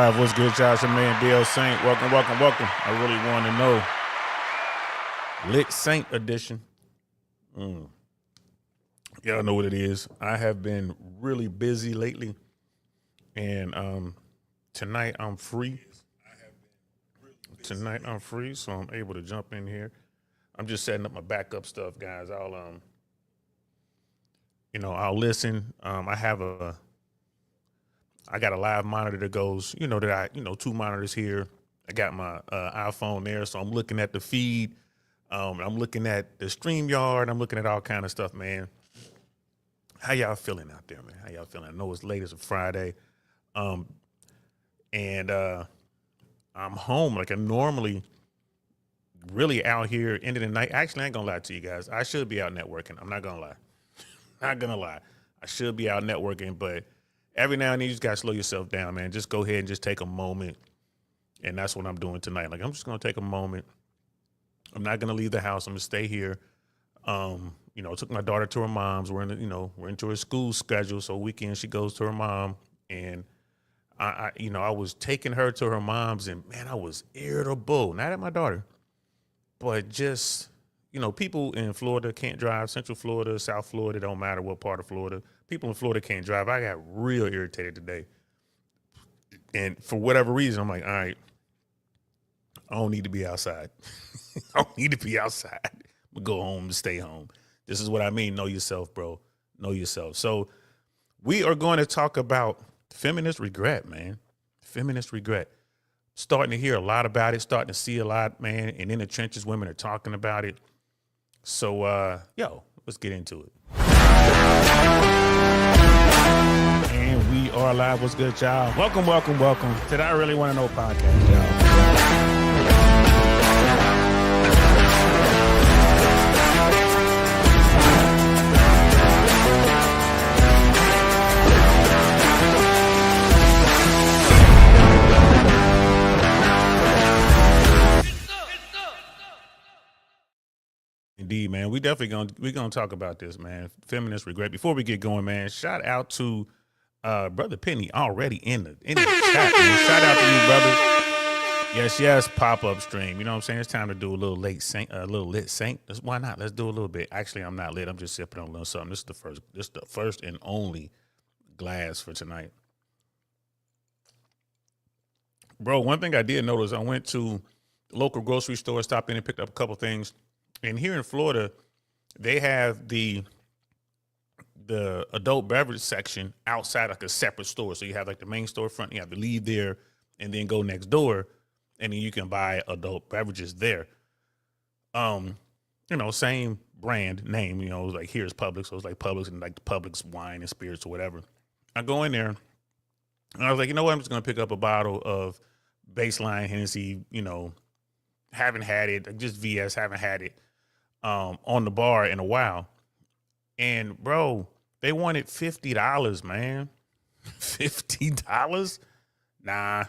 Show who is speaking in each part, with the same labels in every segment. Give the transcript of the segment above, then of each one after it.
Speaker 1: Live. What's good, y'all? It's your man, DL Saint. Welcome. I really want to know. Lit Saint edition. Y'all know what it is. I have been really busy lately. And tonight I'm free. So I'm able to jump in here. I'm just setting up my backup stuff, guys. I'll listen. I got a live monitor that goes, two monitors here. I got my iPhone there, so I'm looking at the feed. I'm looking at the StreamYard. I'm looking at all kind of stuff, man. How y'all feeling out there, man? How y'all feeling? I know it's late. It's a Friday. And I'm home. Like, I'm normally really out here end of the night. Actually, I ain't going to lie to you guys. I should be out networking. I'm not going to lie. I should be out networking, but every now and then you just got to slow yourself down, man. Just go ahead and just take a moment. And that's what I'm doing tonight. Like, I'm just going to take a moment. I'm not going to leave the house. I'm going to stay here. Took my daughter to her mom's. We're into her school schedule. So weekend she goes to her mom. And I was taking her to her mom's, and man, I was irritable. Not at my daughter, but just, people in Florida can't drive. Central Florida, South Florida, don't matter what part of Florida. People in Florida can't drive. I got real irritated today. And for whatever reason, I'm like, all right, I don't need to be outside. I don't need to be outside. I'm going to go home and stay home. This is what I mean. Know yourself, bro. Know yourself. So we are going to talk about feminist regret, man. Feminist regret. Starting to hear a lot about it. Starting to see a lot, man. And in the trenches, women are talking about it. So, let's get into it. And we are live. What's good, y'all? Welcome to the I Really Want to Know podcast, y'all. Indeed, man. We definitely gonna talk about this, man. Feminist regret. Before we get going, man, shout out to Brother Penny already in the chat, man. Shout out to you, brother. Yes, pop-up stream. You know what I'm saying? It's time to do a little lit saint. Why not? Let's do a little bit. Actually, I'm not lit. I'm just sipping on a little something. This is the first and only glass for tonight. Bro, one thing I did notice, I went to the local grocery store, stopped in and picked up a couple things. And here in Florida, they have the adult beverage section outside like a separate store. So you have like the main store front, you have to leave there and then go next door, and then you can buy adult beverages there. Same brand name, like here's Publix. So it's like Publix and like the Publix wine and spirits or whatever. I go in there and I was like, you know what? I'm just going to pick up a bottle of Baseline Hennessy, haven't had it, just VS, haven't had it on the bar in a while. And bro, they wanted $50, man. $50? Nah.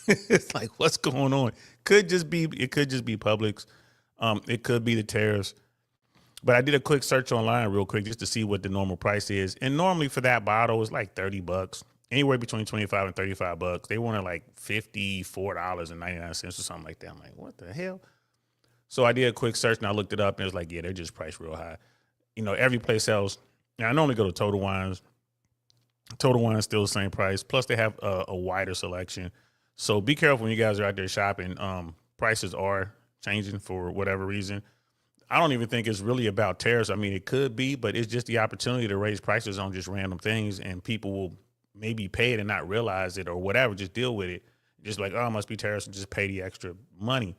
Speaker 1: It's like, what's going on? It could just be Publix. It could be the tariffs. But I did a quick search online real quick just to see what the normal price is. And normally for that bottle it's like $30. Anywhere between $25 and $35. They wanted like $54.99 or something like that. I'm like, what the hell? So I did a quick search and I looked it up and it was like, yeah, they're just priced real high. Every place else. Now I normally go to Total Wines. Total Wines still the same price. Plus they have a wider selection. So be careful when you guys are out there shopping. Prices are changing for whatever reason. I don't even think it's really about tariffs. I mean, it could be, but it's just the opportunity to raise prices on just random things, and people will maybe pay it and not realize it or whatever, just deal with it. Just like, oh, it must be tariffs, and just pay the extra money.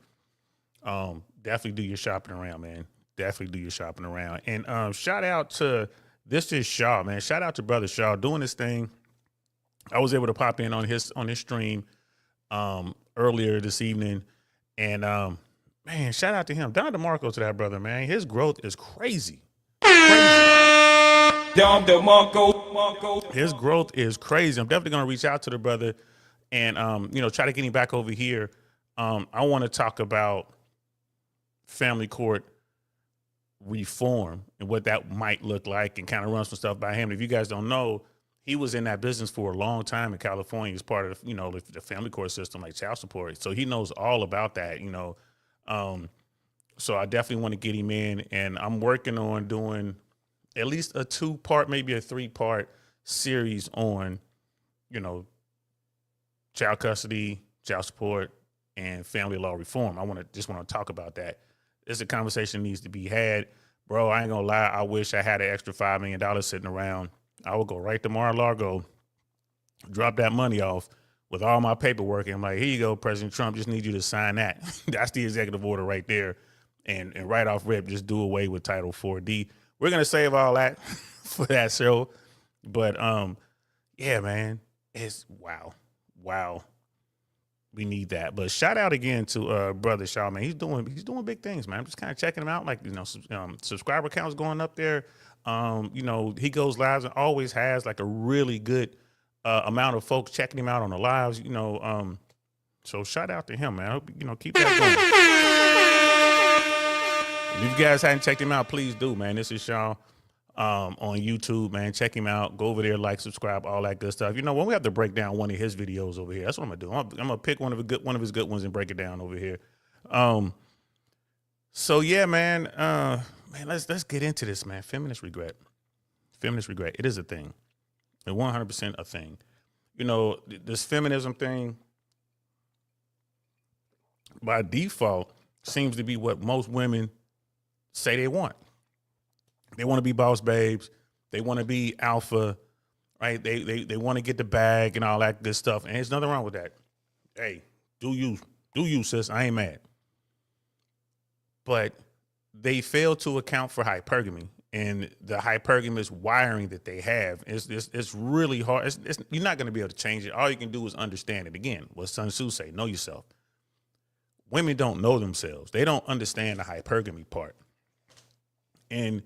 Speaker 1: Definitely do your shopping around, man. Definitely do your shopping around. And shout out to, this is Shaw, man. Shout out to Brother Shaw doing this thing. I was able to pop in on his stream earlier this evening. And man, shout out to him. Don DeMarco to that brother, man. His growth is crazy. Don DeMarco. His growth is crazy. I'm definitely going to reach out to the brother and, try to get him back over here. I want to talk about family court reform and what that might look like and kind of run some stuff by him. If you guys don't know, he was in that business for a long time in California as part of, the family court system, like child support. So he knows all about that, So I definitely want to get him in, and I'm working on doing at least a 2-part, maybe a 3-part series on, child custody, child support, and family law reform. I want to talk about that. It's a conversation that needs to be had. Bro, I ain't gonna lie. I wish I had an extra $5 million sitting around. I would go right to Mar-a-Lago, drop that money off with all my paperwork, and I'm like, here you go, President Trump, just need you to sign that. That's the executive order right there. And right off rip, just do away with Title 4D. We're gonna save all that for that show. But yeah, man, it's wow. We need that. But shout out again to brother Shaw, man. He's doing big things, man. I'm just kind of checking him out. Like, subscriber counts going up there. He goes live and always has like a really good amount of folks checking him out on the lives. So shout out to him, man. I hope keep that going. If you guys hadn't checked him out, please do, man. This is Shaw on YouTube, man. Check him out. Go over there, like, subscribe, all that good stuff. When we have to break down one of his videos over here, that's what I'm gonna do. I'm gonna pick one of his good ones and break it down over here. So yeah, man. Let's get into this, man. Feminist regret. It is a thing. It's 100% a thing. This feminism thing, by default, seems to be what most women say they want. They want to be boss babes. They want to be alpha, right? They want to get the bag and all that good stuff. And there's nothing wrong with that. Hey, do you, sis. I ain't mad. But they fail to account for hypergamy and the hypergamous wiring that they have. It's really hard. You're not going to be able to change it. All you can do is understand it. Again, what Sun Tzu say, know yourself. Women don't know themselves. They don't understand the hypergamy part. And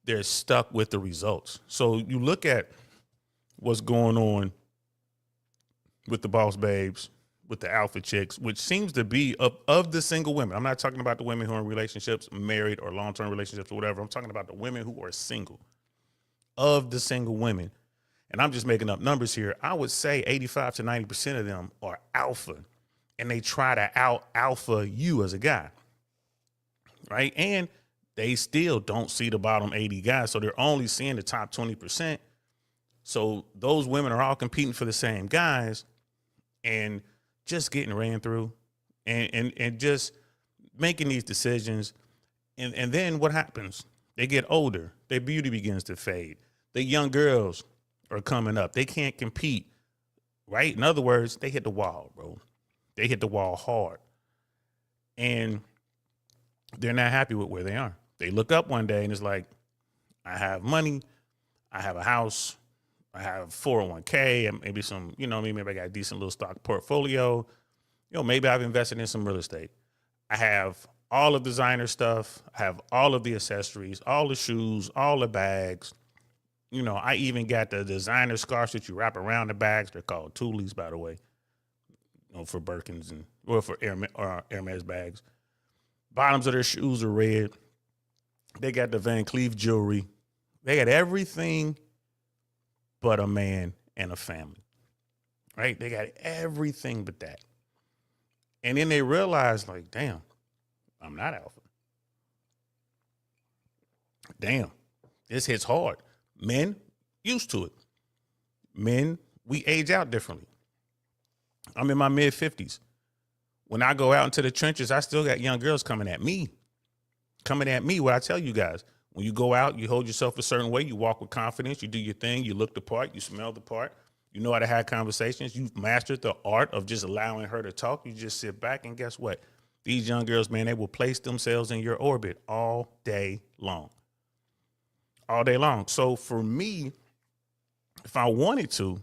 Speaker 1: they're stuck with the results. So you look at what's going on with the boss babes, with the alpha chicks, which seems to be of the single women. I'm not talking about the women who are in relationships, married or long-term relationships or whatever. I'm talking about the women who are single. Of the single women, and I'm just making up numbers here, I would say 85 to 90% of them are alpha, and they try to out-alpha you as a guy, right? And they still don't see the bottom 80 guys, so they're only seeing the top 20%. So those women are all competing for the same guys and just getting ran through and just making these decisions. And then what happens? They get older. Their beauty begins to fade. The young girls are coming up. They can't compete, right? In other words, they hit the wall, bro. They hit the wall hard. And they're not happy with where they are. They look up one day and it's like, I have money, I have a house, I have 401k, and maybe some, maybe I got a decent little stock portfolio. Maybe I've invested in some real estate. I have all of the designer stuff. I have all of the accessories, all the shoes, all the bags. I even got the designer scarves that you wrap around the bags. They're called Toolies, by the way, for Birkins or for Hermes bags. Bottoms of their shoes are red. They got the Van Cleef jewelry. They got everything but a man and a family, right? They got everything but that. And then they realize, like, damn, I'm not alpha. Damn, this hits hard. Men, used to it. Men, we age out differently. I'm in my mid-50s. When I go out into the trenches, I still got young girls coming at me. What I tell you guys, when you go out, you hold yourself a certain way, you walk with confidence, you do your thing, you look the part, you smell the part, you know how to have conversations, you've mastered the art of just allowing her to talk, you just sit back, and guess what? These young girls, man, they will place themselves in your orbit all day long. All day long. So for me, if I wanted to,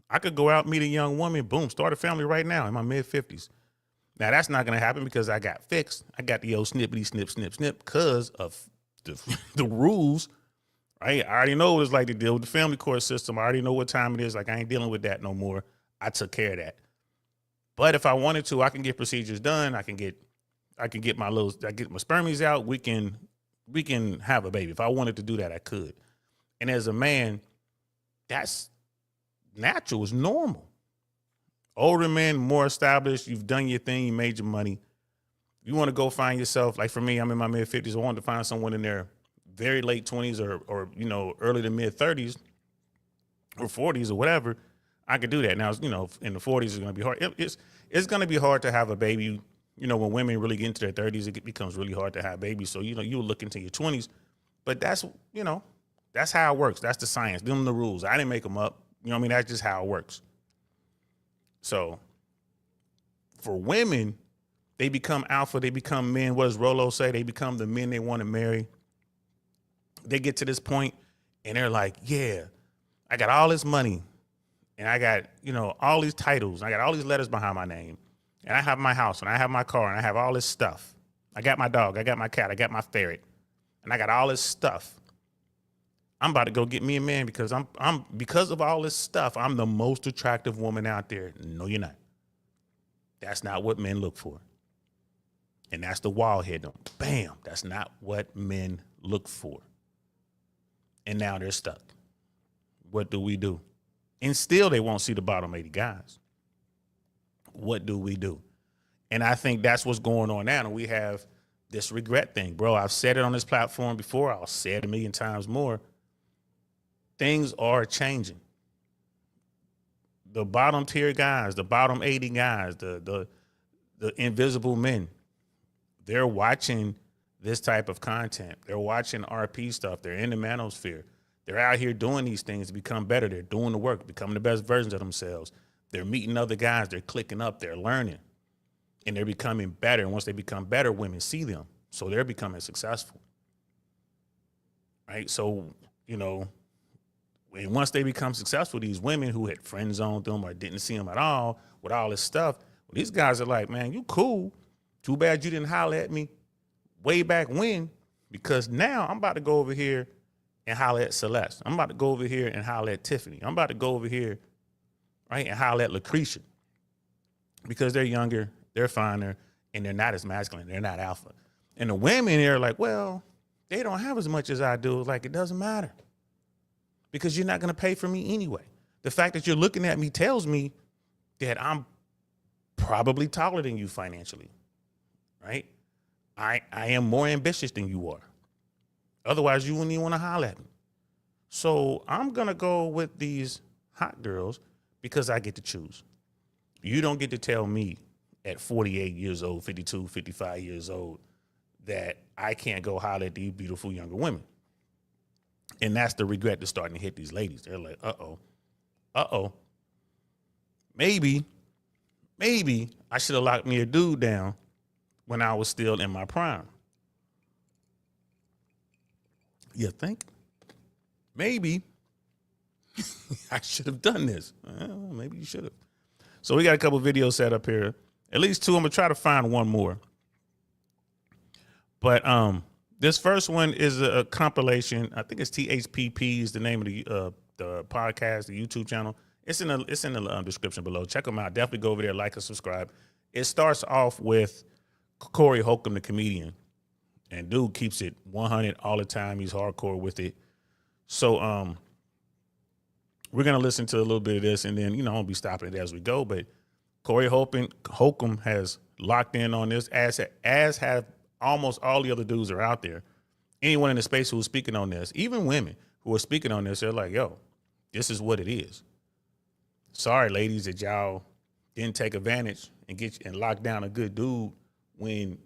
Speaker 1: I could go out, meet a young woman, boom, start a family right now in my mid-50s. Now, that's not going to happen because I got fixed. I got the old snippity, snip, snip, snip because of the rules, right? I already know what it's like to deal with the family court system. I already know what time it is. Like, I ain't dealing with that no more. I took care of that. But if I wanted to, I can get procedures done. I can get my spermies out. We can have a baby. If I wanted to do that, I could. And as a man, that's natural. It's normal. Older men, more established. You've done your thing. You made your money. You want to go find yourself. Like for me, I'm in my mid 50s. I wanted to find someone in their very late 20s or you know, early to mid 30s or 40s or whatever. I could do that. Now, you know, in the 40s, it's going to be hard. It's going to be hard to have a baby. You know, when women really get into their 30s, it becomes really hard to have babies. So, you know, you look into your 20s. But that's, you know, that's how it works. That's the science. Them the rules. I didn't make them up. You know what I mean? That's just how it works. So for women, they become alpha. They become men. What does Rolo say? They become the men they want to marry. They get to this point and they're like, yeah, I got all this money and I got, you know, all these titles. I got all these letters behind my name and I have my house and I have my car and I have all this stuff. I got my dog. I got my cat. I got my ferret and I got all this stuff. I'm about to go get me a man because I'm because of all this stuff, I'm the most attractive woman out there. No, you're not. That's not what men look for. And that's the wall hit them. Bam. That's not what men look for. And now they're stuck. What do we do? And still they won't see the bottom 80 guys. What do we do? And I think that's what's going on now. And we have this regret thing. Bro, I've said it on this platform before. I'll say it a million times more. Things are changing. The bottom tier guys, the bottom 80 guys, the invisible men, they're watching this type of content. They're watching RP stuff. They're in the manosphere. They're out here doing these things to become better. They're doing the work, becoming the best versions of themselves. They're meeting other guys. They're clicking up. They're learning. And they're becoming better. And once they become better, women see them. So they're becoming successful. Right? So, you know, and once they become successful, these women who had friend zoned them or didn't see them at all with all this stuff, well, these guys are like, man, you cool. Too bad you didn't holler at me way back when, because now I'm about to go over here and holler at Celeste. I'm about to go over here and holler at Tiffany. I'm about to go over here, right, and holler at Lucretia, because they're younger, they're finer, and they're not as masculine. They're not alpha. And the women here are like, well, they don't have as much as I do. Like, it doesn't matter, because you're not going to pay for me anyway. The fact that you're looking at me tells me that I'm probably taller than you financially, right? I am more ambitious than you are. Otherwise, you wouldn't even want to holler at me. So I'm going to go with these hot girls because I get to choose. You don't get to tell me at 48 years old, 52, 55 years old, that I can't go holler at these beautiful younger women. And that's the regret that's starting to hit these ladies. They're like, uh-oh. Maybe I should have locked me a dude down when I was still in my prime. You think? Maybe I should have done this. Well, maybe you should have. So we got a couple videos set up here. At least two. I'm going to try to find one more. But this first one is a compilation. I think it's THPP is the name of the podcast, the YouTube channel. It's in the description below. Check them out. Definitely go over there, like and subscribe. It starts off with Corey Holcomb, the comedian, and dude keeps it 100 all the time. He's hardcore with it. So we're gonna listen to a little bit of this, and then I'll be stopping it as we go. But Corey Holcomb has locked in on this, as have almost all the other dudes that are out there. Anyone in the space who's speaking on this, even women who are speaking on this, they're like, yo, this is what it is. Sorry, ladies, that y'all didn't take advantage and lock down a good dude when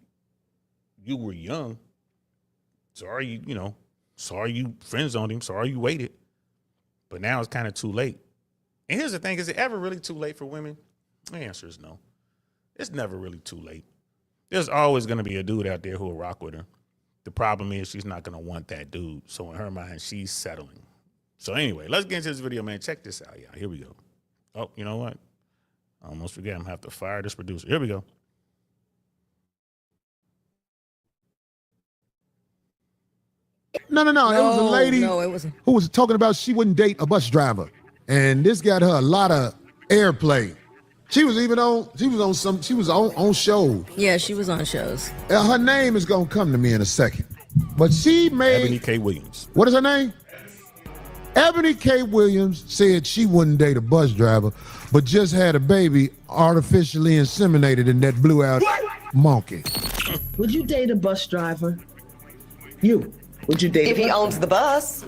Speaker 1: you were young. Sorry, sorry you friend zoned him. Sorry you waited. But now it's kind of too late. And here's the thing, is it ever really too late for women? The answer is no. It's never really too late. There's always going to be a dude out there who will rock with her. The problem is she's not going to want that dude. So in her mind, she's settling. So anyway, let's get into this video, man. Check this out, y'all. Here we go. Oh, you know what? I almost forget. I'm going to have to fire this producer. Here we go.
Speaker 2: No. It was a lady who was talking about she wouldn't date a bus driver. And this got her a lot of airplay. She was on shows.
Speaker 3: Yeah, she was on shows.
Speaker 2: Her name is going to come to me in a second. But she made...
Speaker 1: Ebony K. Williams.
Speaker 2: What is her name? Ebony K. Williams said she wouldn't date a bus driver, but just had a baby artificially inseminated and that blew out monkey.
Speaker 3: Would you date a bus driver? You? Would you date
Speaker 4: if he owns the bus?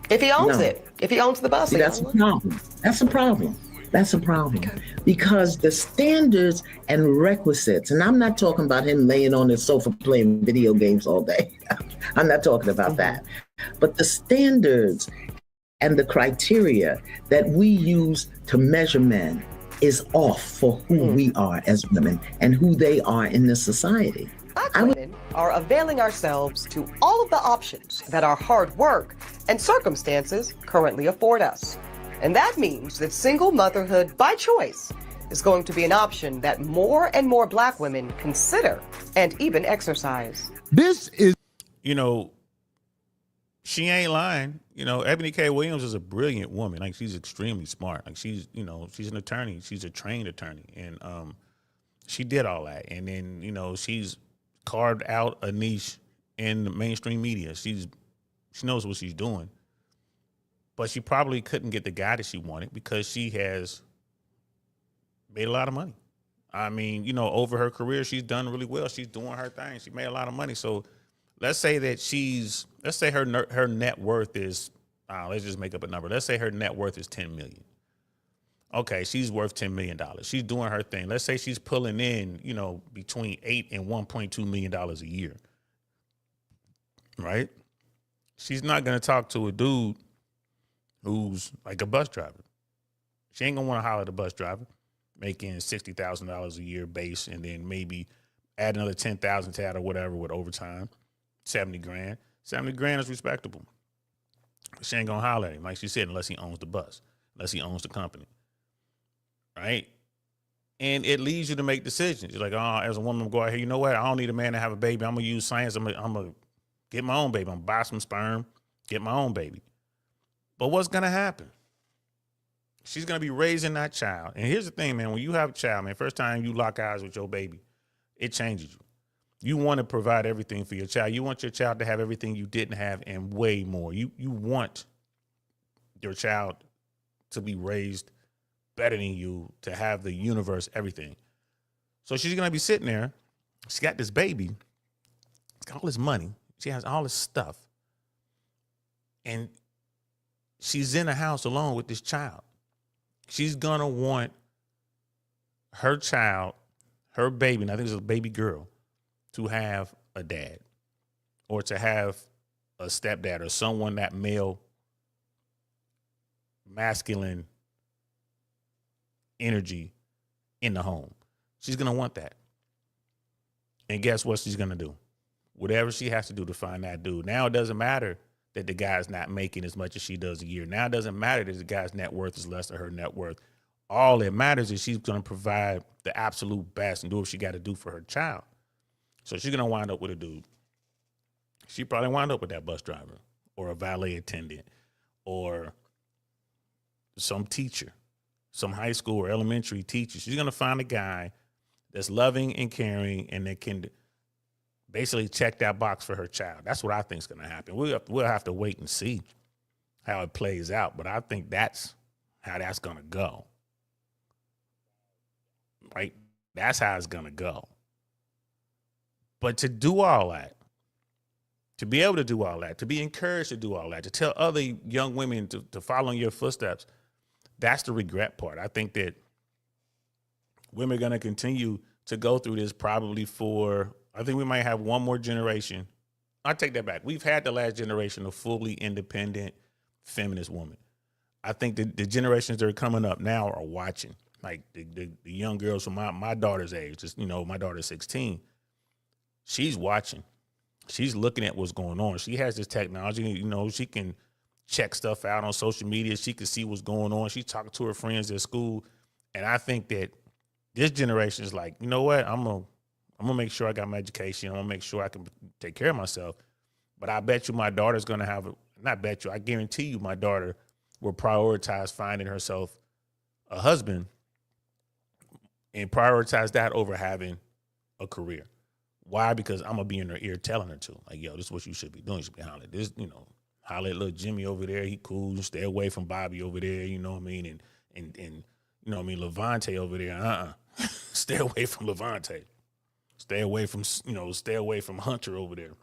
Speaker 4: If he owns it. If he owns the bus.
Speaker 3: See, that's a problem. That's a problem. That's a problem. Okay. Because the standards and requisites, and I'm not talking about him laying on his sofa playing video games all day. I'm not talking about that. But the standards and the criteria that we use to measure men is off for who we are as women and who they are in this society.
Speaker 4: Black women are availing ourselves to all of the options that our hard work and circumstances currently afford us. And that means that single motherhood by choice is going to be an option that more and more Black women consider and even exercise.
Speaker 2: This is,
Speaker 1: she ain't lying. Ebony K. Williams is a brilliant woman. Like, she's extremely smart. Like, she's an attorney. She's a trained attorney. And she did all that. And then, she's carved out a niche in the mainstream media. She knows what she's doing. But she probably couldn't get the guy that she wanted because she has made a lot of money. I mean, over her career, she's done really well. She's doing her thing. She made a lot of money. So let's say that her net worth is, let's just make up a number. Let's say her net worth is $10 million. Okay, she's worth $10 million. She's doing her thing. Let's say she's pulling in, between $8 and $1.2 million a year. Right? She's not going to talk to a dude who's like a bus driver. She ain't going to want to holler at a bus driver making $60,000 a year base and then maybe add another $10,000 to that or whatever with overtime, $70,000. $70,000 is respectable. She ain't going to holler at him, like she said, unless he owns the bus, unless he owns the company. Right? And it leads you to make decisions. You're like, as a woman, I'm go out here, you know what? I don't need a man to have a baby. I'm going to use science. I'm going to get my own baby. I'm going to buy some sperm, get my own baby. But what's going to happen? She's going to be raising that child. And here's the thing, man. When you have a child, man, first time you lock eyes with your baby, it changes you. You want to provide everything for your child. You want your child to have everything you didn't have and way more. You want your child to be raised better than you, to have the universe, everything. So she's going to be sitting there. She got this baby. She's got all this money. She has all this stuff. And she's in a house alone with this child. She's going to want her child, her baby, and I think it's a baby girl, to have a dad or to have a stepdad or someone, that male, masculine energy in the home. She's going to want that. And guess what she's going to do? Whatever she has to do to find that dude. Now it doesn't matter that the guy's not making as much as she does a year. Now it doesn't matter that the guy's net worth is less than her net worth. All that matters is she's going to provide the absolute best and do what she got to do for her child. So she's going to wind up with a dude. She probably wind up with that bus driver or a valet attendant or some teacher, some high school or elementary teacher. She's going to find a guy that's loving and caring and that can basically check that box for her child. That's what I think is going to happen. We'll have to wait and see how it plays out, but I think that's how that's going to go. Right? That's how it's going to go. But to do all that, to be able to do all that, to be encouraged to do all that, to tell other young women to follow in your footsteps, that's the regret part. I think that women are going to continue to go through this probably I think we might have one more generation. I take that back. We've had the last generation of fully independent feminist women. I think the generations that are coming up now are watching, like the young girls from my daughter's age. Just, my daughter's 16. She's watching. She's looking at what's going on. She has this technology. She can check stuff out on social media. She can see what's going on. She's talking to her friends at school. And I think that this generation is like, you know what? I'm gonna make sure I got my education. I'm gonna make sure I can take care of myself. But I bet you my daughter's gonna I guarantee you my daughter will prioritize finding herself a husband and prioritize that over having a career. Why? Because I'm gonna be in her ear telling her to. Like, yo, this is what you should be doing. You should be hollering. This, Holler at little Jimmy over there. He cool. Stay away from Bobby over there. You know what I mean? And you know what I mean? Levante over there. Stay away from Levante. Stay away from, stay away from Hunter over there.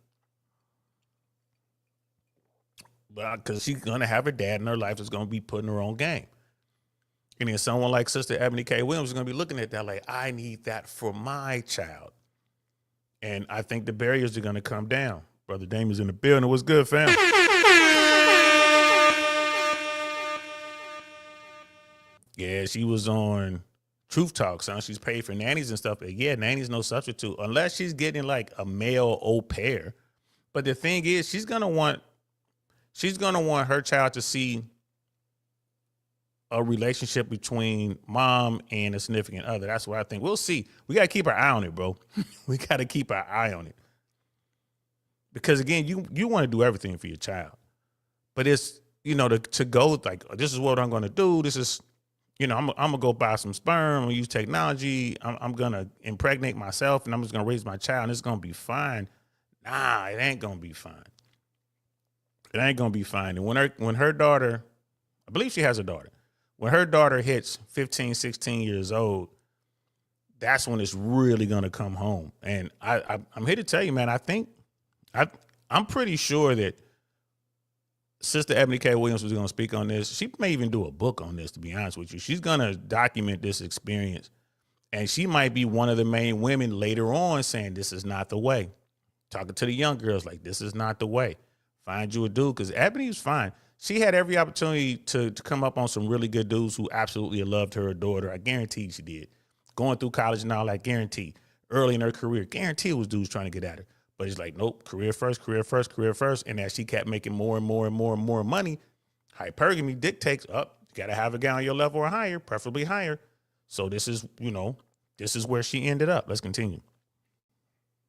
Speaker 1: But because she's going to have her dad in her life that's going to be putting her on game. And then someone like Sister Ebony K. Williams is going to be looking at that like, I need that for my child. And I think the barriers are going to come down. Brother Damien's in the building. What's good, fam? Yeah, she was on Truth Talk, son. She's paid for nannies and stuff. But yeah, nannies no substitute unless she's getting like a male au pair. But the thing is, she's gonna want her child to see a relationship between mom and a significant other. That's what I think. We'll see. We gotta keep our eye on it, bro. We gotta keep our eye on it. Because again, you want to do everything for your child. But it's, to go like, this is what I'm gonna do. This is, I'm gonna go buy some sperm. I'm gonna use technology. I'm gonna impregnate myself, and I'm just gonna raise my child, and it's gonna be fine. Nah, it ain't gonna be fine. It ain't gonna be fine. And when her daughter, I believe she has a daughter. When her daughter hits 15, 16 years old, that's when it's really gonna come home. And I'm here to tell you, man. I'm pretty sure that Sister Ebony K. Williams was going to speak on this. She may even do a book on this, to be honest with you. She's going to document this experience. And she might be one of the main women later on saying, this is not the way. Talking to the young girls like, this is not the way. Find you a dude. Because Ebony was fine. She had every opportunity to come up on some really good dudes who absolutely loved her, adored her. I guarantee she did. Going through college and all that, guarantee. Early in her career, guarantee it was dudes trying to get at her. But it's like, nope, career first, career first, career first. And as she kept making more and more and more and more money, hypergamy dictates, you got to have a guy on your level or higher, preferably higher. So this is, this is where she ended up. Let's continue.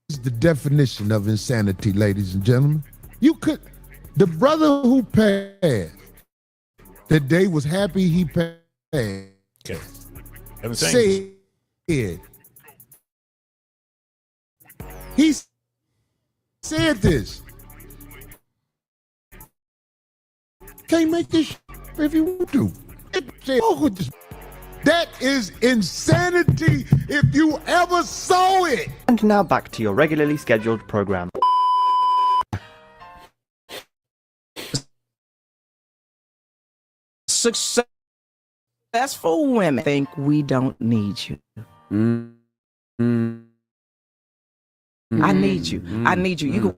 Speaker 2: This is the definition of insanity, ladies and gentlemen. The brother who passed, the day was happy he passed.
Speaker 1: Okay.
Speaker 2: Said, he said this. Can't make this if you want to. That is insanity if you ever saw it.
Speaker 5: And now back to your regularly scheduled program.
Speaker 6: Successful women think we don't need you. I need you. I need you. You can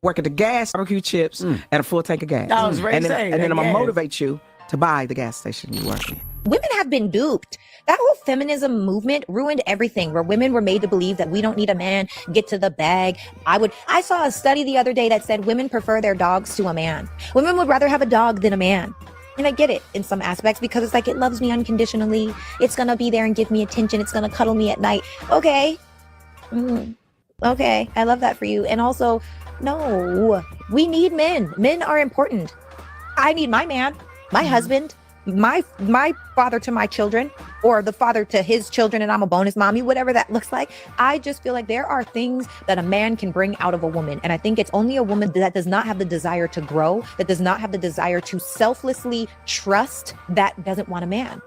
Speaker 6: work at the gas, barbecue chips, and a full tank of gas.
Speaker 7: I was ready to say,
Speaker 6: and then I'm going to
Speaker 7: gas.
Speaker 6: motivate you to buy the gas station you work in.
Speaker 8: Women have been duped. That whole feminism movement ruined everything, where women were made to believe that we don't need a man, get to the bag. I saw a study the other day that said women prefer their dogs to a man. Women would rather have a dog than a man. And I get it in some aspects because it's like, it loves me unconditionally. It's going to be there and give me attention. It's going to cuddle me at night. Okay. Okay. I love that for you. And also, no, we need men. Men are important. I need my man, my husband, my father to my children, or the father to his children, and I'm a bonus mommy, whatever that looks like. I just feel like there are things that a man can bring out of a woman. And I think it's only a woman that does not have the desire to grow, that does not have the desire to selflessly trust, that doesn't want a man.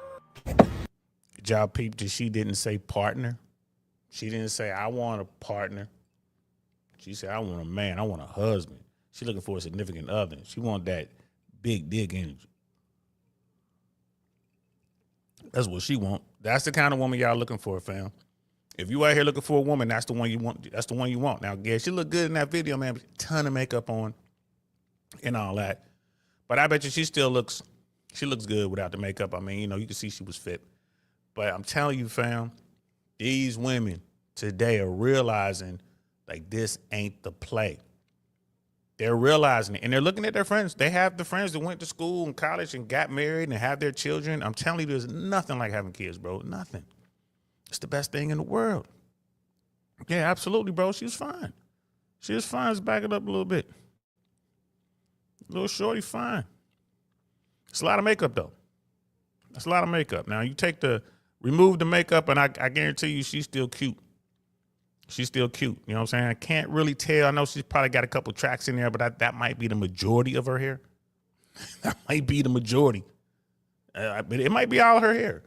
Speaker 1: Job peep, she didn't say partner. She didn't say, I want a partner. She said, I want a man. I want a husband. She's looking for a significant other. She want that big dick energy. That's what she want. That's the kind of woman y'all looking for, fam. If you out here looking for a woman, that's the one you want. That's the one you want. Now, yeah, she look good in that video, man. Ton of makeup on and all that. But I bet you she looks good without the makeup. I mean, you can see she was fit. But I'm telling you, fam, these women today are realizing like this ain't the play. They're realizing it, and they're looking at their friends. They have the friends that went to school and college and got married and have their children. I'm telling you, there's nothing like having kids, bro. Nothing. It's the best thing in the world. Yeah, absolutely, bro. She was fine. She was fine. Let's back it up a little bit. Little shorty, fine. It's a lot of makeup, though. That's a lot of makeup. Now, you remove the makeup, and I guarantee you she's still cute. She's still cute. You know what I'm saying? I can't really tell. I know she's probably got a couple tracks in there, but that might be the majority of her hair. That might be the majority. It might be all her hair.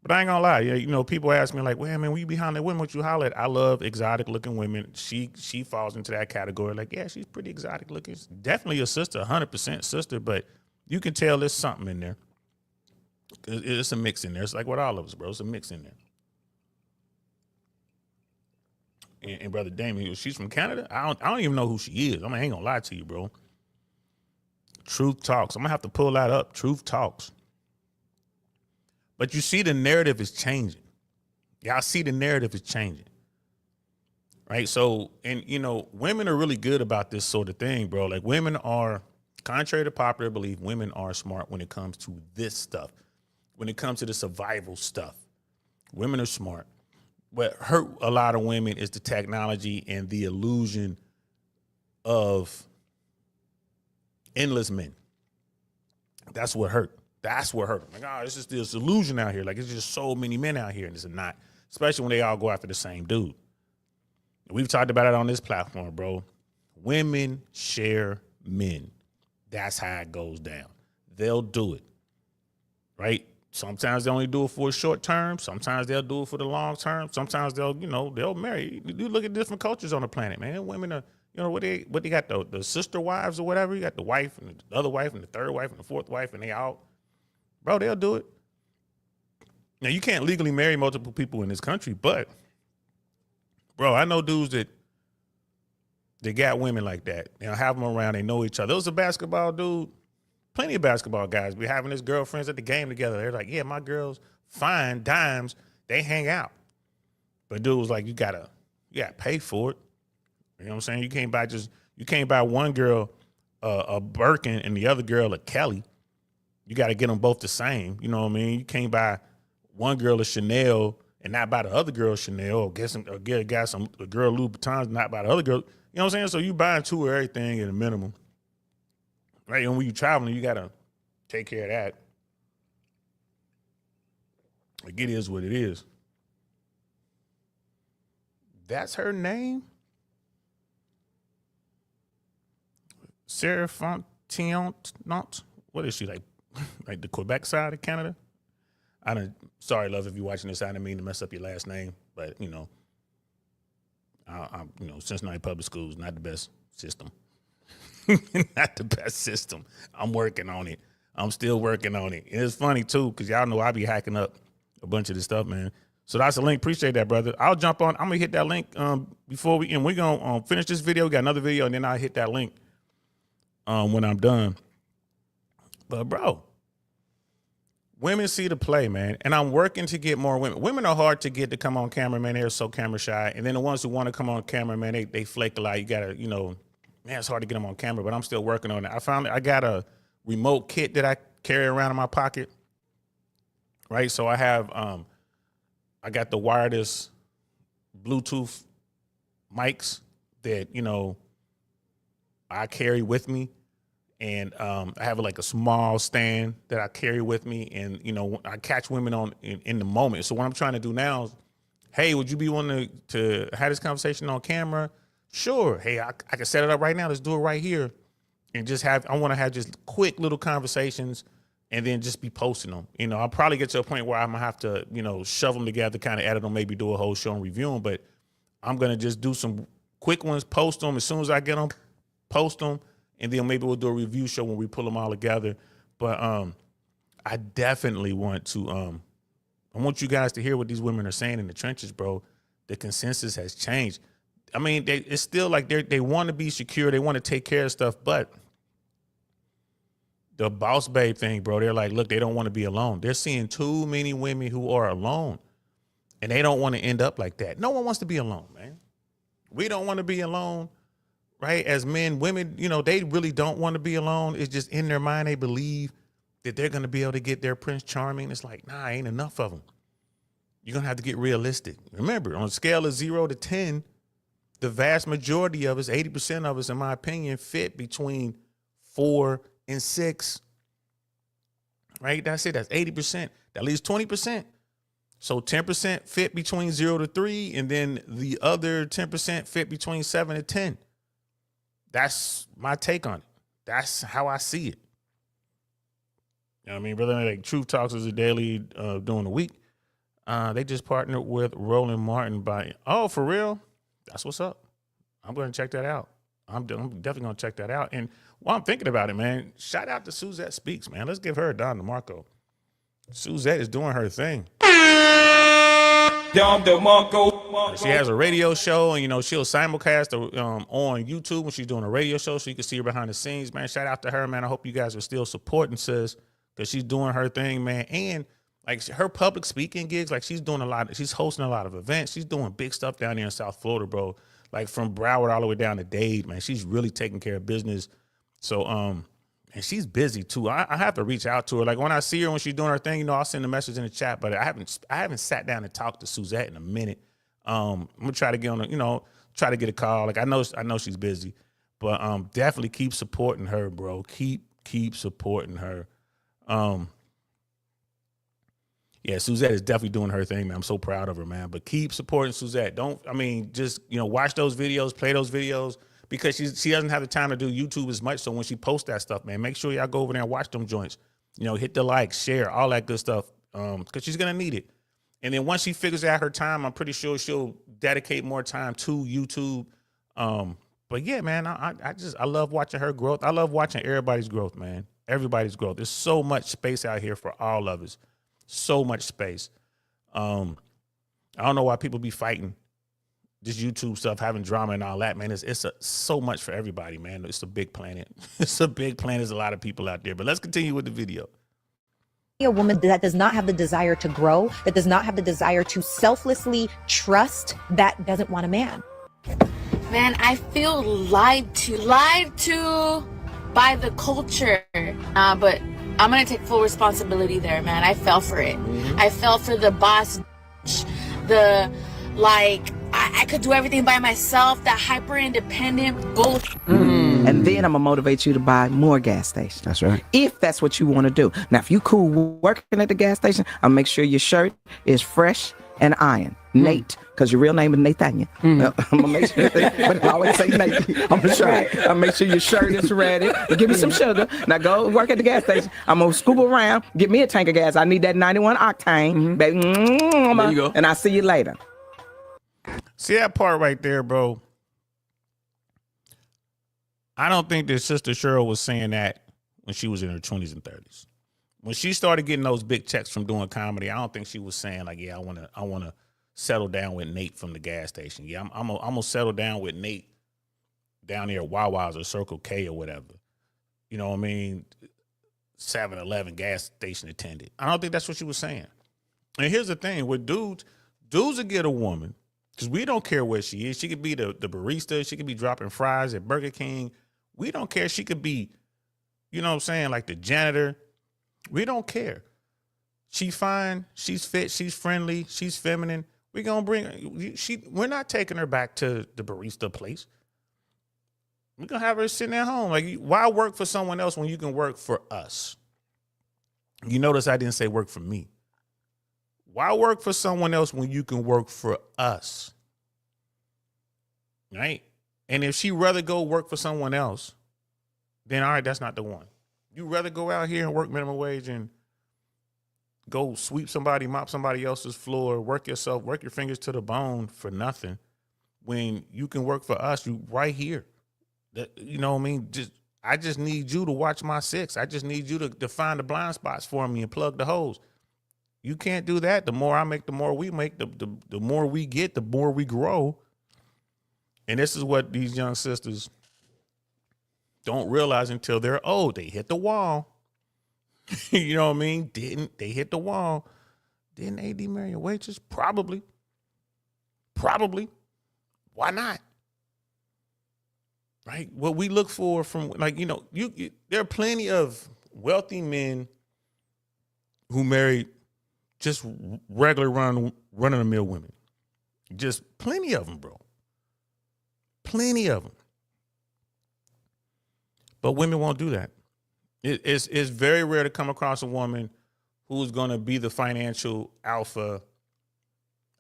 Speaker 1: But I ain't gonna lie. You know, people ask me like, well, man, when you be hollering at women, what you holler at? I love exotic looking women. She falls into that category. Like, yeah, she's pretty exotic looking. She's definitely a sister, 100% sister, but you can tell there's something in there. It's a mix in there. It's like with all of us, bro. It's a mix in there. And Brother Damien, she's from Canada. I don't even know who she is. I ain't gonna lie to you, bro. Truth Talks. I'm gonna have to pull that up. Truth Talks. But you see the narrative is changing. Y'all see the narrative is changing. Right? So, and you know, women are really good about this sort of thing, bro. Like women are, contrary to popular belief, women are smart when it comes to this stuff. When it comes to the survival stuff. Women are smart. What hurt a lot of women is the technology and the illusion of endless men. That's what hurt. That's what hurt them. Like, oh, it's just this illusion out here. Like, it's just so many men out here, and it's not. Especially when they all go after the same dude. We've talked about it on this platform, bro. Women share men. That's how it goes down. They'll do it, right? Sometimes they only do it for a short term. Sometimes they'll do it for the long term. Sometimes they'll marry. You look at different cultures on the planet, man. Women are, what they got, the sister wives or whatever. You got the wife and the other wife and the third wife and the fourth wife, and they all, bro, they'll do it. Now, you can't legally marry multiple people in this country, but, bro, I know dudes that they got women like that. Have them around. They know each other. There was a basketball dude. Plenty of basketball guys be having his girlfriends at the game together. They're like, yeah, my girl's fine, dimes. They hang out. But dude was like, you gotta pay for it. You know what I'm saying? You can't buy one girl a Birkin and the other girl a Kelly. You got to get them both the same. You know what I mean? You can't buy one girl a Chanel and not buy the other girl Chanel, or get a girl Louis Vuitton and not buy the other girl. You know what I'm saying? So you buying two of everything at a minimum. Right, and when you're traveling, you gotta take care of that. Like, it is what it is. That's her name? Sarah Fontenot? What is she, like the Quebec side of Canada? Sorry, love, if you're watching this, I didn't mean to mess up your last name, but I'm Cincinnati Public Schools, not the best system. Not the best system. I'm working on it. I'm still working on it. And it's funny too, because y'all know I be hacking up a bunch of this stuff, man. So that's a link. Appreciate that, brother. I'll jump on. I'm gonna hit that link before we're gonna finish this video. We got another video, and then I'll hit that link when I'm done. But bro, women see the play, man, and I'm working to get more women. Women are hard to get to come on camera, man. They're so camera shy, and then the ones who want to come on camera, man, they flake a lot. You gotta, man, it's hard to get them on camera, but I'm still working on it. I got a remote kit that I carry around in my pocket, right? So I have, I got the wireless Bluetooth mics that, I carry with me. And I have like a small stand that I carry with me. And, I catch women in the moment. So what I'm trying to do now is, hey, would you be willing to have this conversation on camera? Sure. Hey, I can set it up right now. Let's do it right here. And I want to have just quick little conversations and then just be posting them. I'll probably get to a point where I'm going to have to, shove them together, kind of edit them, maybe do a whole show and review them. But I'm going to just do some quick ones, post them. As soon as I get them, post them. And then maybe we'll do a review show when we pull them all together. But I definitely want to, I want you guys to hear what these women are saying in the trenches, bro. The consensus has changed. I mean, it's still like they want to be secure. They want to take care of stuff. But the boss babe thing, bro, they're like, look, they don't want to be alone. They're seeing too many women who are alone. And they don't want to end up like that. No one wants to be alone, man. We don't want to be alone, right? As men, women, they really don't want to be alone. It's just in their mind, they believe that they're going to be able to get their Prince Charming. It's like, nah, ain't enough of them. You're going to have to get realistic. Remember, on a scale of 0 to 10, the vast majority of us, 80% of us, in my opinion, fit between 4 and 6. Right? That's it. That's 80%. That leaves 20%. So 10% fit between 0 to 3, and then the other 10% fit between 7 to 10. That's my take on it. That's how I see it. You know what I mean? Brother, like Truth Talks is a daily during the week. They just partnered with Roland Martin oh, for real? That's what's up. I'm going to check that out. I'm definitely going to check that out. And while I'm thinking about it, man, shout out to Suzette Speaks, man. Let's give her a Don DeMarco. Suzette is doing her thing. She has a radio show, and she'll simulcast on YouTube when she's doing a radio show, so you can see her behind the scenes, man. Shout out to her, man. I hope you guys are still supporting sis, because she's doing her thing, man. And like her public speaking gigs, like she's hosting a lot of events. She's doing big stuff down there in South Florida, bro. Like from Broward all the way down to Dade, man. She's really taking care of business. So and she's busy too. I have to reach out to her. Like when I see her when she's doing her thing, I'll send a message in the chat. But I haven't sat down and talked to Suzette in a minute. I'm gonna try to get on try to get a call. Like I know she's busy, but definitely keep supporting her, bro. Keep supporting her. Yeah, Suzette is definitely doing her thing, man. I'm so proud of her, man. But keep supporting Suzette. Just watch those videos, play those videos. Because she doesn't have the time to do YouTube as much. So when she posts that stuff, man, make sure y'all go over there and watch them joints. Hit the like, share, all that good stuff. Because she's going to need it. And then once she figures out her time, I'm pretty sure she'll dedicate more time to YouTube. But yeah, man, I love watching her growth. I love watching everybody's growth, man. Everybody's growth. There's so much space out here for all of us. So much space. I don't know why people be fighting this YouTube stuff, having drama and all that, man. It's so much for everybody, man. It's a big planet. It's a big planet. There's a lot of people out there. But let's continue with the video.
Speaker 8: A woman that does not have the desire to grow, that does not have the desire to selflessly trust, that doesn't want a man.
Speaker 7: Man, I feel lied to by the culture. But I'm going to take full responsibility there, man. I fell for it. I fell for the boss, I could do everything by myself, that hyper independent goal.
Speaker 6: And then I'm gonna motivate you to buy more gas stations.
Speaker 9: That's right.
Speaker 6: If that's what you want to do. Now, if you cool working at the gas station, I'll make sure your shirt is fresh and iron. Nate, because your real name is Nathaniel. I'm gonna make sure, but I always say Nate. I'll make sure your shirt is ready. Give me some sugar. Now go work at the gas station. I'm gonna scoop around, get me a tank of gas. I need that 91 octane, baby.
Speaker 9: There you go.
Speaker 6: And I'll see you later.
Speaker 1: See that part right there, bro? I don't think that Sister Cheryl was saying that when she was in her 20s and 30s. When she started getting those big checks from doing comedy, I don't think she was saying like, yeah, I want to settle down with Nate from the gas station. Yeah, I'm gonna settle down with Nate down there at Wawa's or Circle K or whatever. You know what I mean? 7-Eleven gas station attendant. I don't think that's what she was saying. And here's the thing with dudes will get a woman. Because we don't care where she is. She could be the barista. She could be dropping fries at Burger King. We don't care. She could be, you know what I'm saying, like the janitor. We don't care. She's fine. She's fit. She's friendly. She's feminine. We're going to bring her. We're not taking her back to the barista place. We're going to have her sitting at home. Like, why work for someone else when you can work for us? You notice I didn't say work for me. Why work for someone else when you can work for us? Right? And if she rather go work for someone else, then all right, that's not the one. You rather go out here and work minimum wage and go sweep somebody, mop somebody else's floor, work your fingers to the bone for nothing when you can work for us, you right here. You know what I mean? I just need you to watch my six. I just need you to find the blind spots for me and plug the holes. You can't do that. The more I make, the more we make. The more we get, the more we grow. And this is what these young sisters don't realize until they're old. They hit the wall. You know what I mean? They hit the wall. Didn't AD marry a waitress? Probably. Why not? Right? What we look for from, like, there are plenty of wealthy men who married just regular run-of-the-mill women. Just plenty of them, bro. Plenty of them. But women won't do that. It's very rare to come across a woman who's going to be the financial alpha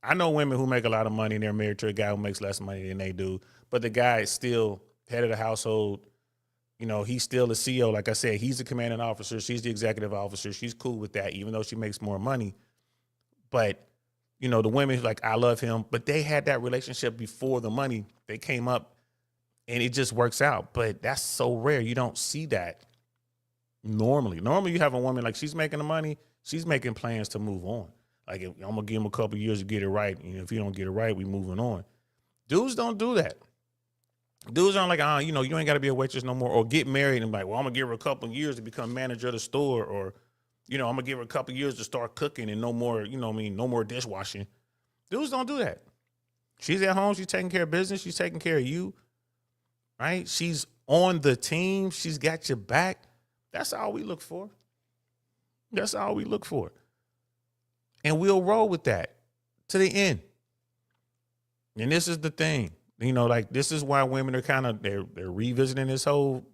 Speaker 1: I know women who make a lot of money and they're married to a guy who makes less money than they do, but the guy is still head of the household. You know, he's still the CEO. Like I said, he's the commanding officer. She's the executive officer. She's cool with that, even though she makes more money. But, you know, the women, like, I love him, but they had that relationship before the money. They came up and it just works out. But that's so rare. You don't see that normally. Normally you have a woman, like, she's making the money. She's making plans to move on. Like, I'm going to give him a couple years to get it right. And if you don't get it right, we moving on. Dudes don't do that. Dudes aren't like, you know, you ain't got to be a waitress no more, or get married and like, well, I'm going to give her a couple of years to become manager of the store, or, you know, I'm going to give her a couple of years to start cooking and no more, you know what I mean, no more dishwashing. Dudes don't do that. She's at home. She's taking care of business. She's taking care of you, right? She's on the team. She's got your back. That's all we look for. That's all we look for. And we'll roll with that to the end. And this is the thing. You know, like, this is why women are kind of, they're revisiting this whole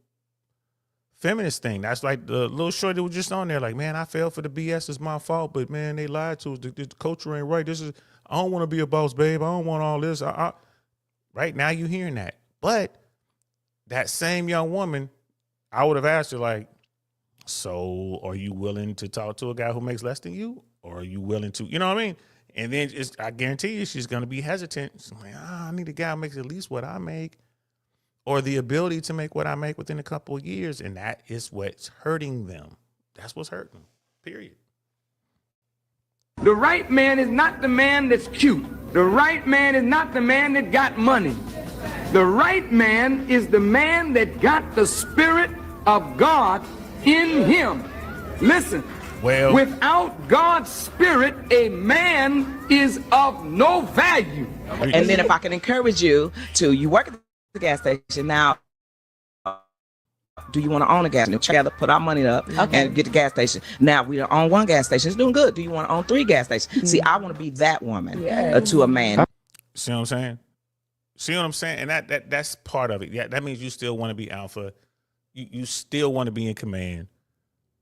Speaker 1: feminist thing. That's like the little shorty that was just on there, like, man, I fell for the BS. It's my fault, but man, they lied to us. The culture ain't right. I don't want to be a boss, babe. I don't want all this. Right now you're hearing that. But that same young woman, I would have asked her, like, so are you willing to talk to a guy who makes less than you? Or are you willing to, you know what I mean? And then I guarantee you she's going to be hesitant. She's like, I need a guy who makes at least what I make, or the ability to make what I make within a couple of years. And that is what's hurting them. That's what's hurting them, period.
Speaker 9: The right man is not the man that's cute. The right man is not the man that got money. The right man is the man that got the Spirit of God in him. Listen.
Speaker 1: Well,
Speaker 9: without God's Spirit, a man is of no value.
Speaker 6: And then if I can encourage you you work at the gas station now, do you want to own a gas station? Together, put our money up and get the gas station. Now we don't own one gas station. It's doing good. Do you want to own 3 gas stations? See, I want to be that woman to a man.
Speaker 1: See what I'm saying? See what I'm saying? And that's part of it. Yeah, that means you still want to be alpha. You still want to be in command.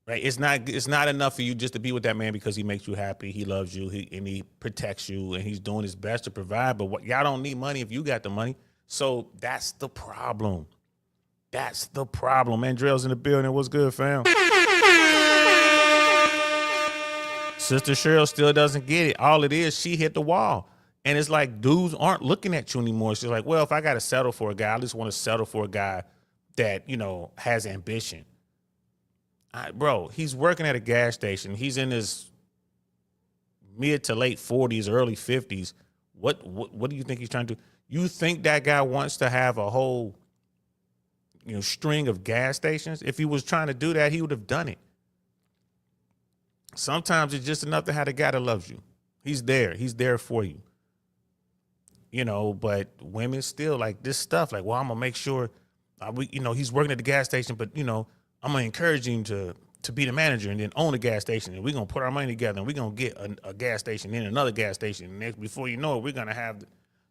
Speaker 1: Right? It's not enough for you just to be with that man because he makes you happy, he loves you, and he protects you, and he's doing his best to provide. But y'all don't need money if you got the money. So that's the problem. That's the problem. Andrell's in the building. What's good, fam? Sister Cheryl still doesn't get it. All it is, she hit the wall. And it's like dudes aren't looking at you anymore. She's like, well, if I got to settle for a guy, I just want to settle for a guy that, you know, has ambition. Bro, he's working at a gas station. He's in his mid to late 40s, early 50s. What do you think he's trying to do? You think that guy wants to have a whole, you know, string of gas stations? If he was trying to do that, he would have done it. Sometimes it's just enough to have a guy that loves you. He's there. He's there for you. You know, but women still like this stuff. Like, well, I'm gonna make sure, you know, he's working at the gas station, but you know, I'm going to encourage him to be the manager and then own a gas station. And we're going to put our money together and we're going to get a gas station, then another gas station. And next, before you know it, we're going to have,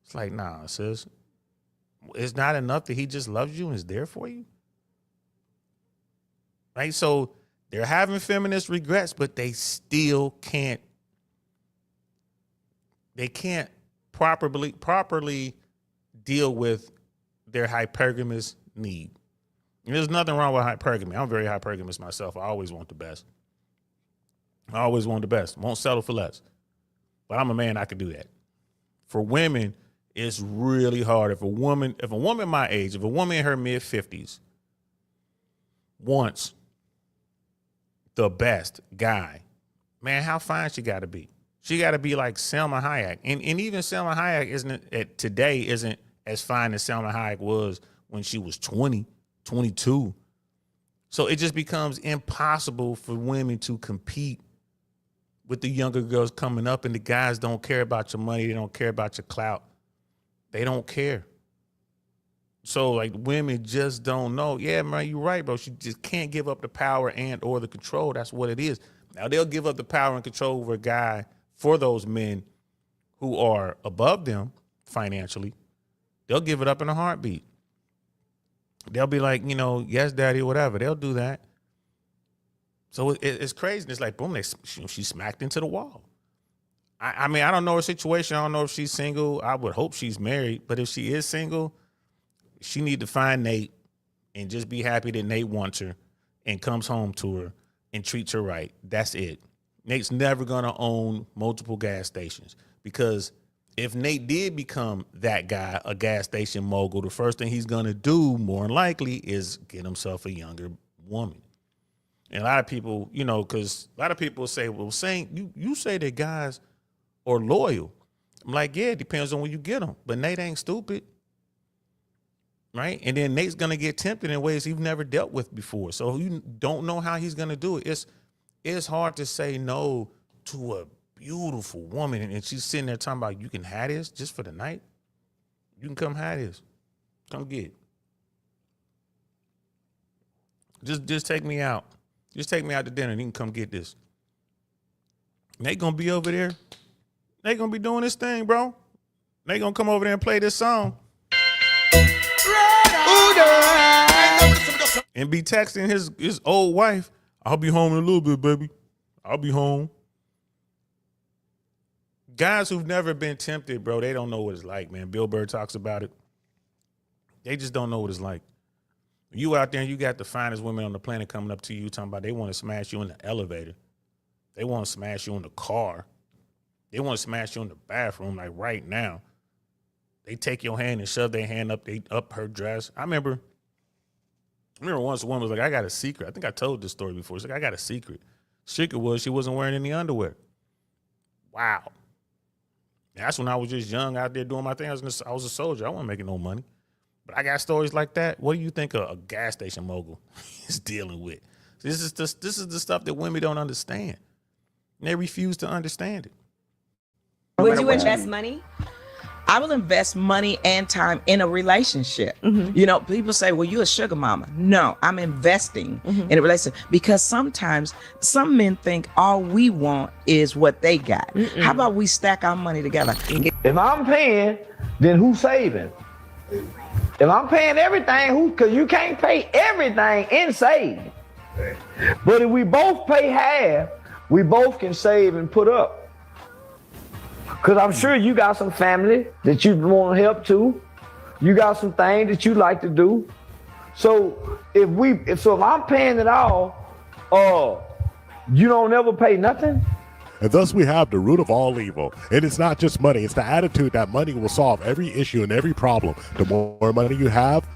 Speaker 1: it's like, nah, sis. It's not enough that he just loves you and is there for you. Right? So they're having feminist regrets, but they still can't properly deal with their hypergamous need. There's nothing wrong with hypergamy. I'm very hypergamous myself. I always want the best. Won't settle for less. But I'm a man, I can do that. For women, it's really hard. If a woman my age, if a woman in her mid-50s wants the best guy, man, how fine she got to be. She got to be like Selma Hayek. And even Selma Hayek today isn't as fine as Selma Hayek was when she was 20. 22. So it just becomes impossible for women to compete with the younger girls coming up, and the guys don't care about your money. They don't care about your clout. They don't care. So like women just don't know. Yeah, man, you're right, bro. She just can't give up the power and or the control. That's what it is. Now they'll give up the power and control over a guy for those men who are above them financially. They'll give it up in a heartbeat. They'll be like, you know, yes, daddy, or whatever. They'll do that. So it's crazy. It's like, boom, she smacked into the wall. I mean, I don't know her situation. I don't know if she's single. I would hope she's married. But if she is single, she need to find Nate and just be happy that Nate wants her and comes home to her and treats her right. That's it. Nate's never going to own multiple gas stations, because if Nate did become that guy, a gas station mogul, the first thing he's going to do, more than likely, is get himself a younger woman. And a lot of people, you know, because a lot of people say, well, saying you say that guys are loyal. I'm like, yeah, it depends on when you get them. But Nate ain't stupid, right? And then Nate's going to get tempted in ways he's never dealt with before. So you don't know how he's going to do it. It's hard to say no to a beautiful woman, and she's sitting there talking about, you can have this just for the night. You can come have this. Come get it. Just take me out. Just take me out to dinner and you can come get this. Nate gonna be over there. Nate gonna be doing this thing, bro. Nate gonna come over there and play this song. And be texting his old wife, I'll be home in a little bit, baby. I'll be home. Guys who've never been tempted, bro, they don't know what it's like, man. Bill Burr talks about it. They just don't know what it's like. You out there and you got the finest women on the planet coming up to you talking about they want to smash you in the elevator. They want to smash you in the car. They want to smash you in the bathroom, like right now. They take your hand and shove their hand up her dress. I remember once a woman was like, I got a secret. I think I told this story before. She's like, I got a secret. Secret was she wasn't wearing any underwear. Wow. That's when I was just young out there doing my thing. I was a soldier. I wasn't making no money. But I got stories like that. What do you think a gas station mogul is dealing with? This is the stuff that women don't understand. And they refuse to understand it.
Speaker 10: Would you invest money?
Speaker 6: I will invest money and time in a relationship. You know, people say, well, you're a sugar mama. No, I'm investing in a relationship, because sometimes some men think all we want is what they got. How about we stack our money together?
Speaker 9: If I'm paying, then who's saving? If I'm paying everything, because you can't pay everything and save. But if we both pay half, we both can save and put up. Because I'm sure you got some family that you want to help too. You got some things that you like to do. So if I'm paying it all, you don't ever pay nothing?
Speaker 11: And thus we have the root of all evil. And it's not just money. It's the attitude that money will solve every issue and every problem. The more money you have,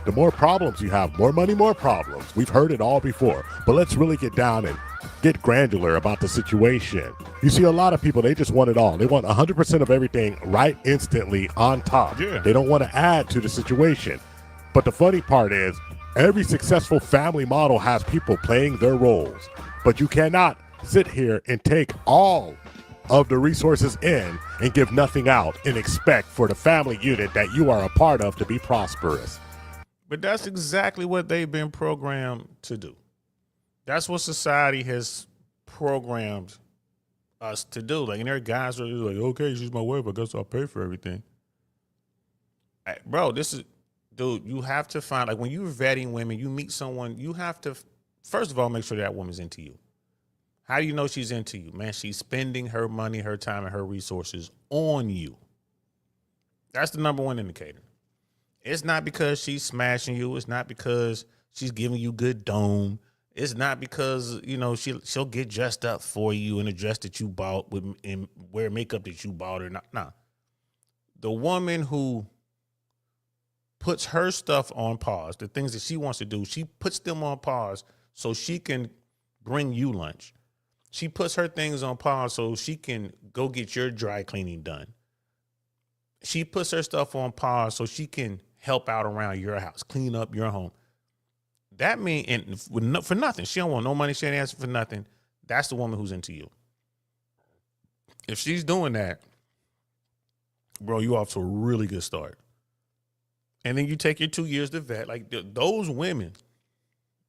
Speaker 11: the more problems you have. More money, more problems. We've heard it all before. But let's really get down and get granular about the situation. You see, a lot of people, they just want it all. They want 100% of everything right instantly on top.
Speaker 1: Yeah.
Speaker 11: They don't want to add to the situation. But the funny part is, every successful family model has people playing their roles. But you cannot sit here and take all of the resources in and give nothing out and expect for the family unit that you are a part of to be prosperous.
Speaker 1: But that's exactly what they've been programmed to do. That's what society has programmed us to do. Like, and there are guys who are like, okay, she's my wife, I guess I'll pay for everything. Bro, dude, you have to find, like, when you're vetting women, you meet someone, you have to, first of all, make sure that woman's into you. How do you know she's into you? Man, she's spending her money, her time, and her resources on you. That's the number one indicator. It's not because she's smashing you. It's not because she's giving you good dome. It's not because, you know, she'll get dressed up for you in a dress that you bought and wear makeup that you bought or not. Nah. The woman who puts her stuff on pause, the things that she wants to do, she puts them on pause so she can bring you lunch. She puts her things on pause so she can go get your dry cleaning done. She puts her stuff on pause so she can help out around your house, clean up your home. That means, and for nothing, she don't want no money, she ain't asking for nothing. That's the woman who's into you. If she's doing that, bro, you off to a really good start. And then you take your 2 years to vet. Like, those women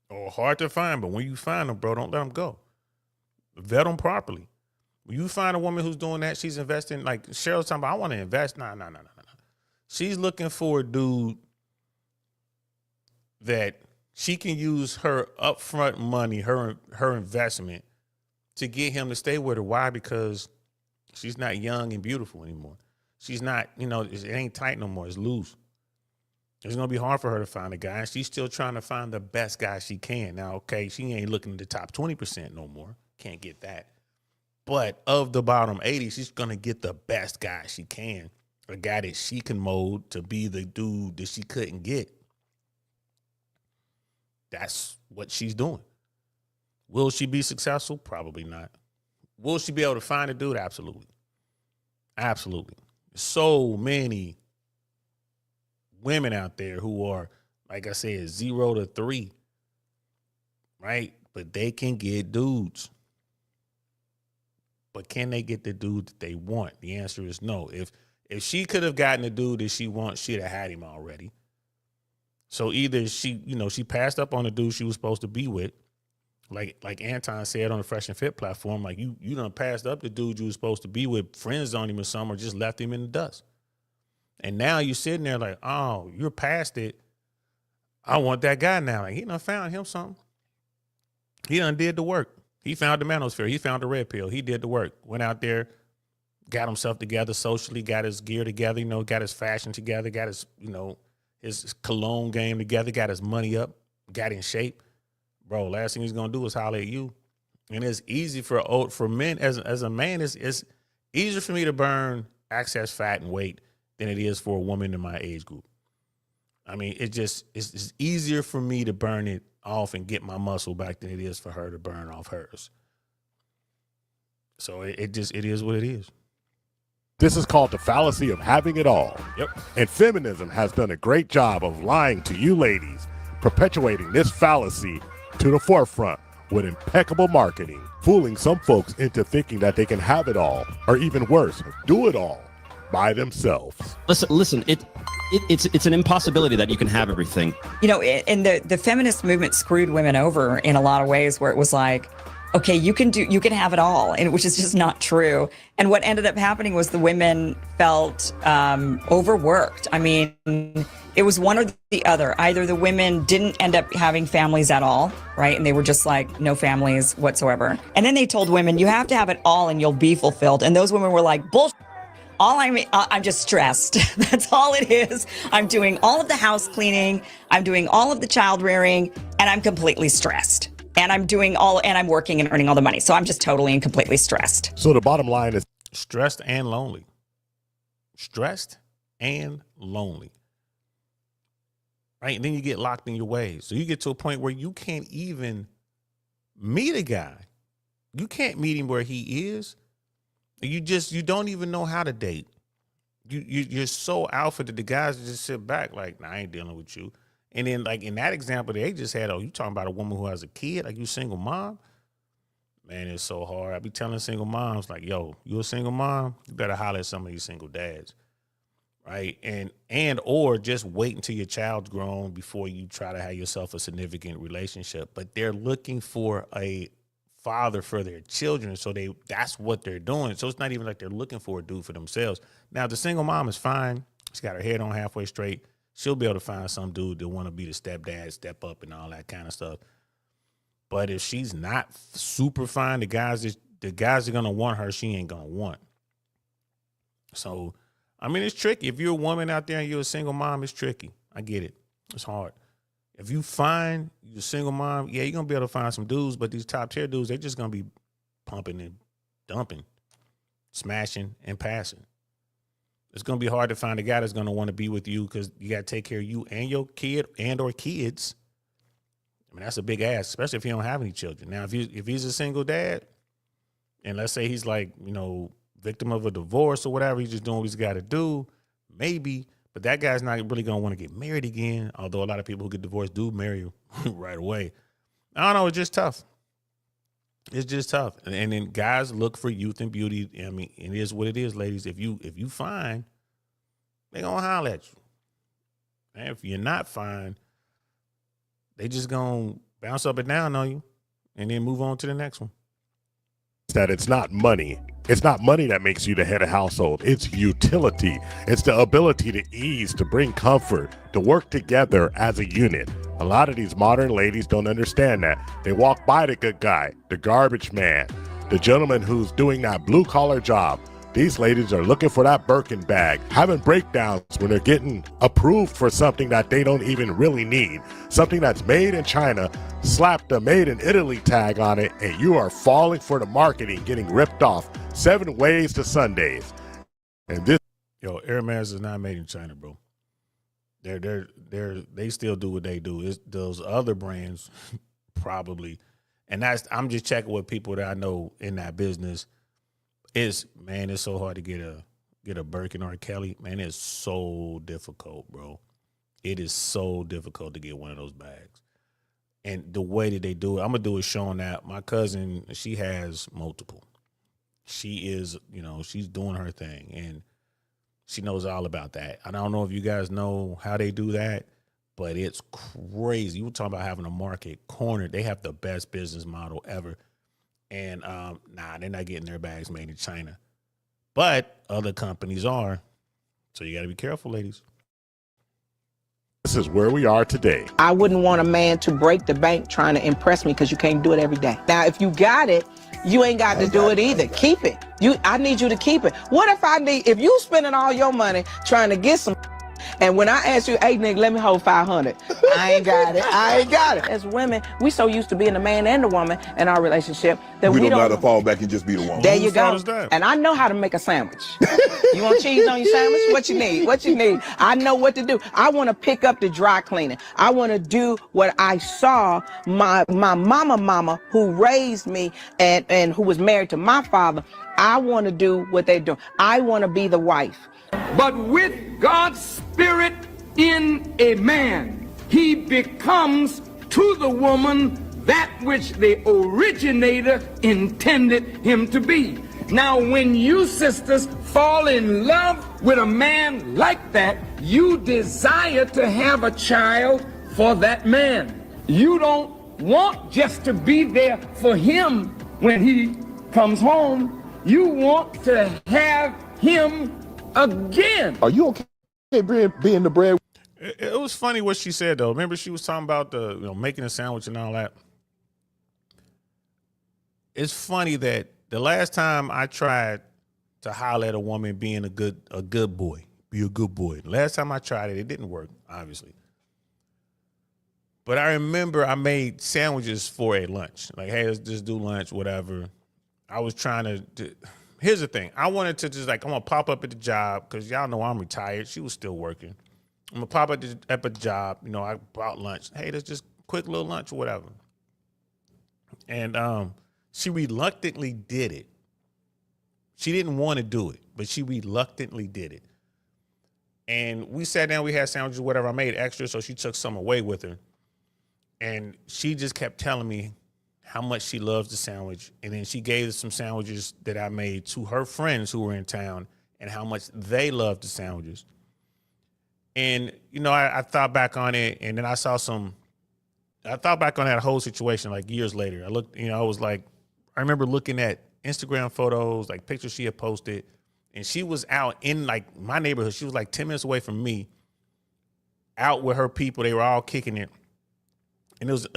Speaker 1: are hard to find, but when you find them, bro, don't let them go. Vet them properly. When you find a woman who's doing that, she's investing, like Cheryl's talking about, I want to invest. Nah. She's looking for a dude that she can use her upfront money, her investment, to get him to stay with her. Why? Because She's not young and beautiful anymore. She's not, it ain't tight no more. It's loose. It's going to be hard for her to find a guy. And she's still trying to find the best guy she can. Now, okay, she ain't looking at the top 20% no more. Can't get that. But of the bottom 80, she's going to get the best guy she can. A guy that she can mold to be the dude that she couldn't get. That's what she's doing. Will she be successful? Probably not. Will she be able to find a dude? Absolutely. Absolutely. So many women out there who are, like I said, 0 to 3, right? But they can get dudes. But can they get the dude that they want? The answer is no. If she could have gotten the dude that she wants, she'd have had him already. So either she passed up on the dude she was supposed to be with, like Anton said on the Fresh and Fit platform, like you done passed up the dude you was supposed to be with, friends on him or something, or just left him in the dust. And now you're sitting there like, oh, you're past it. I want that guy now. Like, he done found him something. He done did the work. He found the manosphere. He found the red pill. He did the work. Went out there, got himself together socially, got his gear together, got his fashion together, got his, his cologne game together, got his money up, got in shape. Bro, last thing he's going to do is holler at you. And it's easy for men, as a man, it's easier for me to burn excess fat and weight than it is for a woman in my age group. I mean, it's easier for me to burn it off and get my muscle back than it is for her to burn off hers. So it is what it is.
Speaker 11: This is called the fallacy of having it all.
Speaker 1: Yep.
Speaker 11: And feminism has done a great job of lying to you ladies, perpetuating this fallacy to the forefront with impeccable marketing, fooling some folks into thinking that they can have it all, or even worse, do it all by themselves.
Speaker 12: Listen, it's an impossibility that you can have everything.
Speaker 10: And the feminist movement screwed women over in a lot of ways, where it was like, okay, you can have it all, and which is just not true. And what ended up happening was the women felt overworked. I mean, it was one or the other. Either the women didn't end up having families at all, right? And they were just like, no families whatsoever. And then they told women, you have to have it all and you'll be fulfilled. And those women were like, bullshit. I'm just stressed. That's all it is. I'm doing all of the house cleaning. I'm doing all of the child rearing, and I'm completely stressed. And I'm working and earning all the money. So I'm just totally and completely stressed.
Speaker 11: So the bottom line is
Speaker 1: stressed and lonely. Stressed and lonely. Right? And then you get locked in your ways. So you get to a point where you can't even meet a guy. You can't meet him where he is. You don't even know how to date. You're so alpha that the guys just sit back like, nah, I ain't dealing with you. And then, like in that example they just had, you talking about a woman who has a kid, like you single mom? Man, it's so hard. I be telling single moms, like, yo, you a single mom? You better holler at some of these single dads, right? And or just wait until your child's grown before you try to have yourself a significant relationship. But they're looking for a father for their children, so that's what they're doing. So it's not even like they're looking for a dude for themselves. Now, the single mom is fine. She's got her head on halfway straight. She'll be able to find some dude that want to be the stepdad, step up, and all that kind of stuff. But if she's not super fine, the guys are gonna want her. She ain't gonna want. So, I mean, it's tricky. If you're a woman out there and you're a single mom, it's tricky. I get it. It's hard. If you find you're a single mom, yeah, you're going to be able to find some dudes, but these top tier dudes, they're just going to be pumping and dumping, smashing and passing. It's going to be hard to find a guy that's going to want to be with you because you got to take care of you and your kid and or kids. I mean, that's a big ask, especially if you don't have any children. Now, if he's a single dad, and let's say he's like, victim of a divorce or whatever, he's just doing what he's got to do, maybe. But that guy's not really going to want to get married again, although a lot of people who get divorced do marry right away. I don't know. It's just tough. It's just tough. And then guys look for youth and beauty. I mean, it is what it is, ladies. If you fine, they going to holler at you. And if you're not fine, they just going to bounce up and down on you and then move on to the next one.
Speaker 11: That it's not money. It's not money that makes you the head of household. It's utility. It's the ability to ease, to bring comfort, to work together as a unit. A lot of these modern ladies don't understand that. They walk by the good guy, the garbage man, the gentleman who's doing that blue collar job. These ladies are looking for that Birkin bag, having breakdowns when they're getting approved for something that they don't even really need. Something that's made in China, slap the made in Italy tag on it, and you are falling for the marketing, getting ripped off. 7 ways to Sundays. And this,
Speaker 1: yo, Air Max is not made in China, bro. They still do what they do. It's those other brands probably, and I'm just checking with people that I know in that business. It's so hard to get a Birkin or a Kelly. Man, it's so difficult, bro. It is so difficult to get one of those bags. And the way that they do it, I'm gonna do it showing that my cousin, she has multiple. She is, she's doing her thing, and she knows all about that. I don't know if you guys know how they do that, but it's crazy. You were talking about having a market cornered. They have the best business model ever. And they're not getting their bags made in China. But other companies are. So you got to be careful, ladies.
Speaker 11: This is where we are today.
Speaker 13: I wouldn't want a man to break the bank trying to impress me because you can't do it every day. Now, if you got it, you ain't got to do it either. Keep it. I need you to keep it. What if you spending all your money trying to get some, and when I ask you, hey, nigga, let me hold 500. I ain't got it. As women, we so used to being the man and the woman in our relationship that we don't know how to fall back and just be the woman. There you go. And I know how to make a sandwich. You want cheese on your sandwich? What you need? I know what to do. I want to pick up the dry cleaning. I want to do what I saw my mama who raised me and who was married to my father. I want to do what they do. I want to be the wife.
Speaker 9: But with God's Spirit in a man, he becomes to the woman that which the originator intended him to be. Now, when you sisters fall in love with a man like that, you desire to have a child for that man. You don't want just to be there for him when he comes home. You want to have him again.
Speaker 11: Are you okay being the bread?
Speaker 1: It was funny what she said, though. Remember, she was talking about the making a sandwich and all that. It's funny that the last time I tried to holler at a woman being a good boy, be a good boy. Last time I tried it didn't work, obviously. But I remember I made sandwiches for a lunch. Like, hey, let's just do lunch, whatever. I was trying to here's the thing. I wanted to just I'm going to pop up at the job because y'all know I'm retired. She was still working. I'm going to pop up at the job. I brought lunch. Hey, let's just quick little lunch or whatever. And she reluctantly did it. She didn't want to do it, but she reluctantly did it. And we sat down, we had sandwiches, whatever. I made extra, so she took some away with her. And she just kept telling me how much she loves the sandwich. And then she gave some sandwiches that I made to her friends who were in town and how much they loved the sandwiches. And, I thought back on it, and then I thought back on that whole situation like years later. I looked, I remember looking at Instagram photos, like pictures she had posted, and she was out in my neighborhood. She was 10 minutes away from me, out with her people. They were all kicking it. And it was,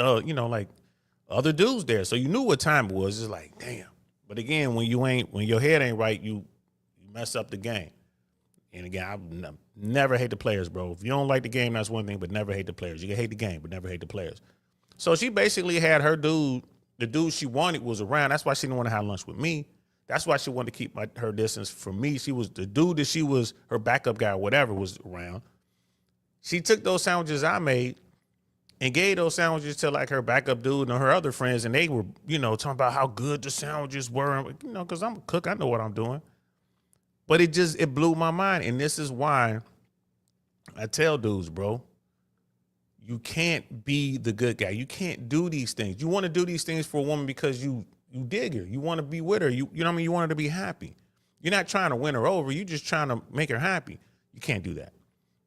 Speaker 1: other dudes there. So you knew what time it was. It's like, damn. But again, when your head ain't right, you mess up the game. And again, I never hate the players, bro. If you don't like the game, that's one thing, but never hate the players. You can hate the game, but never hate the players. So she basically had her dude, the dude she wanted was around. That's why she didn't want to have lunch with me. That's why she wanted to keep her distance from me. She was the dude that she was, her backup guy, whatever, was around. She took those sandwiches I made and gave those sandwiches to her backup dude and her other friends. And they were, talking about how good the sandwiches were, because I'm a cook. I know what I'm doing. But it blew my mind. And this is why I tell dudes, bro, you can't be the good guy. You can't do these things. You want to do these things for a woman because you dig her. You want to be with her. You know what I mean? You want her to be happy. You're not trying to win her over. You're just trying to make her happy. You can't do that.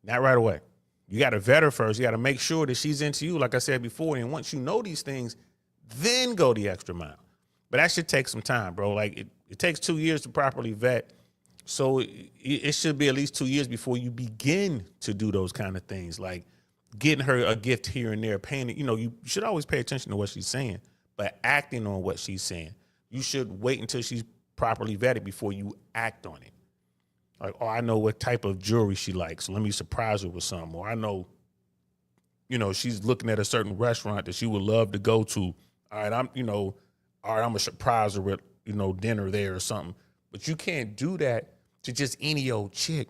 Speaker 1: Not right away. You got to vet her first. You got to make sure that she's into you, like I said before. And once you know these things, then go the extra mile. But that should take some time, bro. It takes 2 years to properly vet. So it should be at least 2 years before you begin to do those kind of things, like getting her a gift here and there, paying it. You should always pay attention to what she's saying, but acting on what she's saying. You should wait until she's properly vetted before you act on it. Like, oh, I know what type of jewelry she likes, so let me surprise her with something. Or I know, she's looking at a certain restaurant that she would love to go to. All right, I'm gonna surprise her with, dinner there or something. But you can't do that to just any old chick.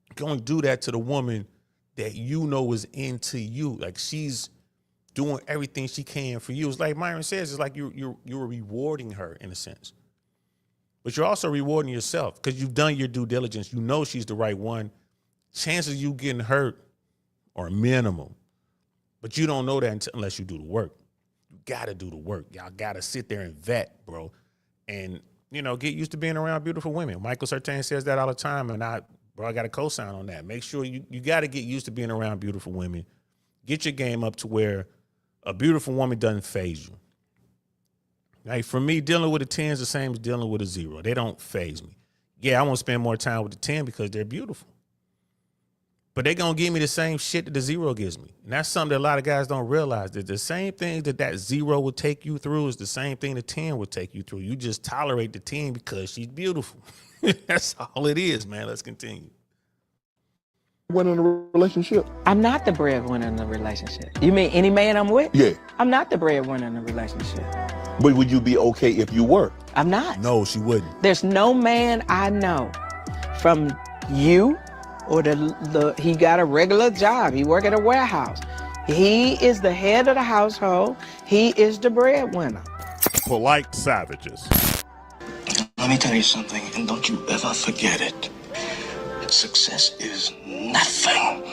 Speaker 1: You're gonna do that to the woman that is into you. Like, she's doing everything she can for you. It's like Myron says, it's like you're rewarding her in a sense. But you're also rewarding yourself because you've done your due diligence. You know she's the right one. Chances of you getting hurt are minimal. But you don't know that unless you do the work. You got to do the work. Y'all got to sit there and vet, bro. And, get used to being around beautiful women. Michael Sertain says that all the time, and I got a co-sign on that. Make sure you got to get used to being around beautiful women. Get your game up to where a beautiful woman doesn't faze you. Like, for me, dealing with a 10 is the same as dealing with a 0. They don't faze me. Yeah, I want to spend more time with the 10 because they're beautiful. But they're going to give me the same shit that the 0 gives me. And that's something that a lot of guys don't realize, that the same thing that 0 would take you through is the same thing the 10 would take you through. You just tolerate the 10 because she's beautiful. That's all it is, man. Let's continue.
Speaker 14: Winner in a relationship?
Speaker 13: I'm not the breadwinner in the relationship. You mean any man I'm with?
Speaker 14: Yeah.
Speaker 13: I'm not the breadwinner in the relationship.
Speaker 14: But would you be okay if you were?
Speaker 13: I'm not.
Speaker 1: No, she wouldn't.
Speaker 13: There's no man I know from you or he got a regular job. He work at a warehouse. He is the head of the household. He is the breadwinner.
Speaker 11: Polite savages.
Speaker 15: Let me tell you something, and don't you ever forget it. Success is nothing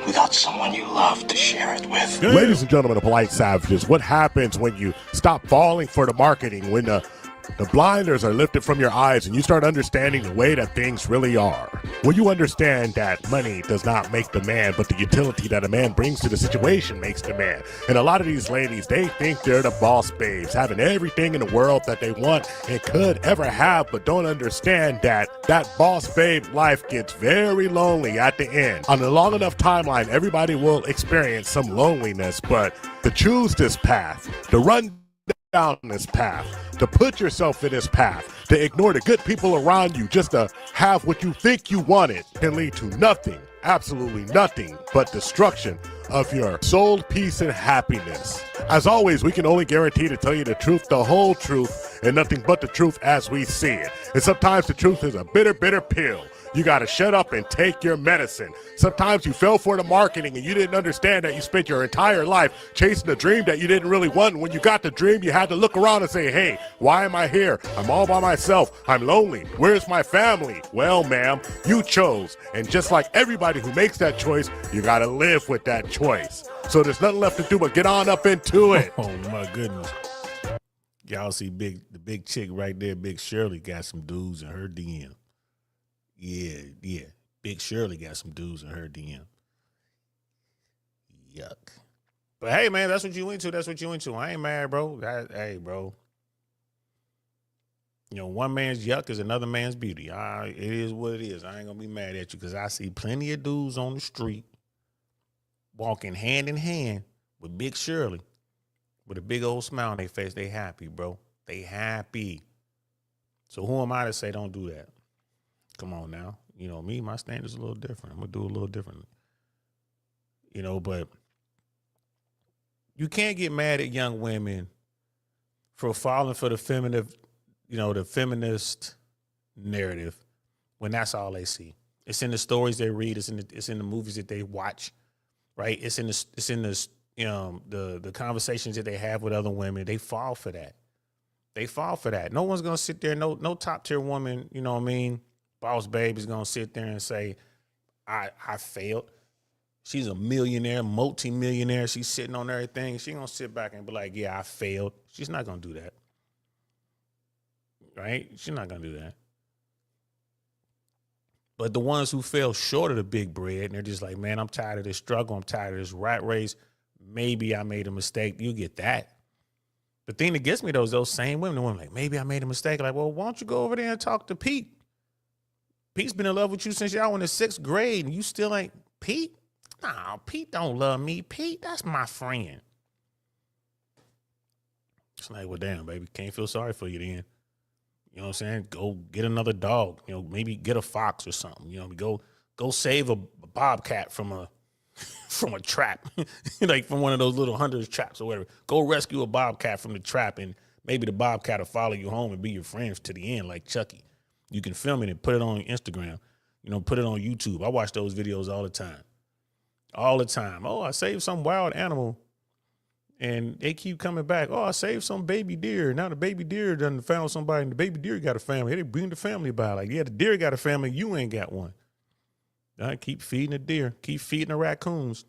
Speaker 15: without someone you love to share it with.
Speaker 11: Ladies and gentlemen of Polite Savages, what happens when you stop falling for the marketing, when the blinders are lifted from your eyes and you start understanding the way that things really are? When you understand that money does not make the man, but the utility that a man brings to the situation makes the man. And a lot of these ladies, they think they're the boss babes, having everything in the world that they want and could ever have, but don't understand that boss babe life gets very lonely at the end. On a long enough timeline, everybody will experience some loneliness, but to choose this path, to run down this path, to put yourself in this path, to ignore the good people around you just to have what you think you wanted, can lead to nothing, absolutely nothing but destruction of your soul, peace, and happiness. As always, we can only guarantee to tell you the truth, the whole truth, and nothing but the truth as we see it. And sometimes the truth is a bitter, bitter pill. You got to shut up and take your medicine. Sometimes you fell for the marketing and you didn't understand that you spent your entire life chasing a dream that you didn't really want. When you got the dream, you had to look around and say, hey, why am I here? I'm all by myself. I'm lonely. Where's my family? Well, ma'am, you chose. And just like everybody who makes that choice, you got to live with that choice. So there's nothing left to do but get on up into it.
Speaker 1: Oh, my goodness. Y'all see the big chick right there, Big Shirley, got some dudes in her DM. Yeah. Big Shirley got some dudes in her DM. Yuck. But hey, man, that's what you into. That's what you into. I ain't mad, bro. Hey, bro. One man's yuck is another man's beauty. It is what it is. I ain't gonna be mad at you because I see plenty of dudes on the street walking hand in hand with Big Shirley with a big old smile on their face. They happy, bro. They happy. So who am I to say don't do that? Come on now. Me, my standard's a little different. I'm going to do a little differently. But you can't get mad at young women for falling for the the feminist narrative when that's all they see. It's in the stories they read. It's in the movies that they watch, right? It's in the conversations that they have with other women. They fall for that. No one's going to sit there. No top tier woman, you know what I mean? Boss babe is gonna sit there and say, I failed. She's a millionaire, multi-millionaire. She's sitting on everything. She gonna sit back and be like, yeah, I failed. She's not gonna do that. Right? She's not gonna do that. But the ones who fell short of the big bread and they're just like, man, I'm tired of this struggle. I'm tired of this rat race. Maybe I made a mistake. You get that. The thing that gets me though is those same women, the women like, maybe I made a mistake. Like, well, why don't you go over there and talk to Pete? Pete's been in love with you since y'all in the 6th grade and you still ain't Pete? Nah, Pete don't love me. Pete, that's my friend. It's like, well, damn, baby, can't feel sorry for you then. You know what I'm saying? Go get another dog. You know, maybe get a fox or something. You know, go save a bobcat from a trap, like from one of those little hunters traps or whatever. Go rescue a bobcat from the trap, and maybe the bobcat will follow you home and be your friend to the end, like Chucky. You can film it and put it on Instagram. You know, put it on YouTube. I watch those videos all the time. All the time. Oh, I saved some wild animal. And they keep coming back. Oh, I saved some baby deer. Now the baby deer done found somebody, and the baby deer got a family. They bring the family by. Like, yeah, the deer got a family. You ain't got one. I keep feeding the deer. Keep feeding the raccoons.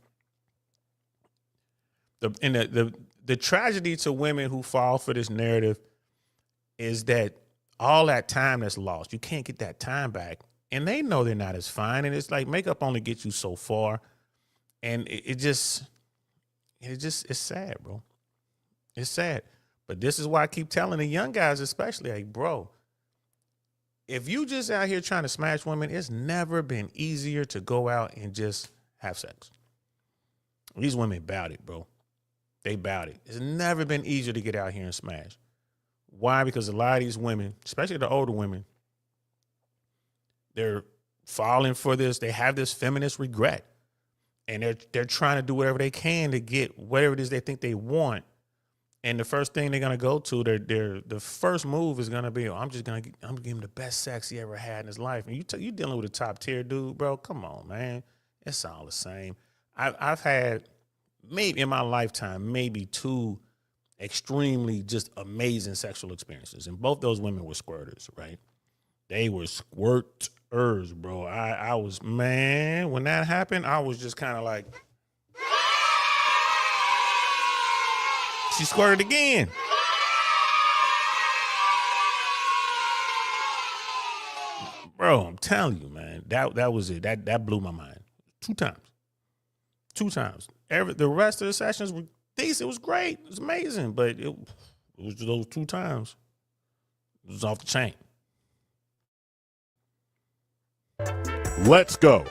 Speaker 1: The tragedy to women who fall for this narrative is that all that time that's lost, you can't get that time back. And they know they're not as fine. And it's like makeup only gets you so far. And it's sad, bro. It's sad. But this is why I keep telling the young guys, especially, like, bro, if you just out here trying to smash women, it's never been easier to go out and just have sex. These women bout it, bro. They bout it. It's never been easier to get out here and smash. Why? Because a lot of these women, especially the older women, they're falling for this. They have this feminist regret. And they're trying to do whatever they can to get whatever it is they think they want. And the first thing they're gonna go to, the first move is gonna be, I'm gonna give him the best sex he ever had in his life. And you dealing with a top tier dude, bro. Come on, man. It's all the same. I've had maybe in my lifetime maybe 2 extremely just amazing sexual experiences, and both those women were squirters, right? They were squirters, bro. I was, man, when that happened, I was just kind of like, she squirted again. Bro, I'm telling you, man, that was it. That blew my mind. 2 times. 2 times. The rest of the sessions were decent. It was great. It was amazing. But it was those 2 times. It was off the chain.
Speaker 11: Let's go.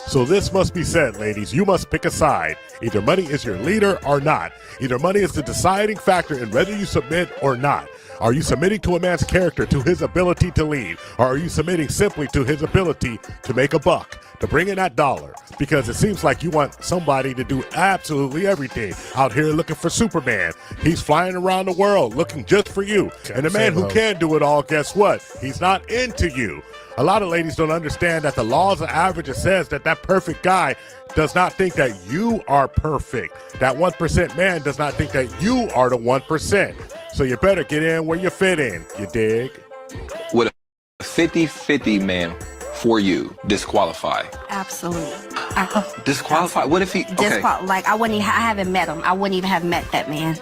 Speaker 11: So this must be said, ladies. You must pick a side. Either money is your leader or not. Either money is the deciding factor in whether you submit or not. Are you submitting to a man's character, to his ability to lead? Or are you submitting simply to his ability to make a buck, to bring in that dollar? Because it seems like you want somebody to do absolutely everything. Out here looking for Superman. He's flying around the world looking just for you. And the man who can do it all, guess what? He's not into you. A lot of ladies don't understand that the laws of averages says that perfect guy does not think that you are perfect. That 1% man does not think that you are the 1%. So you better get in where you fit in, you dig?
Speaker 16: Would a 50-50 man for you disqualify?
Speaker 17: Absolutely.
Speaker 16: Disqualify? What if he, okay.
Speaker 17: Like, I haven't met him. I wouldn't even have met that man.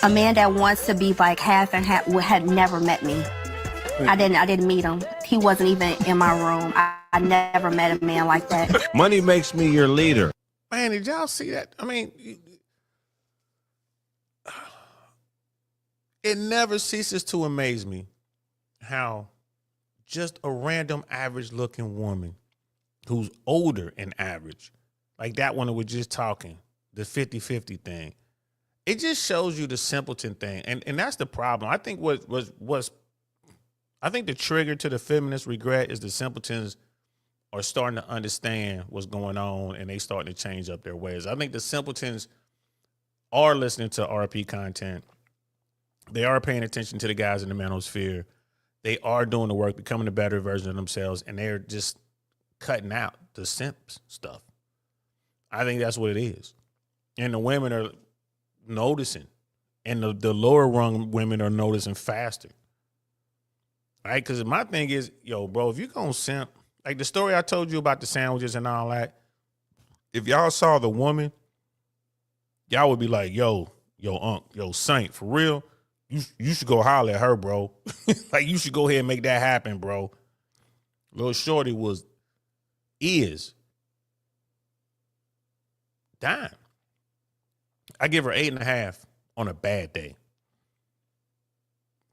Speaker 17: A man that wants to be like half and half had never met me. I didn't meet him. He wasn't even in my room. I never met a man like that.
Speaker 18: Money makes me your leader.
Speaker 1: Man, did y'all see that? I mean, it never ceases to amaze me how just a random average looking woman who's older than average, like that one that we're just talking, the 50-50 thing, it just shows you the simpleton thing. And that's the problem. I think I think the trigger to the feminist regret is the simpletons are starting to understand what's going on and they starting to change up their ways. I think the simpletons are listening to RP content. They are paying attention to the guys in the manosphere. They are doing the work, becoming a better version of themselves, and they're just cutting out the simps stuff. I think that's what it is. And the women are noticing, and the lower rung women are noticing faster. Right? Because my thing is, yo, bro, if you're going to simp, like the story I told you about the sandwiches and all that, if y'all saw the woman, y'all would be like, yo, Saint, for real, you should go holler at her, bro. Like, you should go ahead and make that happen, bro. Little shorty is dying. I give her 8.5 on a bad day.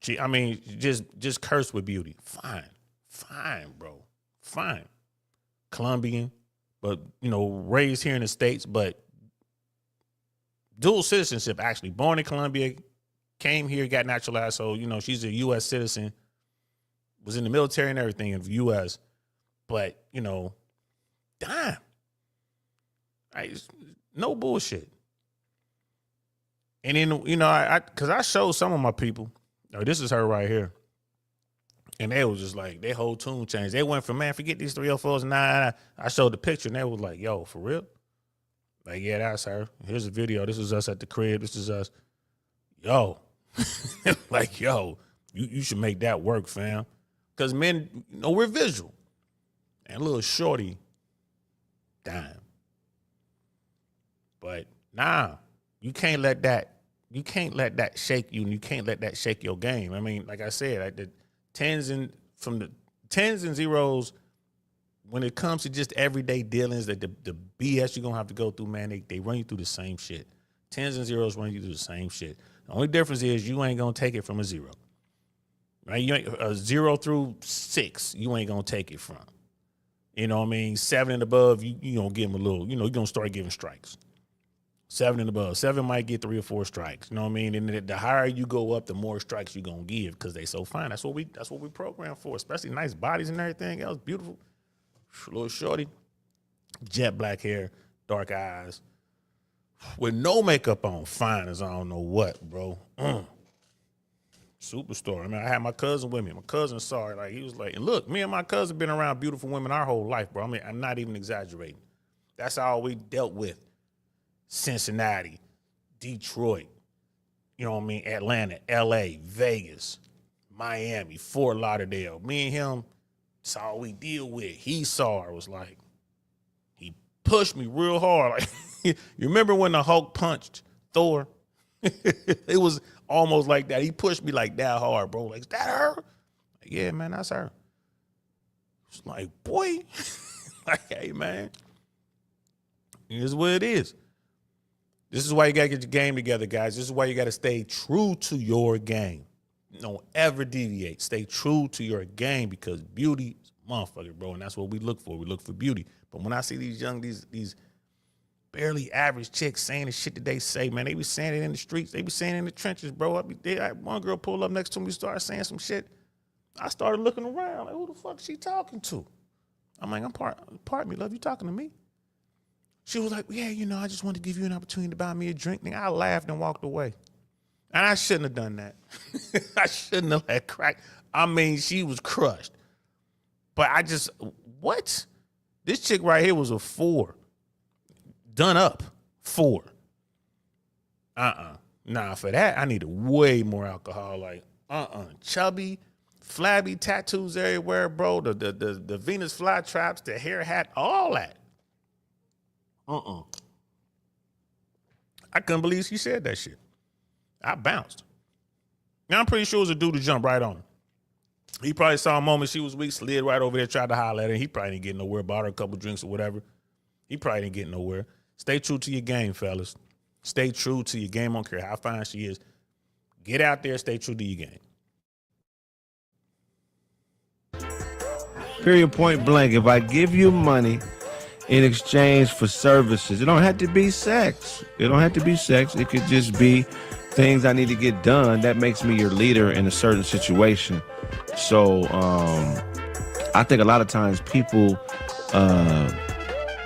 Speaker 1: Just cursed with beauty. Fine, bro. Fine. Colombian, but, raised here in the States, but dual citizenship, actually. Born in Colombia, came here, got naturalized. So, you know, she's a U.S. citizen, was in the military and everything in the U.S. But, you know, damn. No bullshit. And then, you know, because I showed some of my people, this is her right here. And they was just like, their whole tune changed. They went from, man, forget these 304s. Nah. I showed the picture and they was like, yo, for real? Like, yeah, that's her. Here's a video. This is us at the crib. This is us. Yo. Like, yo, you should make that work, fam. Because men, you know, we're visual. And little shorty, damn. But nah, you can't let that shake you, and you can't let that shake your game. I mean, like I said, the tens and zeros, when it comes to just everyday dealings, that the BS you're gonna have to go through, man, they run you through the same shit. Tens and zeros run you through the same shit. The only difference is you ain't gonna take it from a zero. Right? You ain't, a 0 through 6, you ain't gonna take it from. You know what I mean? 7 and above, you gonna give them a little, you know, you're gonna start giving strikes. 7 and above. 7 might get 3 or 4 strikes. You know what I mean? And the higher you go up, the more strikes you're gonna give because they so fine. That's what we program for, especially nice bodies and everything else. Beautiful. Little shorty. Jet black hair, dark eyes. With no makeup on. Fine as I don't know what, bro. Superstar. I mean, I had my cousin with me. My cousin saw it. Like, he was like, and look, me and my cousin been around beautiful women our whole life, bro. I mean, I'm not even exaggerating. That's all we dealt with. Cincinnati, Detroit, you know what I mean? Atlanta, LA, Vegas, Miami, Fort Lauderdale. Me and him, that's all we deal with. He saw her, was like, he pushed me real hard. Like, you remember when the Hulk punched Thor? It was almost like that. He pushed me like that hard, bro. Like, is that her? Like, yeah, man, that's her. It's like, boy, like, hey, man, here's what it is. This is why you got to get your game together, guys. This is why you got to stay true to your game. Don't ever deviate. Stay true to your game because beauty is motherfucker, bro, and that's what we look for. We look for beauty. But when I see these barely average chicks saying the shit that they say, man, they be saying it in the streets. They be saying it in the trenches, bro. One girl pulled up next to me, started saying some shit. I started looking around. Like, who the fuck is she talking to? I'm like, pardon me, love, you talking to me? She was like, yeah, you know, I just wanted to give you an opportunity to buy me a drink. I laughed and walked away. And I shouldn't have done that. I shouldn't have let crack. I mean, she was crushed. But what? This chick right here was a 4. Done up 4. Nah, for that, I needed way more alcohol. Like, chubby, flabby, tattoos everywhere, bro. The Venus flytraps, the hair hat, all that. I couldn't believe she said that shit. I bounced. Now I'm pretty sure it was a dude to jump right on her. He probably saw a moment she was weak, slid right over there, tried to holler at her. He probably didn't get nowhere, bought her a couple drinks or whatever. He probably didn't get nowhere. Stay true to your game, fellas. Stay true to your game. I don't care how fine she is. Get out there, stay true to your game.
Speaker 18: Period, point blank. If I give you money in exchange for services, it don't have to be sex. It don't have to be sex. It could just be things I need to get done. That makes me your leader in a certain situation. So I think a lot of times people,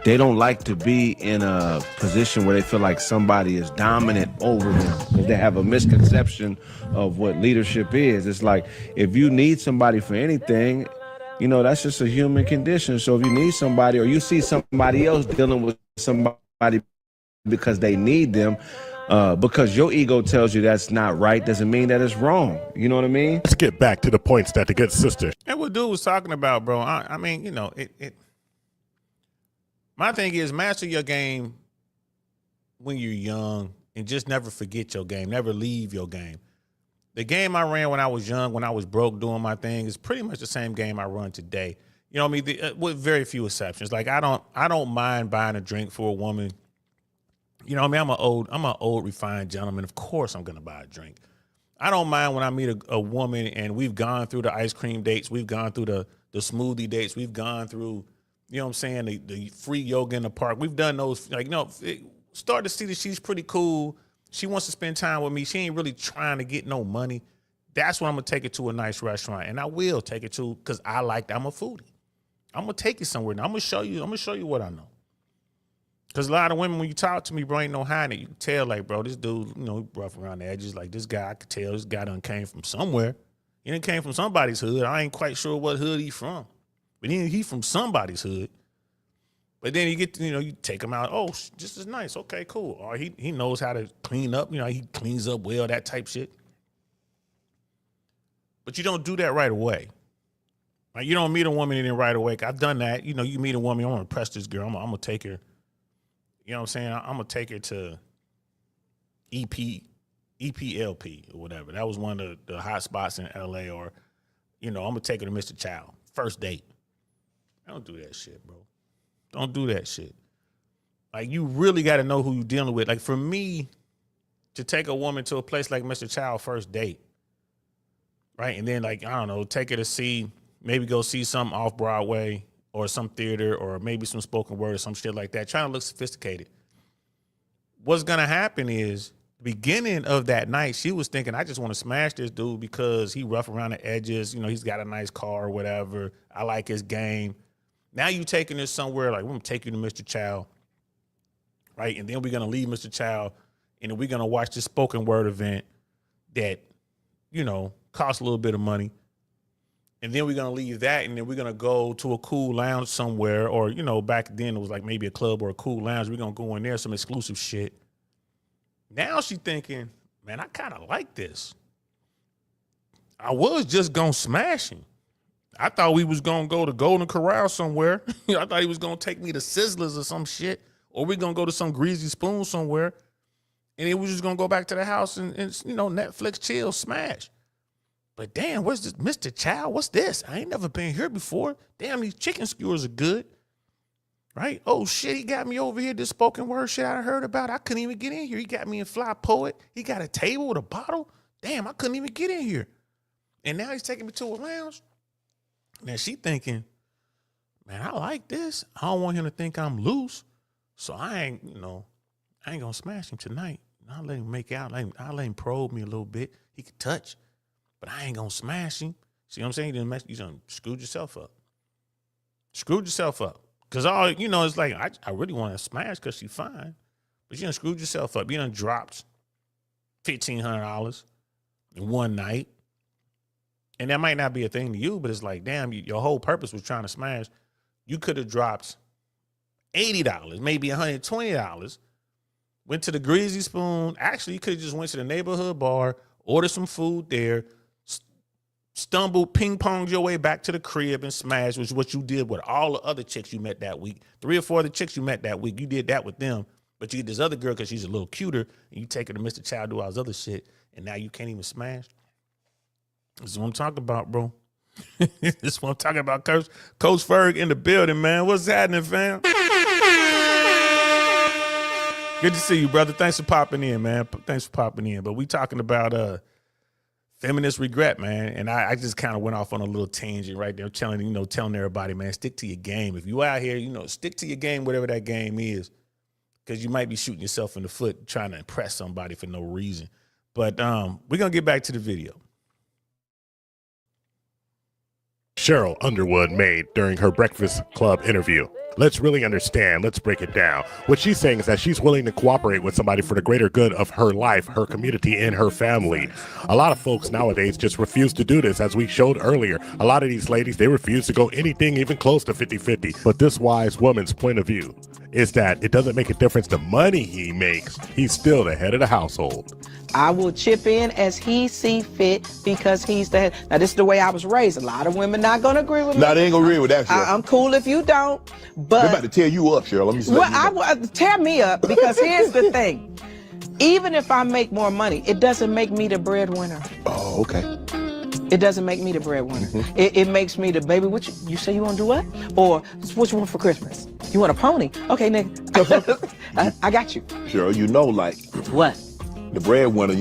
Speaker 18: they don't like to be in a position where they feel like somebody is dominant over them because they have a misconception of what leadership is. It's like if you need somebody for anything, you know, that's just a human condition. So if you need somebody or you see somebody else dealing with somebody because they need them, because your ego tells you that's not right, doesn't mean that it's wrong. You know what I mean?
Speaker 11: Let's get back to the points that the good sister.
Speaker 1: And what dude was talking about, bro, I mean, you know, my thing is master your game when you're young and just never forget your game. Never leave your game. The game I ran when I was young, when I was broke doing my thing, is pretty much the same game I run today. You know what I mean? With very few exceptions. Like I don't mind buying a drink for a woman. You know what I mean? I'm an old refined gentleman. Of course I'm gonna buy a drink. I don't mind when I meet a woman and we've gone through the ice cream dates, we've gone through the smoothie dates, we've gone through, you know what I'm saying, the free yoga in the park. We've done those, like, you know, start to see that she's pretty cool. She wants to spend time with me. She ain't really trying to get no money. That's when I'm gonna take her to a nice restaurant, and I will take her to, because I'm a foodie. I'm gonna take you somewhere. Now I'm gonna show you what I know. Because a lot of women, when you talk to me, bro, ain't no hiding it. You can tell, like, bro, this dude, rough around the edges. Like, this guy, I could tell this guy done came from somewhere. He done came from somebody's hood. I ain't quite sure what hood he from. But he from somebody's hood. But then you get to, you take him out. Oh, this is nice. Okay, cool. Or he knows how to clean up. He cleans up well, that type shit. But you don't do that right away. Like, you don't meet a woman and then right away. I've done that. You meet a woman, I want to impress this girl. I'm going to take her. You know what I'm saying? I'm going to take her to EPLP or whatever. That was one of the hot spots in LA. Or, I'm going to take her to Mr. Child. First date. I don't do that shit, bro. Don't do that shit. Like, you really got to know who you're dealing with. Like, for me to take a woman to a place like Mr. Child first date, right? And then, like, I don't know, take her to maybe go see something off Broadway or some theater or maybe some spoken word or some shit like that, trying to look sophisticated. What's going to happen is, the beginning of that night, she was thinking, I just want to smash this dude because he rough around the edges. He's got a nice car or whatever. I like his game. Now you taking this somewhere, like, we're going to take you to Mr. Child, right? And then we're going to leave Mr. Child, and then we're going to watch this spoken word event that, costs a little bit of money. And then we're going to leave that, and then we're going to go to a cool lounge somewhere, or, back then it was like maybe a club or a cool lounge. We're going to go in there, some exclusive shit. Now she thinking, man, I kind of like this. I was just going to smash him. I thought we was going to go to Golden Corral somewhere. I thought he was going to take me to Sizzlers or some shit, or we going to go to some Greasy Spoon somewhere, and then we just going to go back to the house and Netflix chill, smash. But damn, what's this? Mr. Child, what's this? I ain't never been here before. Damn, these chicken skewers are good. Right? Oh, shit, he got me over here, this spoken word shit I heard about. I couldn't even get in here. He got me in Fly Poet. He got a table with a bottle. Damn, I couldn't even get in here. And now he's taking me to a lounge. Now she thinking, man, I like this. I don't want him to think I'm loose. So I ain't going to smash him tonight. I'll let him make out. I'll let him probe me a little bit. He can touch. But I ain't going to smash him. See what I'm saying? You done screwed yourself up. Screwed yourself up. Because all, it's like, I really want to smash because she's fine. But you done screwed yourself up. You done dropped $1,500 in one night. And that might not be a thing to you, but it's like, damn, your whole purpose was trying to smash. You could have dropped $80, maybe $120. Went to the Greasy Spoon. Actually, you could have just went to the neighborhood bar, ordered some food there, stumbled, ping-ponged your way back to the crib and smashed, which is what you did with all the other chicks you met that week. 3 or 4 other chicks you met that week, you did that with them. But you get this other girl because she's a little cuter, and you take her to Mr. Child, do all this other shit, and now you can't even smash. This is what I'm talking about, bro. This is what I'm talking about. Coach Ferg in the building, man. What's happening, fam? Good to see you, brother. Thanks for popping in, man. Thanks for popping in. But we talking about feminist regret, man. And I just kind of went off on a little tangent right there, telling everybody, man, stick to your game. If you out here, stick to your game, whatever that game is, because you might be shooting yourself in the foot trying to impress somebody for no reason. But we're going to get back to the video.
Speaker 11: Cheryl Underwood made during her Breakfast Club interview. Let's really understand. Let's break it down. What she's saying is that she's willing to cooperate with somebody for the greater good of her life, her community, and her family. A lot of folks nowadays just refuse to do this, as we showed earlier. A lot of these ladies, they refuse to go anything even close to 50-50. But this wise woman's point of view is that it doesn't make a difference the money he makes. He's still the head of the household.
Speaker 13: I will chip in as he see fit because he's the head. Now, this is the way I was raised. A lot of women not going to agree with me.
Speaker 14: No, they ain't going to agree with that, Cheryl.
Speaker 13: I'm cool if you don't, but...
Speaker 14: They're about to tear you up, Cheryl. Let me see.
Speaker 13: Tear me up, because here's the thing. Even if I make more money, it doesn't make me the breadwinner.
Speaker 14: Oh, okay.
Speaker 13: It doesn't make me the breadwinner. Mm-hmm. It makes me the baby. What you say you want to do what? Or what you want for Christmas? You want a pony? Okay, nigga. I got you.
Speaker 14: Cheryl, you know, like...
Speaker 13: What?
Speaker 14: The breadwinner,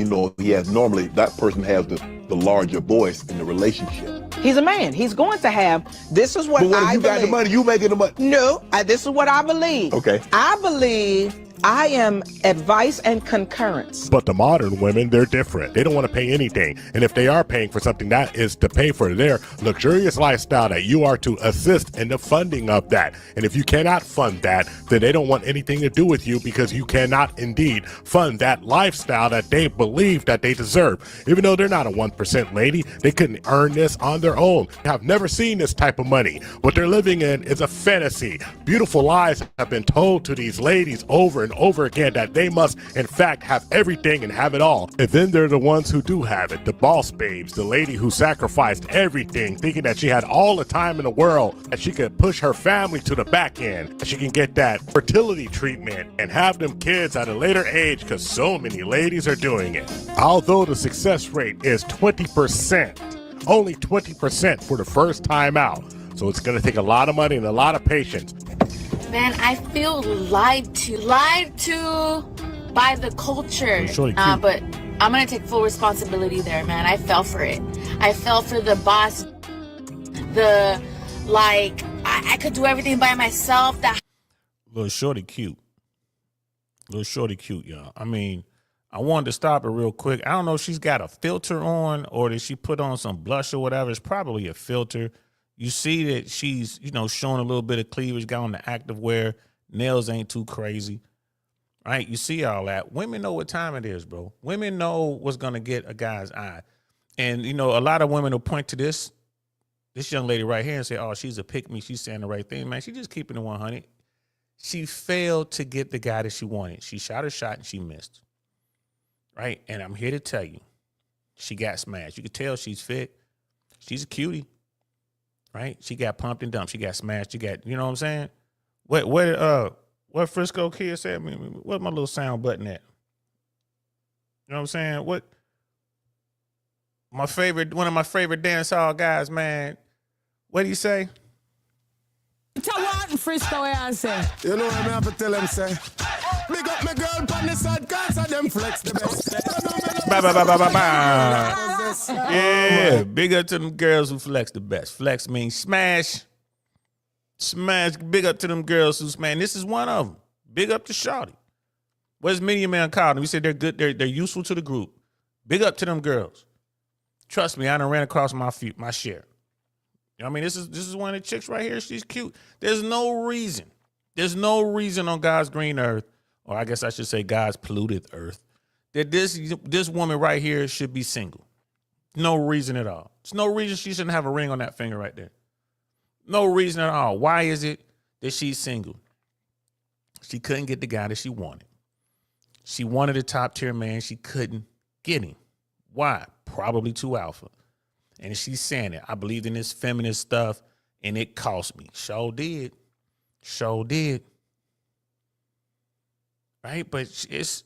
Speaker 14: normally that person has the larger voice in the relationship.
Speaker 13: He's a man. He's going to have, this is what I believe.
Speaker 14: You got the money, you making the money.
Speaker 13: No, this is what I believe.
Speaker 14: Okay.
Speaker 13: I believe I am advice and concurrence.
Speaker 11: But the modern women, they're different. They don't want to pay anything. And if they are paying for something, that is to pay for their luxurious lifestyle that you are to assist in the funding of that. And if you cannot fund that, then they don't want anything to do with you because you cannot indeed fund that lifestyle that they believe that they deserve. Even though they're not a 1% lady, they couldn't earn this on their own. They have never seen this type of money. What they're living in is a fantasy. Beautiful lies have been told to these ladies over and over again that they must in fact have everything and have it all. And then they're the ones who do have it, the boss babes, the lady who sacrificed everything thinking that she had all the time in the world, that she could push her family to the back end, that she can get that fertility treatment and have them kids at a later age because so many ladies are doing it. Although the success rate is 20%, only 20% for the first time out. So it's going to take a lot of money and a lot of patience.
Speaker 7: Man, I feel lied to by the culture. But I'm gonna take full responsibility there, man. I fell for it. I fell for the boss, I could do everything by myself. That
Speaker 1: Little shorty cute, y'all. I mean, I wanted to stop it real quick. I don't know if she's got a filter on or did she put on some blush or whatever. It's probably a filter. You see that she's, showing a little bit of cleavage, got on the active wear. Nails ain't too crazy, right? You see all that. Women know what time it is, bro. Women know what's going to get a guy's eye. And, a lot of women will point to this young lady right here and say, oh, she's a pick-me. She's saying the right thing. Man, she's just keeping it 100. She failed to get the guy that she wanted. She shot her shot and she missed, right? And I'm here to tell you, she got smashed. You can tell she's fit. She's a cutie. Right? She got pumped and dumped. She got smashed. She got, you know what I'm saying? What Frisco kid said? What's my little sound button at? You know what I'm saying? What one of my favorite dance hall guys, man. What do you say?
Speaker 19: Tell what Frisco and say.
Speaker 20: You know what I have to tell them, say. Big up my girl on the side, cause of them flex the best.
Speaker 1: Yeah, big up to them girls who flex the best. Flex means smash. Smash. Big up to them girls who smash. This is one of them. Big up to Shawty. What's Media Man called them? We said they're good. They're useful to the group. Big up to them girls. Trust me, I done ran across my share. I mean, this is one of the chicks right here. She's cute. There's no reason on God's green earth, or I guess I should say God's polluted earth, that this woman right here should be single. No reason at all. There's no reason she shouldn't have a ring on that finger right there. No reason at all. Why is it that she's single? She couldn't get the guy that she wanted. She wanted a top tier man. She couldn't get him. Why? Probably too alpha. And she's saying it. I believed in this feminist stuff, and it cost me. Sure did. Right? But it's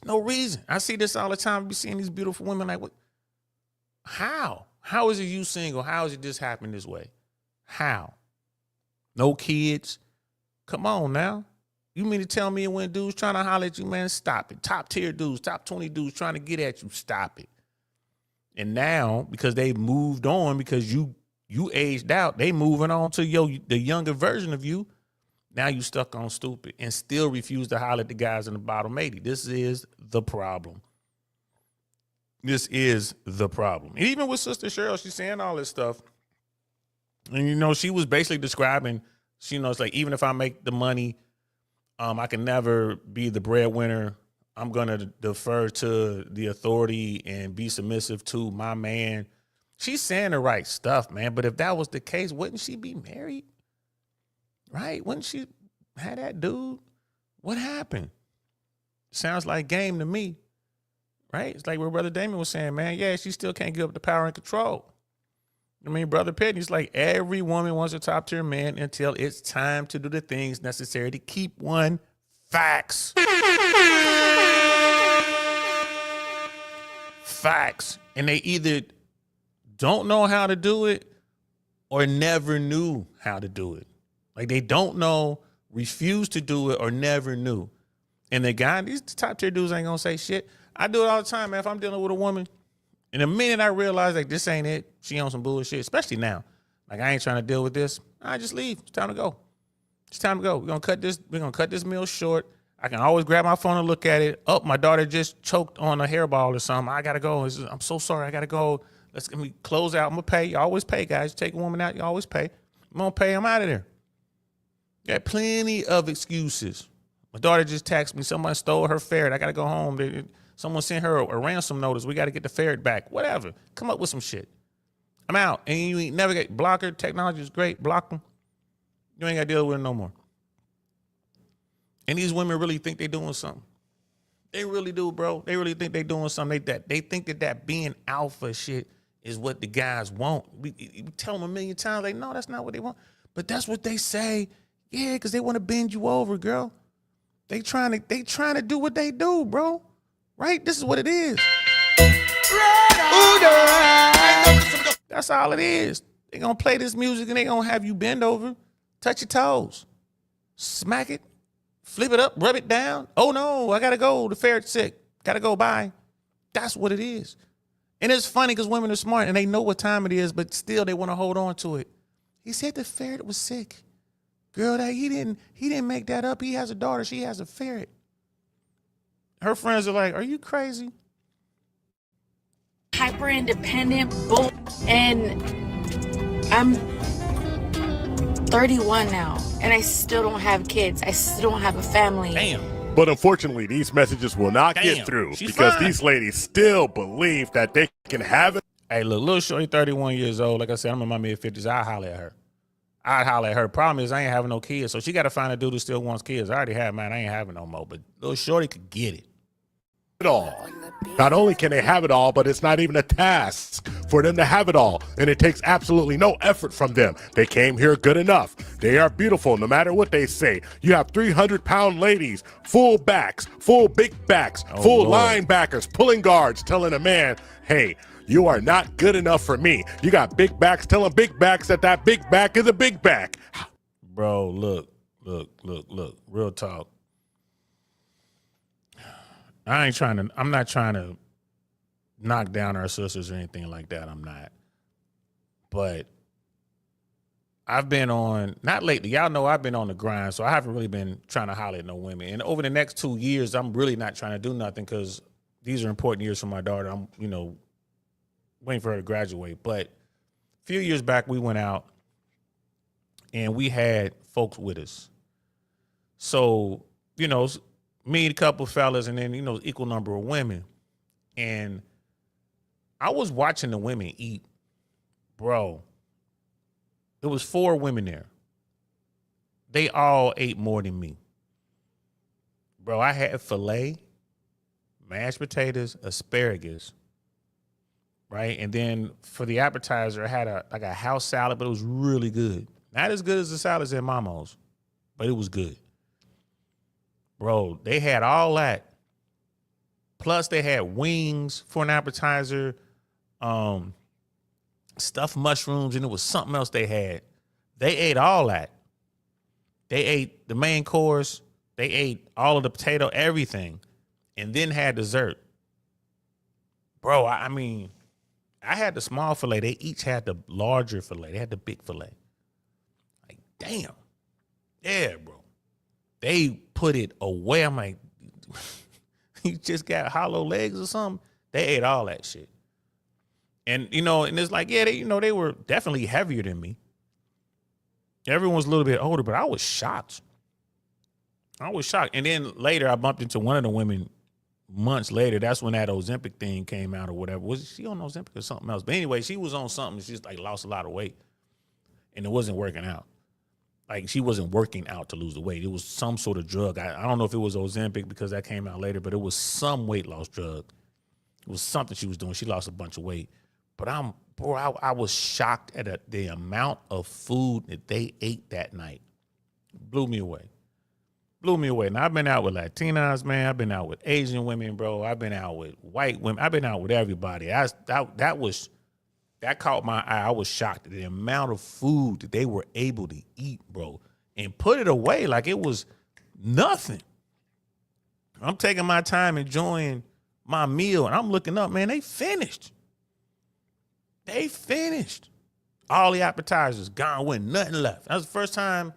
Speaker 1: no reason. I see this all the time. I be seeing these beautiful women like, what? How? How is it you single? How is it this happened this way? How? No kids? Come on now. You mean to tell me when dudes trying to holler at you, man, stop it. Top tier dudes, top 20 dudes trying to get at you, stop it. And now, because they moved on, because you aged out, they moving on to the younger version of you. Now you stuck on stupid and still refuse to holler at the guys in the bottom 80. This is the problem. This is the problem. And even with Sister Cheryl, she's saying all this stuff. And, she was basically describing, it's like, even if I make the money, I can never be the breadwinner. I'm going to defer to the authority and be submissive to my man. She's saying the right stuff, man. But if that was the case, wouldn't she be married? Right? Wouldn't she have that dude? What happened? Sounds like game to me. Right? It's like what Brother Damon was saying, man. Yeah, she still can't give up the power and control. I mean, Brother Petty's like, every woman wants a top tier man until it's time to do the things necessary to keep one. Facts. Facts. And they either don't know how to do it or never knew how to do it. Like they don't know, refuse to do it, or never knew. And these top tier dudes ain't gonna say shit. I do it all the time, man. If I'm dealing with a woman, and the minute I realize like this ain't it, she on some bullshit, especially now. Like I ain't trying to deal with this. I just leave. It's time to go. It's time to go. We're gonna cut this meal short. I can always grab my phone and look at it. Oh, my daughter just choked on a hairball or something. I gotta go. I'm so sorry. I gotta go. Let me close out. I'm gonna pay. You always pay, guys. You take a woman out, you always pay. I'm gonna pay. I'm out of there. Got plenty of excuses. My daughter just texted me. Someone stole her ferret. I gotta go home. Someone sent her a ransom notice. We gotta get the ferret back. Whatever. Come up with some shit. I'm out. And you ain't never get blocker. Technology is great. Block them. You ain't gotta deal with it no more. And these women really think they're doing something. They really do, bro. They really think they're doing something. They think that being alpha shit is what the guys want. We tell them a million times, like, no, that's not what they want. But that's what they say. Yeah, because they want to bend you over, girl. They trying to do what they do, bro. Right? This is what it is. That's all it is. They gonna play this music and they gonna have you bend over, touch your toes, smack it, flip it up, rub it down. Oh no, I gotta go. The ferret's sick. Gotta go. Bye. That's what it is. And it's funny because women are smart and they know what time it is, but still they want to hold on to it. He said the ferret was sick. Girl, that he didn't make that up. He has a daughter. She has a ferret. Her friends are like, are you crazy?
Speaker 7: Hyper independent, boom. And I'm 31 now, and I still don't have kids. I still don't have a family.
Speaker 1: Damn.
Speaker 11: But unfortunately, these messages will not get through because these ladies still believe that they can have it.
Speaker 1: Hey, look, little shorty, 31 years old. Like I said, I'm in my mid-50s. I'll holler at her. I'd holler at her. Problem is, I ain't having no kids, so she got to find a dude who still wants kids. I already have mine. I ain't having no more. But little shorty could get it.
Speaker 11: All. Not only can they have it all, but it's not even a task for them to have it all. And it takes absolutely no effort from them. They came here good enough. They are beautiful no matter what they say. You have 300-pound ladies, full backs, full big backs, full linebackers, pulling guards, telling a man, hey, you are not good enough for me. You got big backs telling big backs that big back is a big back.
Speaker 1: Bro, look. Real talk. I'm not trying to knock down our sisters or anything like that. I'm not. But I've been on, not lately, y'all know I've been on the grind, so I haven't really been trying to holler at no women. And over the next 2 years, I'm really not trying to do nothing because these are important years for my daughter. I'm, waiting for her to graduate. But a few years back, we went out and we had folks with us. So, me and a couple fellas and then, equal number of women. And I was watching the women eat. Bro, there was 4 women there. They all ate more than me. Bro, I had filet, mashed potatoes, asparagus, right? And then for the appetizer, I had a house salad, but it was really good. Not as good as the salads at Mama's, but it was good. Bro, they had all that. Plus, they had wings for an appetizer, stuffed mushrooms, and it was something else they had. They ate all that. They ate the main course. They ate all of the potato, everything, and then had dessert. Bro, I had the small filet. They each had the larger filet. They had the big filet. Like, damn. Yeah, bro. They put it away. I'm like, you just got hollow legs or something? They ate all that shit. And, and it's like, yeah, they were definitely heavier than me. Everyone's a little bit older, but I was shocked. And then later I bumped into one of the women months later. That's when that Ozempic thing came out or whatever. Was she on Ozempic or something else? But anyway, she was on something. She just lost a lot of weight and it wasn't working out. Like, she wasn't working out to lose the weight. It was some sort of drug. I don't know if it was Ozempic because that came out later, but it was some weight loss drug. It was something she was doing. She lost a bunch of weight. But I was shocked at the amount of food that they ate that night. Blew me away. Now, I've been out with Latinas, man. I've been out with Asian women, bro. I've been out with white women. I've been out with everybody. That caught my eye. I was shocked at the amount of food that they were able to eat, bro, and put it away like it was nothing. I'm taking my time enjoying my meal, and I'm looking up, man, they finished. All the appetizers gone, wasn't nothing left. That was the first time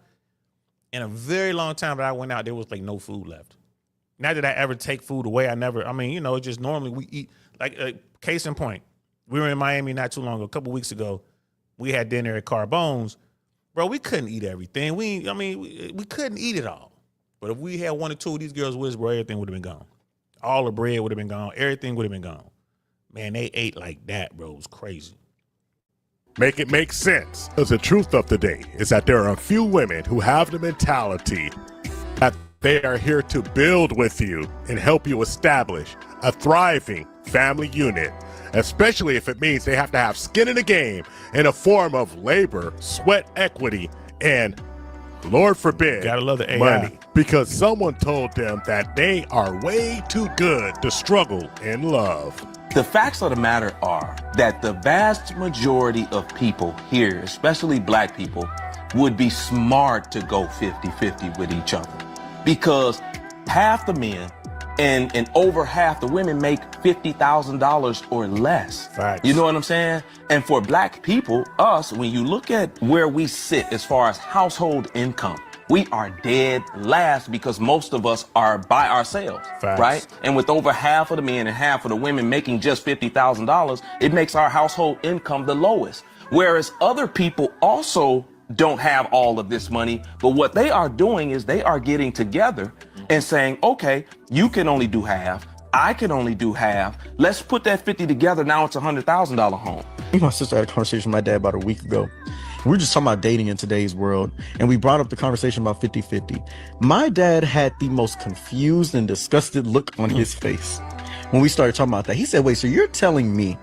Speaker 1: in a very long time that I went out, there was like no food left. Not that I ever take food away. I mean, you know, just normally we eat, like case in point, we were in Miami not too long ago, a couple weeks ago. We had dinner at Carbone's. Bro, we couldn't eat everything. We couldn't eat it all. But if we had one or two of these girls with us, bro, everything would have been gone. All the bread would have been gone. Everything would have been gone. Man, they ate like that, bro. It was crazy.
Speaker 11: Make it make sense. Because the truth of the day is that there are a few women who have the mentality that they are here to build with you and help you establish a thriving family unit, especially if it means they have to have skin in the game in a form of labor, sweat equity, and, Lord forbid,
Speaker 1: gotta love the AI.
Speaker 11: Money. Because someone told them that they are way too good to struggle in love.
Speaker 16: The facts of the matter are that the vast majority of people here, especially black people, would be smart to go 50-50 with each other. Because half the men and over half the women make $50,000 or less.
Speaker 1: Facts.
Speaker 16: You know what I'm saying? And for black people, us, when you look at where we sit as far as household income, we are dead last because most of us are by ourselves,
Speaker 1: Facts.
Speaker 16: right? And with over half of the men and half of the women making just $50,000, it makes our household income the lowest. Whereas other people also don't have all of this money, but what they are doing is they are getting together and saying, okay, you can only do half, I can only do half. Let's put that 50 together. Now it's $100,000 home.
Speaker 21: My sister had a conversation with my dad about a week ago. We were just talking about dating in today's world, and we brought up the conversation about 50-50. My dad had the most confused and disgusted look on his face when we started talking about that. He said, wait, so you're telling me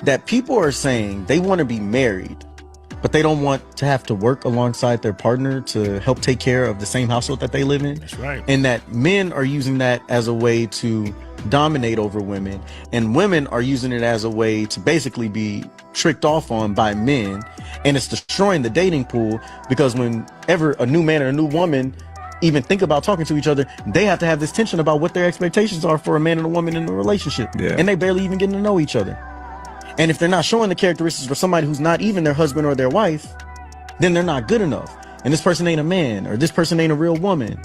Speaker 21: that people are saying they want to be married, but they don't want to have to work alongside their partner to help take care of the same household that they live in?
Speaker 1: That's right.
Speaker 21: And that men are using that as a way to dominate over women, and women are using it as a way to basically be tricked off on by men, and it's destroying the dating pool, because whenever a new man or a new woman even think about talking to each other, they have to have this tension about what their expectations are for a man and a woman in a relationship.
Speaker 18: Yeah.
Speaker 21: And they barely even getting to know each other. And if they're not showing the characteristics for somebody who's not even their husband or their wife, then they're not good enough. And this person ain't a man, or this person ain't a real woman.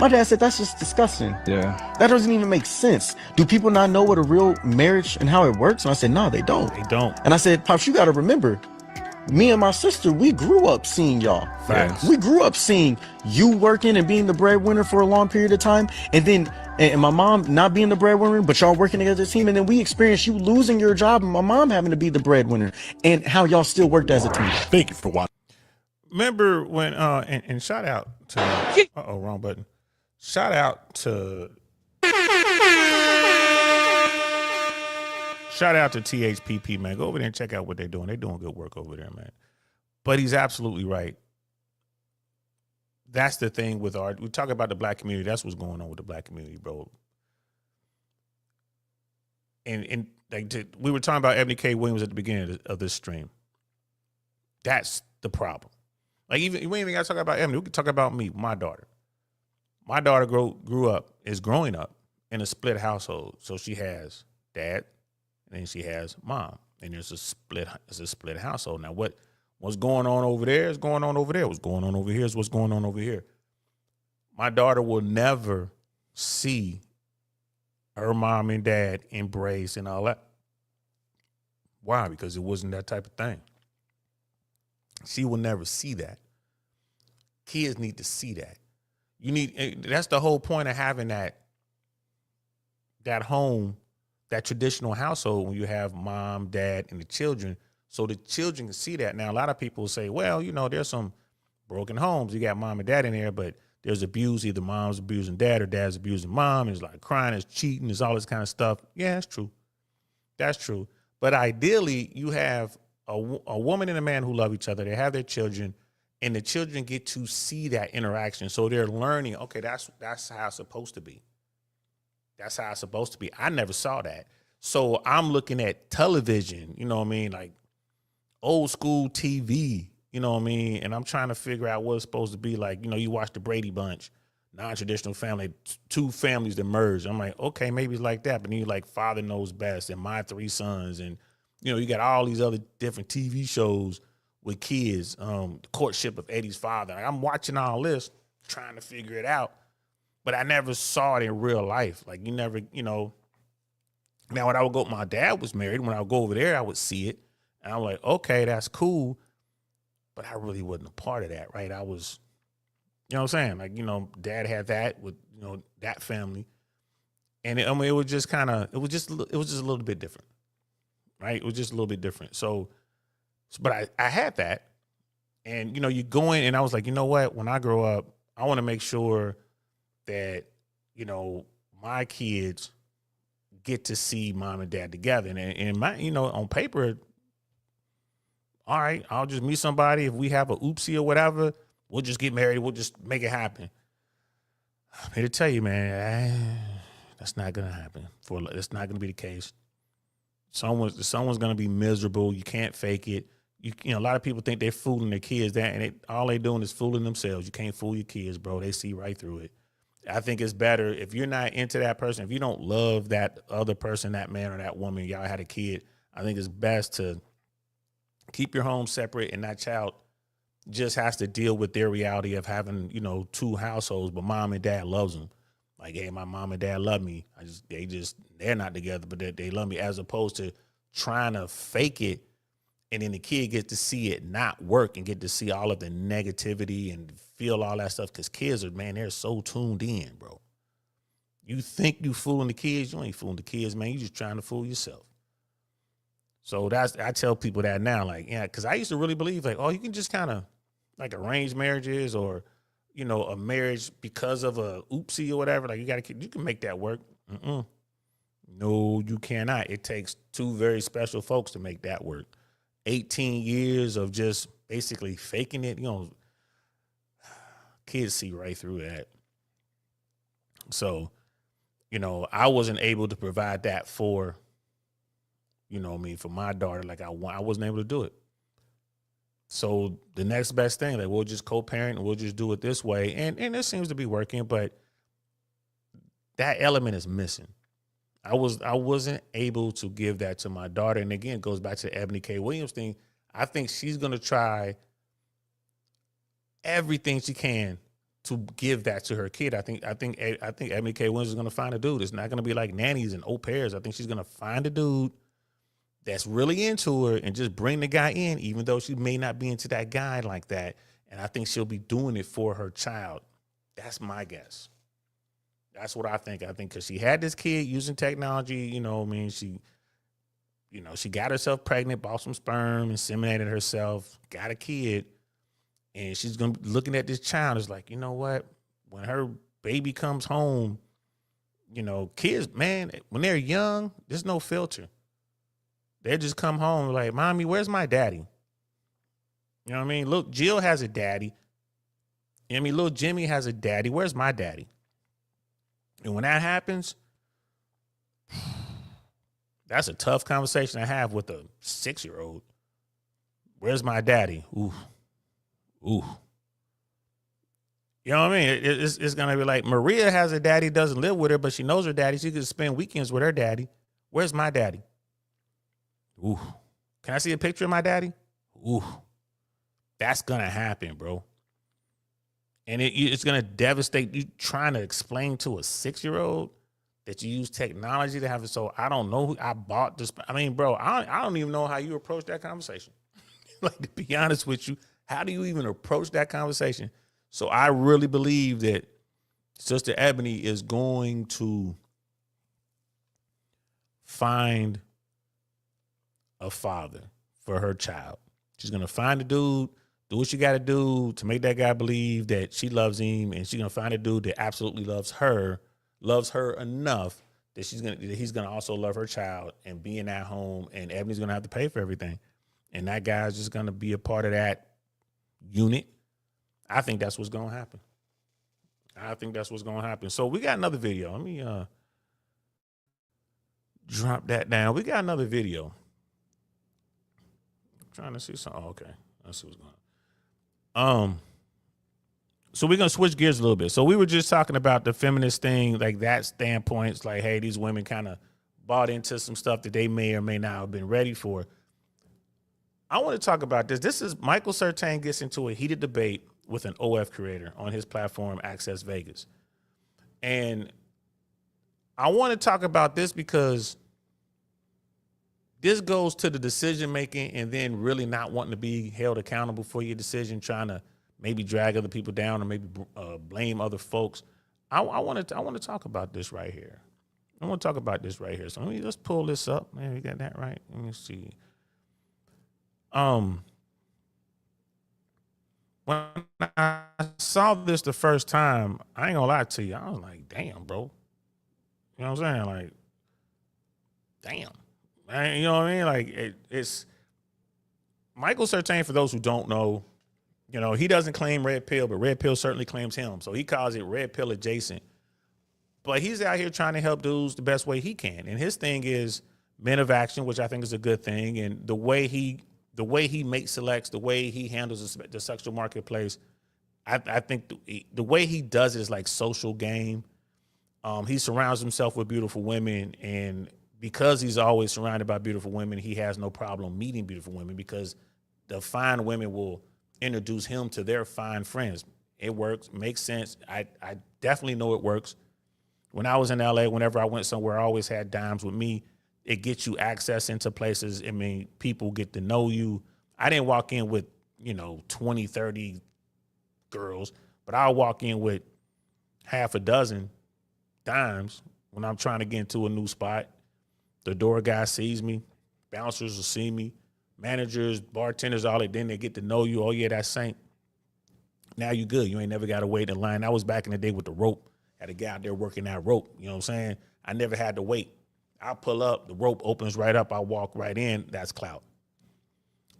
Speaker 21: My dad said that's just disgusting.
Speaker 18: Yeah.
Speaker 21: That doesn't even make sense. Do people not know what a real marriage and how it works? And I said, no, they don't.
Speaker 1: They don't.
Speaker 21: And I said, Pops, you got to remember, me and my sister, we grew up seeing y'all.
Speaker 1: Facts.
Speaker 21: We grew up seeing you working and being the breadwinner for a long period of time. And then, and my mom not being the breadwinner, but y'all working together as a team. And then we experienced you losing your job and my mom having to be the breadwinner, and how y'all still worked as a team.
Speaker 11: Thank you for watching.
Speaker 1: Remember when, and shout out to, wrong button. Shout out to THPP, man. Go over there and check out what they're doing. They're doing good work over there, man. But he's absolutely right. That's the thing with we talk about the black community. That's what's going on with the black community, bro. And we were talking about Ebony K. Williams at the beginning of this stream. That's the problem. Like, we ain't even got to talk about Ebony. We can talk about me, my daughter. My daughter is growing up in a split household. So she has dad, and then she has mom, and it's a split household. Now what's going on over there is going on over there. What's going on over here is what's going on over here. My daughter will never see her mom and dad embrace and all that. Why? Because it wasn't that type of thing. She will never see that. Kids need to see that. That's the whole point of having that home, that traditional household, when you have mom, dad, and the children, so the children can see that. Now, a lot of people say, well, there's some broken homes. You got mom and dad in there, but there's abuse. Either mom's abusing dad or dad's abusing mom. It's like crying, it's cheating, it's all this kind of stuff. Yeah, that's true. That's true. But ideally, you have a woman and a man who love each other. They have their children, and the children get to see that interaction. So they're learning, okay, that's how it's supposed to be. That's how it's supposed to be. I never saw that. So I'm looking at television, like old school TV, and I'm trying to figure out what it's supposed to be like. You watch the Brady Bunch, non-traditional family, two families that merge. I'm like, okay, maybe it's like that. But then you like Father Knows Best and My Three Sons, and you got all these other different TV shows with kids, the courtship of Eddie's father. Like, I'm watching all this, trying to figure it out, but I never saw it in real life. Like, you never, now when I would go, my dad was married. When I would go over there, I would see it, and I'm like, okay, that's cool, but I really wasn't a part of that, right? I was, you know what I'm saying? Like, dad had that with, that family. And it was just it was just a little bit different, right? It was just a little bit different. So, but I had that, and, you go in, and I was like, you know what? When I grow up, I want to make sure that, my kids get to see mom and dad together. And my, on paper, all right, I'll just meet somebody. If we have a oopsie or whatever, we'll just get married. We'll just make it happen. I'm here to tell you, man, that's not going to happen. That's not going to be the case. Someone's going to be miserable. You can't fake it. A lot of people think they're fooling their kids, all they're doing is fooling themselves. You can't fool your kids, bro. They see right through it. I think it's better if you're not into that person, if you don't love that other person, that man or that woman, y'all had a kid, I think it's best to keep your home separate, and that child just has to deal with their reality of having, two households, but mom and dad loves them. Like, hey, my mom and dad love me. They're not together, but they love me, as opposed to trying to fake it. And then the kid gets to see it not work and get to see all of the negativity and feel all that stuff. Because kids they're so tuned in, bro. You think you fooling the kids, you ain't fooling the kids, man. You just trying to fool yourself. So I tell people that now, like, yeah, because I used to really believe, like, oh, you can just kind of like arrange marriages or, a marriage because of a oopsie or whatever. Like, you can make that work. No, you cannot. It takes two very special folks to make that work. 18 years of just basically faking it, kids see right through that. So, I wasn't able to provide that for, for my daughter. Like, I wasn't able to do it. So the next best thing, like, we'll just co-parent and we'll just do it this way. And it seems to be working, but that element is missing. I wasn't able to give that to my daughter. And again, it goes back to the Ebony K. Williams thing. I think she's going to try everything she can to give that to her kid. I think Ebony K. Williams is going to find a dude. It's not going to be like nannies and au pairs. I think she's going to find a dude that's really into her and just bring the guy in, even though she may not be into that guy like that. And I think she'll be doing it for her child. That's my guess. That's what I think. I think because she had this kid using technology, she got herself pregnant, bought some sperm, inseminated herself, got a kid, and she's going to be looking at this child. It's like, you know what? When her baby comes home, kids, man, when they're young, there's no filter. They just come home like, Mommy, where's my daddy? You know what I mean? Look, Jill has a daddy. Little Jimmy has a daddy. Where's my daddy? And when that happens, that's a tough conversation to have with a 6-year-old. Where's my daddy? Ooh. You know what I mean? It's going to be like, Maria has a daddy, doesn't live with her, but she knows her daddy. She can spend weekends with her daddy. Where's my daddy? Ooh. Can I see a picture of my daddy? Ooh. That's going to happen, bro. And it's going to devastate you trying to explain to a 6-year-old that you use technology to have it. So I don't know who I bought this. I mean, bro, I don't even know how you approach that conversation. Like, to be honest with you, how do you even approach that conversation? So I really believe that Sister Ebony is going to find a father for her child. She's going to find a dude, do what you got to do to make that guy believe that she loves him, and she's going to find a dude that absolutely loves her enough that he's going to also love her child and be in that home, and Ebony's going to have to pay for everything. And that guy's just going to be a part of that unit. I think that's what's going to happen. So we got another video. Let me drop that down. We got another video. I'm trying to see something. Oh, okay. Let's see what's going on. So we're going to switch gears a little bit. So we were just talking about the feminist thing, like that standpoint. It's like, hey, these women kind of bought into some stuff that they may or may not have been ready for. I want to talk about this. This is Michael Surtain gets into a heated debate with an OF creator on his platform, Access Vegas. And I want to talk about this because this goes to the decision making and then really not wanting to be held accountable for your decision, trying to maybe drag other people down or maybe blame other folks. I want to talk about this right here. I want to talk about this right here. So let's pull this up. Man, we got that right. Let me see. When I saw this the first time, I ain't gonna lie to you. I was like, damn, bro. You know what I'm saying? Like, damn. You know what I mean? Like, it's Michael Surtain, for those who don't know, you know, he doesn't claim Red Pill, but Red Pill certainly claims him. So he calls it Red Pill adjacent. But he's out here trying to help dudes the best way he can. And his thing is men of action, which I think is a good thing. And the way he makes selects, the way he handles the sexual marketplace, I think the way he does it is like social game. He surrounds himself with beautiful women, and because he's always surrounded by beautiful women, he has no problem meeting beautiful women because the fine women will introduce him to their fine friends. It works, makes sense. I definitely know it works. When I was in LA, whenever I went somewhere, I always had dimes with me. It gets you access into places. I mean, people get to know you. I didn't walk in with, 20, 30 girls, but I'll walk in with half a dozen dimes when I'm trying to get into a new spot. The door guy sees me. Bouncers will see me. Managers, bartenders, all that. Then they get to know you. Oh, yeah, that's Saint. Now you good. You ain't never got to wait in line. That was back in the day with the rope. Had a guy out there working that rope. You know what I'm saying? I never had to wait. I pull up, the rope opens right up, I walk right in. That's clout.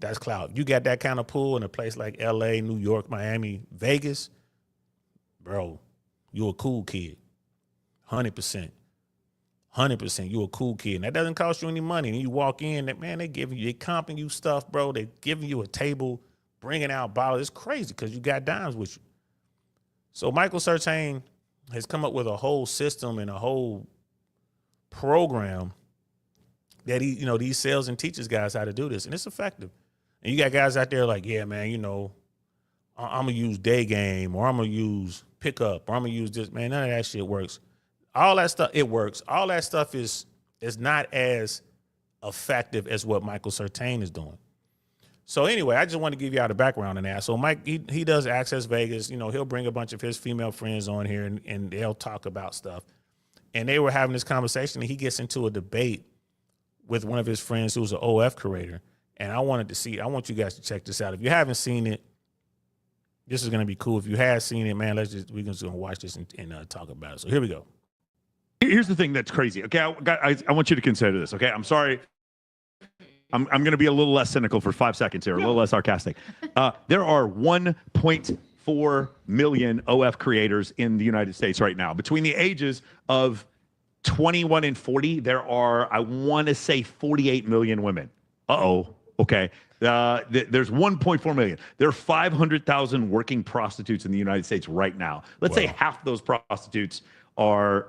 Speaker 1: That's clout. You got that kind of pull in a place like LA, New York, Miami, Vegas, bro, you a cool kid. 100%. 100%. You a cool kid. And that doesn't cost you any money. And you walk in, they comping you stuff, bro. They giving you a table, bringing out bottles. It's crazy because you got dimes with you. So Michael Surtain has come up with a whole system and a whole program that he sells and teaches guys how to do this, and it's effective. And you got guys out there like, yeah, man, I'm gonna use day game, or I'm gonna use pickup, or I'm gonna use this. Man, none of that shit works. All that stuff, it works. All that stuff is not as effective as what Michael Surtain is doing. So anyway, I just want to give you all the background on that. So Mike, he does Access Vegas. He'll bring a bunch of his female friends on here, and they'll talk about stuff. And they were having this conversation, and he gets into a debate with one of his friends who's an OF curator. And I want you guys to check this out. If you haven't seen it, this is going to be cool. If you have seen it, man, we're just going to watch this and talk about it. So here we go.
Speaker 3: Here's the thing that's crazy. Okay, I want you to consider this. Okay, I'm sorry. I'm going to be a little less cynical for 5 seconds here, a little less sarcastic. There are 1.4 million OF creators in the United States right now. Between the ages of 21 and 40, there are, I want to say, 48 million women. Okay. There's 1.4 million. There are 500,000 working prostitutes in the United States right now. Let's say half those prostitutes are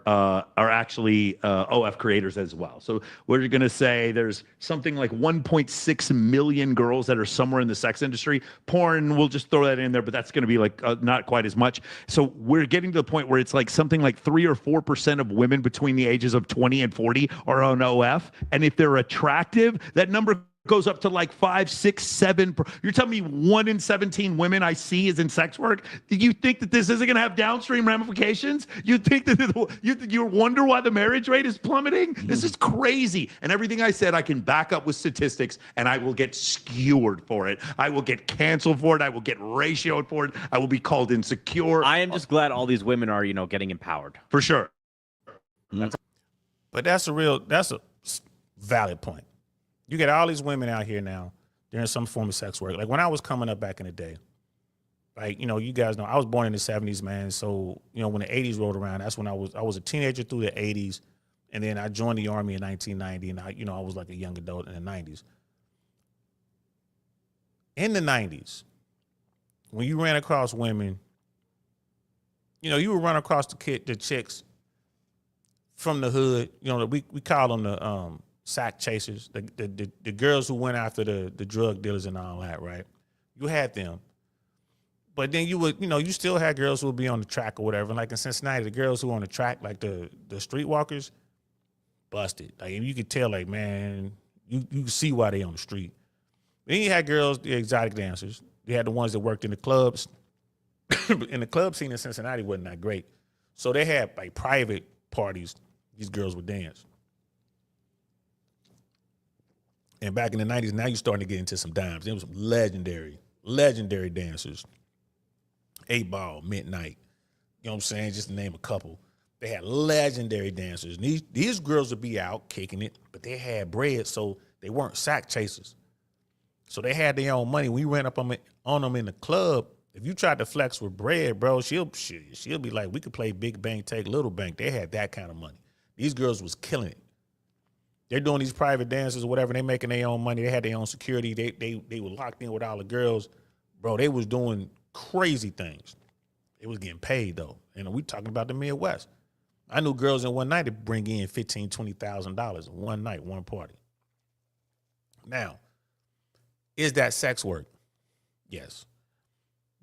Speaker 3: actually OF creators as well. So we're going to say there's something like 1.6 million girls that are somewhere in the sex industry. Porn, we'll just throw that in there, but that's going to be like not quite as much. So we're getting to the point where it's like something like 3 or 4% of women between the ages of 20 and 40 are on OF. And if they're attractive, that number goes up to like 5, 6, 7. You're telling me 1 in 17 women I see is in sex work? Do you think that this isn't going to have downstream ramifications? You think that you wonder why the marriage rate is plummeting? This is crazy. And everything I said, I can back up with statistics, and I will get skewered for it. I will get canceled for it. I will get ratioed for it. I will be called insecure.
Speaker 12: I am just glad all these women are, getting empowered.
Speaker 3: For sure.
Speaker 1: But that's a valid point. You get all these women out here now doing some form of sex work. Like when I was coming up back in the day, like, you guys know, I was born in the 70s, man. So, when the 80s rolled around, that's when I was a teenager through the 80s. And then I joined the Army in 1990, and I was like a young adult in the 90s. In the 90s, when you ran across women, you would run across the chicks from the hood. We call them sack chasers, the girls who went after the drug dealers and all that, right? You had them. But then you would, you still had girls who would be on the track or whatever. Like in Cincinnati, the girls who were on the track, like the streetwalkers, busted. Like you could tell, like, man, you could see why they on the street. Then you had girls, the exotic dancers. You had the ones that worked in the clubs. And the club scene in Cincinnati wasn't that great. So they had like private parties these girls would dance. And back in the 90s, now you're starting to get into some dimes. There was some legendary dancers. 8 Ball, Midnight. You know what I'm saying? Just to name a couple. They had legendary dancers. And these girls would be out kicking it, but they had bread, so they weren't sack chasers. So they had their own money. We ran up on them in the club. If you tried to flex with bread, bro, she'll be like, we could play big bank, take little bank. They had that kind of money. These girls was killing it. They're doing these private dances or whatever. They making their own money. They had their own security. They were locked in with all the girls. Bro, they was doing crazy things. They was getting paid, though. And we talking about the Midwest. I knew girls in one night that bring in $15,000, $20,000 in one night, one party. Now, is that sex work? Yes.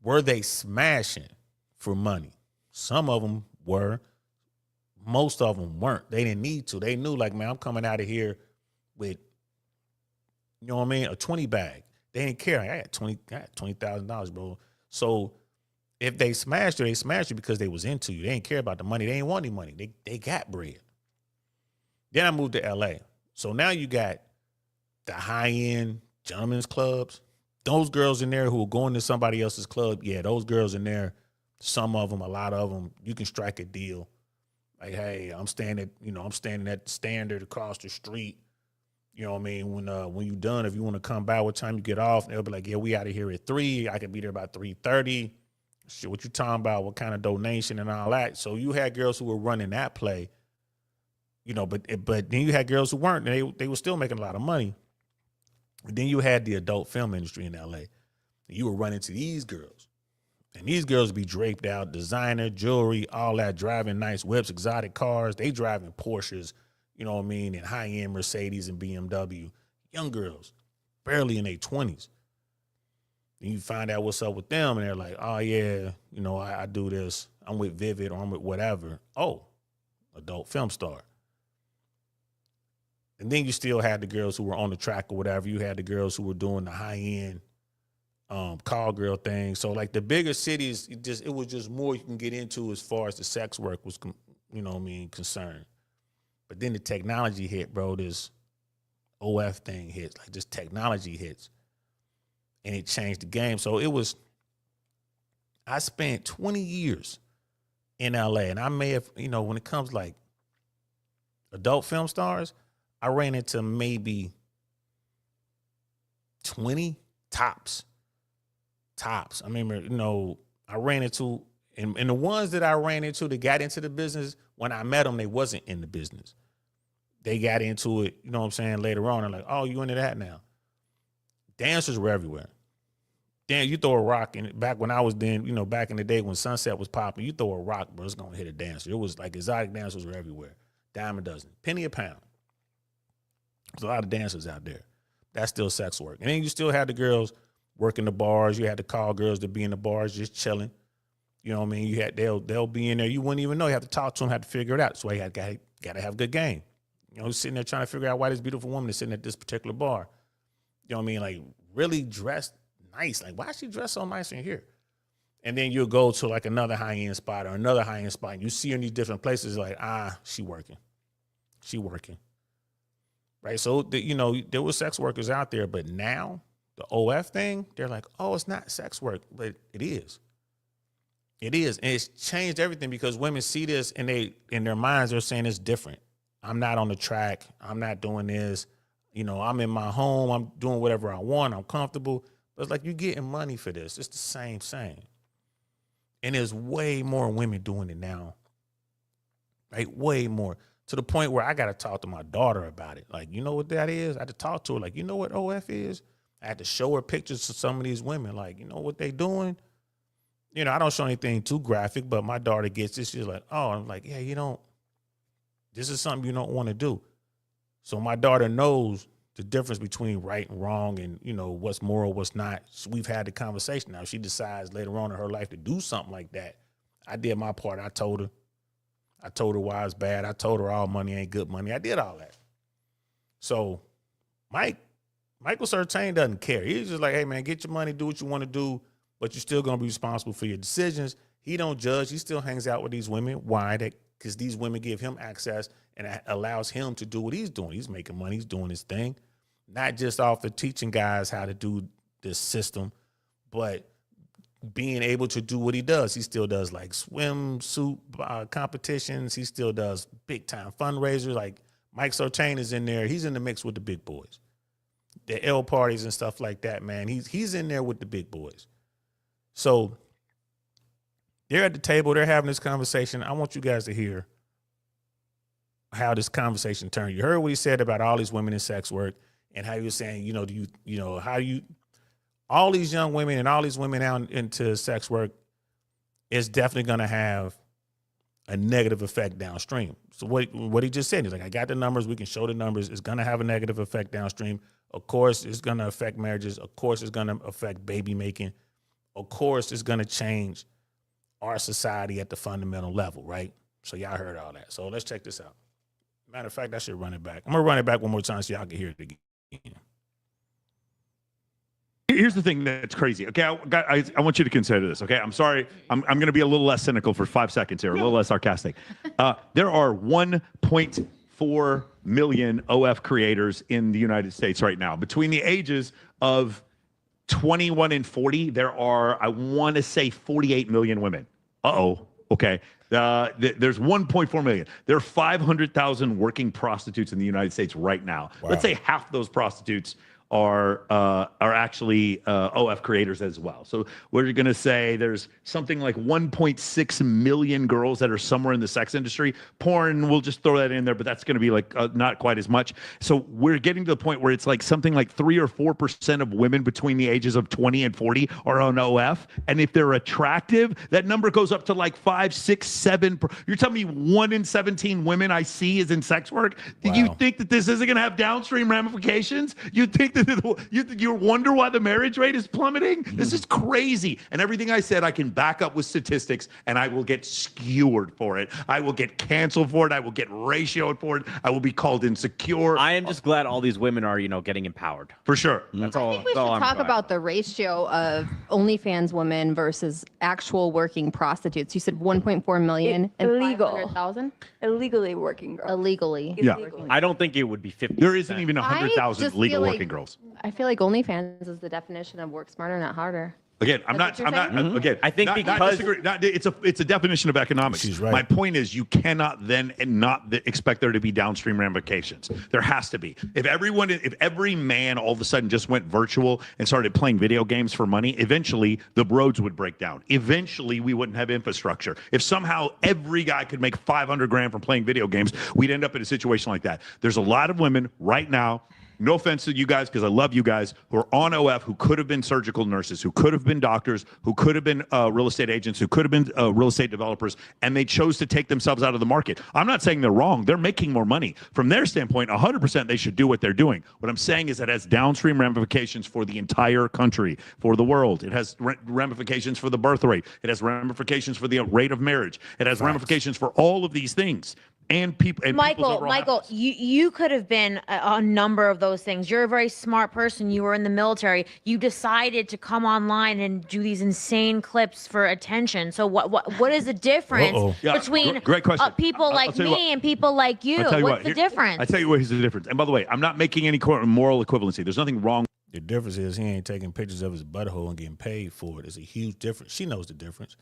Speaker 1: Were they smashing for money? Some of them were. Most of them weren't. They didn't need to. They knew, like, man, I'm coming out of here with, you know what I mean, a 20 bag. They didn't care. I had $20,000, bro. So if they smashed you, they smashed you because they was into you. They didn't care about the money. They didn't want any money. They got bread. Then I moved to LA. So now you got the high-end gentlemen's clubs. Those girls in there who are going to somebody else's club, yeah, those girls in there, some of them, a lot of them, you can strike a deal. Like, hey, I'm standing at the Standard across the street. You know what I mean? When you done, if you want to come by, what time you get off? They'll be like, yeah, we out of here at 3. I could be there about 3:30. Shit, what you talking about? What kind of donation and all that? So you had girls who were running that play, but then you had girls who weren't. And they were still making a lot of money. And then you had the adult film industry in LA. You were running to these girls. And these girls would be draped out, designer, jewelry, all that, driving nice whips, exotic cars. They driving Porsches, you know what I mean, and high-end Mercedes and BMW. Young girls, barely in their 20s. And you find out what's up with them, and they're like, oh, yeah, I do this. I'm with Vivid or I'm with whatever. Oh, adult film star. And then you still had the girls who were on the track or whatever. You had the girls who were doing the high-end call girl thing. So like the bigger cities, it was just more you can get into as far as the sex work was, concerned. But then the technology hit, bro. This OF thing hits, like just technology hits, and it changed the game. So I spent 20 years in LA, and I may have, when it comes like adult film stars, I ran into maybe 20 tops. I remember, I ran into, and the ones that I ran into that got into the business, when I met them, they wasn't in the business. They got into it, you know what I'm saying, later on. And like, oh, you into that now? Dancers were everywhere. Damn, you throw a rock in it. Back when I was back in the day when Sunset was popping, you throw a rock, bro, it's going to hit a dancer. It was like exotic dancers were everywhere. Dime a dozen. Penny a pound. There's a lot of dancers out there. That's still sex work. And then you still had the girls working the bars. You had the call girls to be in the bars just chilling. You know what I mean? You had they'll be in there. You wouldn't even know. You have to talk to them, have to figure it out. So you got to have good game. Sitting there trying to figure out why this beautiful woman is sitting at this particular bar. You know what I mean? Like really dressed nice. Like why is she dressed so nice in here? And then you'll go to like another high-end spot or another high-end spot. And you see her in these different places like, she working. She working. Right? So, there were sex workers out there, but now the OF thing, they're like, oh, it's not sex work, but it is. It is. And it's changed everything because women see this and in their minds, they're saying it's different. I'm not on the track. I'm not doing this. I'm in my home. I'm doing whatever I want. I'm comfortable. But it's like, you're getting money for this. It's the same. And there's way more women doing it now. Right? Way more. To the point where I got to talk to my daughter about it. Like, you know what that is? I had to talk to her. Like, you know what OF is? I had to show her pictures of some of these women. Like, you know what they doing? I don't show anything too graphic, but my daughter gets this. She's like, oh, I'm like, yeah, this is something you don't want to do. So my daughter knows the difference between right and wrong and, what's moral, what's not. So we've had the conversation. Now, if she decides later on in her life to do something like that, I did my part. I told her why it's bad. I told her all money ain't good money. I did all that. So Michael Surtain doesn't care. He's just like, hey, man, get your money, do what you want to do, but you're still going to be responsible for your decisions. He don't judge. He still hangs out with these women. Why? Because these women give him access and it allows him to do what he's doing. He's making money. He's doing his thing, not just off of teaching guys how to do this system, but being able to do what he does. He still does like swimsuit competitions. He still does big time fundraisers. Like Mike Surtain is in there. He's in the mix with the big boys. The L parties and stuff like that, man. He's in there with the big boys. So they're at the table. They're having this conversation. I want you guys to hear how this conversation turned. You heard what he said about all these women in sex work and how he was saying, all these young women and all these women out into sex work is definitely going to have a negative effect downstream. So what he just said, he's like, I got the numbers. We can show the numbers. It's going to have a negative effect downstream. Of course, it's going to affect marriages. Of course, it's going to affect baby making. Of course, it's going to change our society at the fundamental level, right? So y'all heard all that. So let's check this out. Matter of fact, I should run it back. I'm going to run it back one more time so y'all can hear it again.
Speaker 3: Here's the thing that's crazy. Okay, I want you to consider this. Okay, I'm sorry. I'm going to be a little less cynical for 5 seconds here, a little less sarcastic. There are 1.4 million OF creators in the United States right now. Between the ages of 21 and 40, there are, I want to say, 48 million women. Okay. There's 1.4 million. There are 500,000 working prostitutes in the United States right now. Wow. Let's say half those prostitutes are actually OF creators as well. So we're going to say there's something like 1.6 million girls that are somewhere in the sex industry. Porn, we'll just throw that in there, but that's going to be like not quite as much. So we're getting to the point where it's like something like 3 or 4% of women between the ages of 20 and 40 are on OF. And if they're attractive, that number goes up to like 5, 6, 7. You're telling me 1 in 17 women I see is in sex work? Wow. Do you think that this isn't going to have downstream ramifications? You think that you wonder why the marriage rate is plummeting? This is crazy. And everything I said, I can back up with statistics, and I will get skewered for it. I will get canceled for it. I will get ratioed for it. I will be called insecure.
Speaker 4: I am just glad all these women are, getting empowered.
Speaker 3: For sure.
Speaker 4: That's all.
Speaker 22: I think we should talk about the ratio of OnlyFans women versus actual working prostitutes. You said 1.4 million and
Speaker 23: illegal.
Speaker 22: 500,000?
Speaker 23: Illegally working girls.
Speaker 22: Illegally.
Speaker 3: Yeah.
Speaker 4: I don't think it would be 50.
Speaker 3: There isn't even 100,000 legal working girls.
Speaker 22: I feel like OnlyFans is the definition of work smarter, not harder.
Speaker 3: Again, I'm not. Again,
Speaker 4: I think because
Speaker 3: it's a definition of economics.
Speaker 1: She's right.
Speaker 3: My point is, you cannot then not expect there to be downstream ramifications. There has to be. If every man all of a sudden just went virtual and started playing video games for money, eventually the roads would break down. Eventually, we wouldn't have infrastructure. If somehow every guy could make 500 grand from playing video games, we'd end up in a situation like that. There's a lot of women right now. No offense to you guys, because I love you guys, who are on OF, who could have been surgical nurses, who could have been doctors, who could have been real estate agents, who could have been real estate developers, and they chose to take themselves out of the market. I'm not saying they're wrong. They're making more money. From their standpoint, 100% they should do what they're doing. What I'm saying is it has downstream ramifications for the entire country, for the world. It has ramifications for the birth rate. It has ramifications for the rate of marriage. It has ramifications for all of these things. And people. And
Speaker 8: Michael, you could have been a number of those things. You're a very smart person. You were in the military. You decided to come online and do these insane clips for attention. So what is the difference between
Speaker 3: great question.
Speaker 8: People like me and people like you? What's the difference?
Speaker 3: I tell you what is the difference. And by the way, I'm not making any moral equivalency. There's nothing wrong.
Speaker 1: The difference is he ain't taking pictures of his butthole and getting paid for it. It's a huge difference. She knows the difference.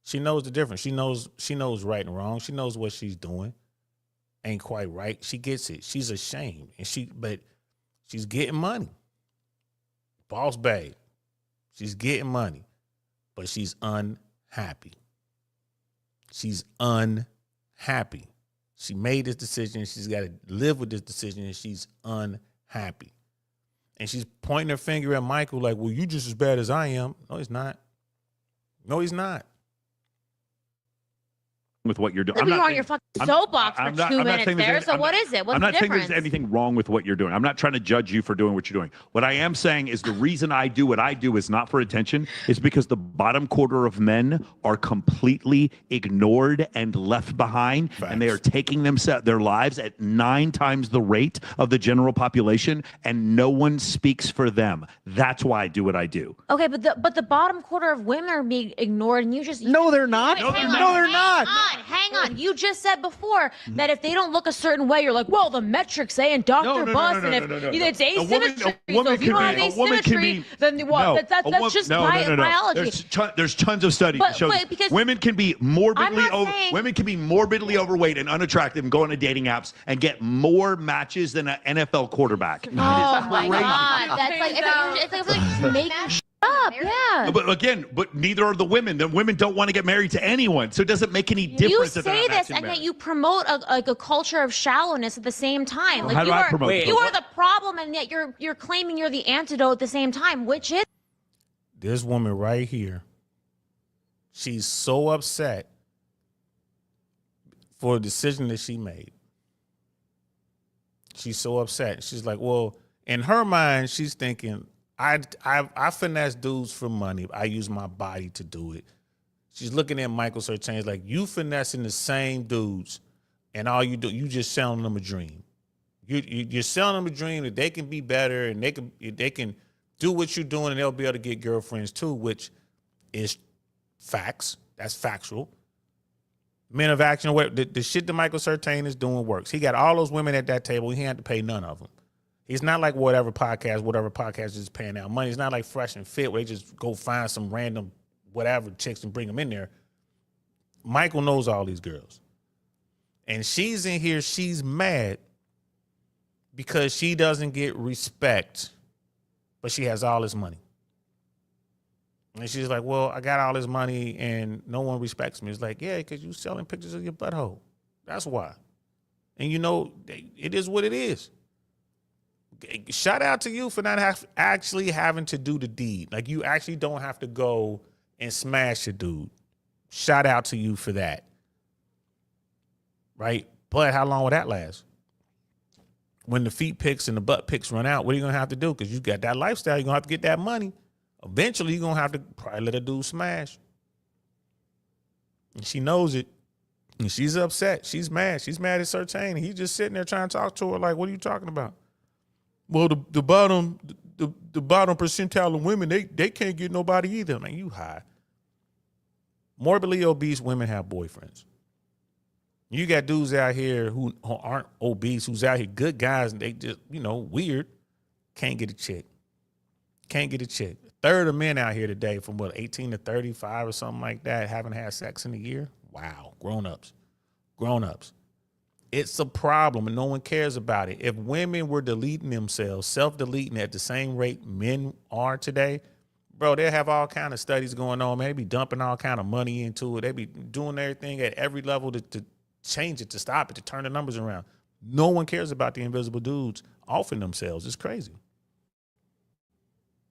Speaker 1: She knows the difference. She knows right and wrong. She knows what she's doing ain't quite right. She gets it. She's ashamed, but she's getting money. Boss babe. She's getting money, but she's unhappy. She's unhappy. She made this decision. She's got to live with this decision, and she's unhappy. And she's pointing her finger at Michael like, well, you just as bad as I am. No, he's not. No, he's not.
Speaker 3: with what you're doing.
Speaker 2: Look,
Speaker 3: I'm
Speaker 2: you
Speaker 3: not
Speaker 2: on
Speaker 3: saying-
Speaker 2: your fucking
Speaker 3: I'm-
Speaker 2: soapbox for
Speaker 3: I'm not-
Speaker 2: 2
Speaker 3: I'm not
Speaker 2: minutes
Speaker 3: saying there's
Speaker 2: there.
Speaker 3: any-
Speaker 2: So
Speaker 3: I'm
Speaker 2: what
Speaker 3: not-
Speaker 2: is it? What's
Speaker 3: I'm
Speaker 2: the
Speaker 3: not saying
Speaker 2: difference?
Speaker 3: there's anything wrong with what you're doing. I'm not trying to judge you for doing what you're doing. What I am saying is the reason I do what I do is not for attention. It's because the bottom quarter of men are completely ignored and left behind, and they are taking their lives at 9 times the rate of the general population, and no one speaks for them. That's why I do what I do.
Speaker 2: Okay, but the bottom quarter of women are being ignored, and you just
Speaker 21: No, they're not.
Speaker 2: Wait,
Speaker 21: No,
Speaker 2: hang
Speaker 21: they're
Speaker 2: on,
Speaker 21: not. No, they're not.
Speaker 2: Hang on. You just said before that if they don't look a certain way, you're like, well, the metrics say and Dr. Bus, and if it's asymmetry, so if you don't have asymmetry, then what? That's just biology.
Speaker 3: There's tons of studies that show
Speaker 2: because
Speaker 3: women can be morbidly
Speaker 2: saying-
Speaker 3: women can be morbidly overweight and unattractive and go on to dating apps and get more matches than an NFL quarterback.
Speaker 2: Oh my God, that's like it's like making shit up. Yeah.
Speaker 3: But neither are the women. The women don't want to get married to anyone, so it doesn't make any difference.
Speaker 2: You
Speaker 3: that they're
Speaker 2: say
Speaker 3: not
Speaker 2: this,
Speaker 3: matching
Speaker 2: and yet
Speaker 3: men.
Speaker 2: you promote a culture of shallowness at the same time. Like
Speaker 3: How do I promote
Speaker 2: you
Speaker 3: it?
Speaker 2: are the problem, and yet you're claiming you're the antidote at the same time, which is
Speaker 1: This woman right here, she's so upset for a decision that she made. She's so upset. She's like, well, in her mind, she's thinking, I finesse dudes for money. I use my body to do it. She's looking at Michael Sertain like, you finessing the same dudes, and all you do, you just selling them a dream. You're selling them a dream that they can be better and they can do what you're doing, and they'll be able to get girlfriends too, which is facts. That's factual. Men of action, the shit that Michael Sertain is doing works. He got all those women at that table. He had to pay none of them. He's not like whatever podcast is paying out money. It's not like Fresh and Fit where they just go find some random whatever chicks and bring them in there. Michael knows all these girls. And she's in here, she's mad because she doesn't get respect, but she has all this money. And she's like, well, I got all this money and no one respects me. It's like, yeah, because you selling pictures of your butthole. That's why. And you know, it is what it is. Shout out to you for not actually having to do the deed. Like, you actually don't have to go and smash a dude. Shout out to you for that. Right? But how long will that last? When the feet pics and the butt pics run out, what are you going to have to do? Because you got that lifestyle. You're going to have to get that money. Eventually, you're going to have to probably let a dude smash. And she knows it. And she's upset. She's mad. She's mad at Sertain. He's just sitting there trying to talk to her like, what are you talking about? Well, the bottom percentile of women, they can't get nobody either. Man, you high. Morbidly obese women have boyfriends. You got dudes out here who aren't obese, who's out here good guys, and they just, weird. Can't get a chick. Can't get a chick. A third of men out here today from 18 to 35 or something like that haven't had sex in a year. Wow. Grown-ups. It's a problem and no one cares about it. If women were deleting themselves, self-deleting at the same rate men are today, bro, they'll have all kind of studies going on, man. They be dumping all kind of money into it. They be doing everything at every level to change it, to stop it, to turn the numbers around. No one cares about the invisible dudes offing themselves. It's crazy.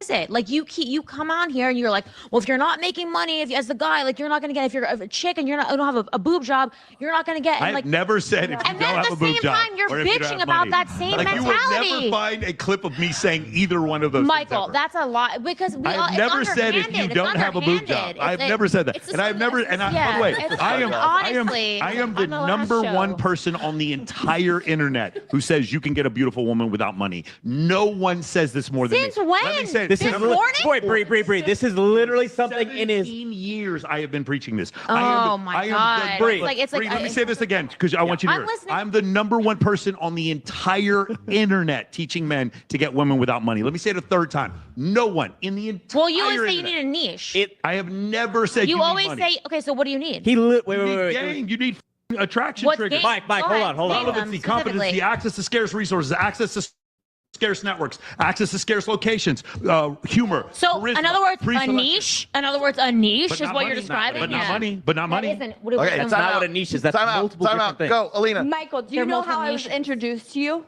Speaker 2: is it? Like you come on here and you're like, well, if you're not making money, as the guy, like you're not gonna get. If you're a chick and you don't have a boob job, you're not gonna get. And,
Speaker 3: I've never said if you don't have a boob job.
Speaker 2: And then at the same time, you're
Speaker 3: or if you don't
Speaker 2: bitching
Speaker 3: have
Speaker 2: about
Speaker 3: money.
Speaker 2: that same
Speaker 3: like,
Speaker 2: mentality.
Speaker 3: You would never find a clip of me saying either one of those.
Speaker 2: Michael,
Speaker 3: things ever.
Speaker 2: that's a lot because
Speaker 3: I've never said if you don't have a boob job. I've never said that, and I've never. And by the way, I am the number one person on the entire internet who says you can get a beautiful woman without money. No one says this more than me.
Speaker 2: Since when?
Speaker 3: Let me say
Speaker 4: This is boy, Bree. This is literally something in his
Speaker 3: 17 years I have been preaching this.
Speaker 2: Oh my God.
Speaker 3: Bree,
Speaker 2: It's like
Speaker 3: let me say this again because I want you to hear.
Speaker 2: I'm listening.
Speaker 3: I'm the number one person on the entire internet teaching men to get women without money. Let me say it a third time. No one in the entire
Speaker 2: Well, you always say you
Speaker 3: internet.
Speaker 2: need a niche.
Speaker 3: I have never said
Speaker 2: You always
Speaker 3: need money.
Speaker 2: say, okay, so what do you need?
Speaker 3: Wait. Gang, you need attraction
Speaker 2: What's
Speaker 3: triggers.
Speaker 2: game?
Speaker 4: Mike, hold on.
Speaker 3: Relevancy, competency, access to scarce resources, access to scarce networks, access to scarce locations, humor.
Speaker 2: So,
Speaker 3: charisma,
Speaker 2: in other words, a
Speaker 3: pre-selection.
Speaker 2: niche. In other words, a niche
Speaker 3: But
Speaker 2: is
Speaker 3: not
Speaker 2: what
Speaker 3: money,
Speaker 2: you're describing.
Speaker 3: But not
Speaker 2: Yeah.
Speaker 3: money. But not money.
Speaker 2: That isn't. What
Speaker 5: Okay,
Speaker 2: that's
Speaker 5: time
Speaker 2: not
Speaker 5: out.
Speaker 4: what a niche is. That's
Speaker 5: Time out.
Speaker 4: multiple
Speaker 5: Time
Speaker 4: different
Speaker 5: out.
Speaker 4: things.
Speaker 5: Go, Alina.
Speaker 6: Michael, do you
Speaker 2: They're
Speaker 6: know how
Speaker 2: multiple
Speaker 6: I was
Speaker 2: niches.
Speaker 6: introduced to you?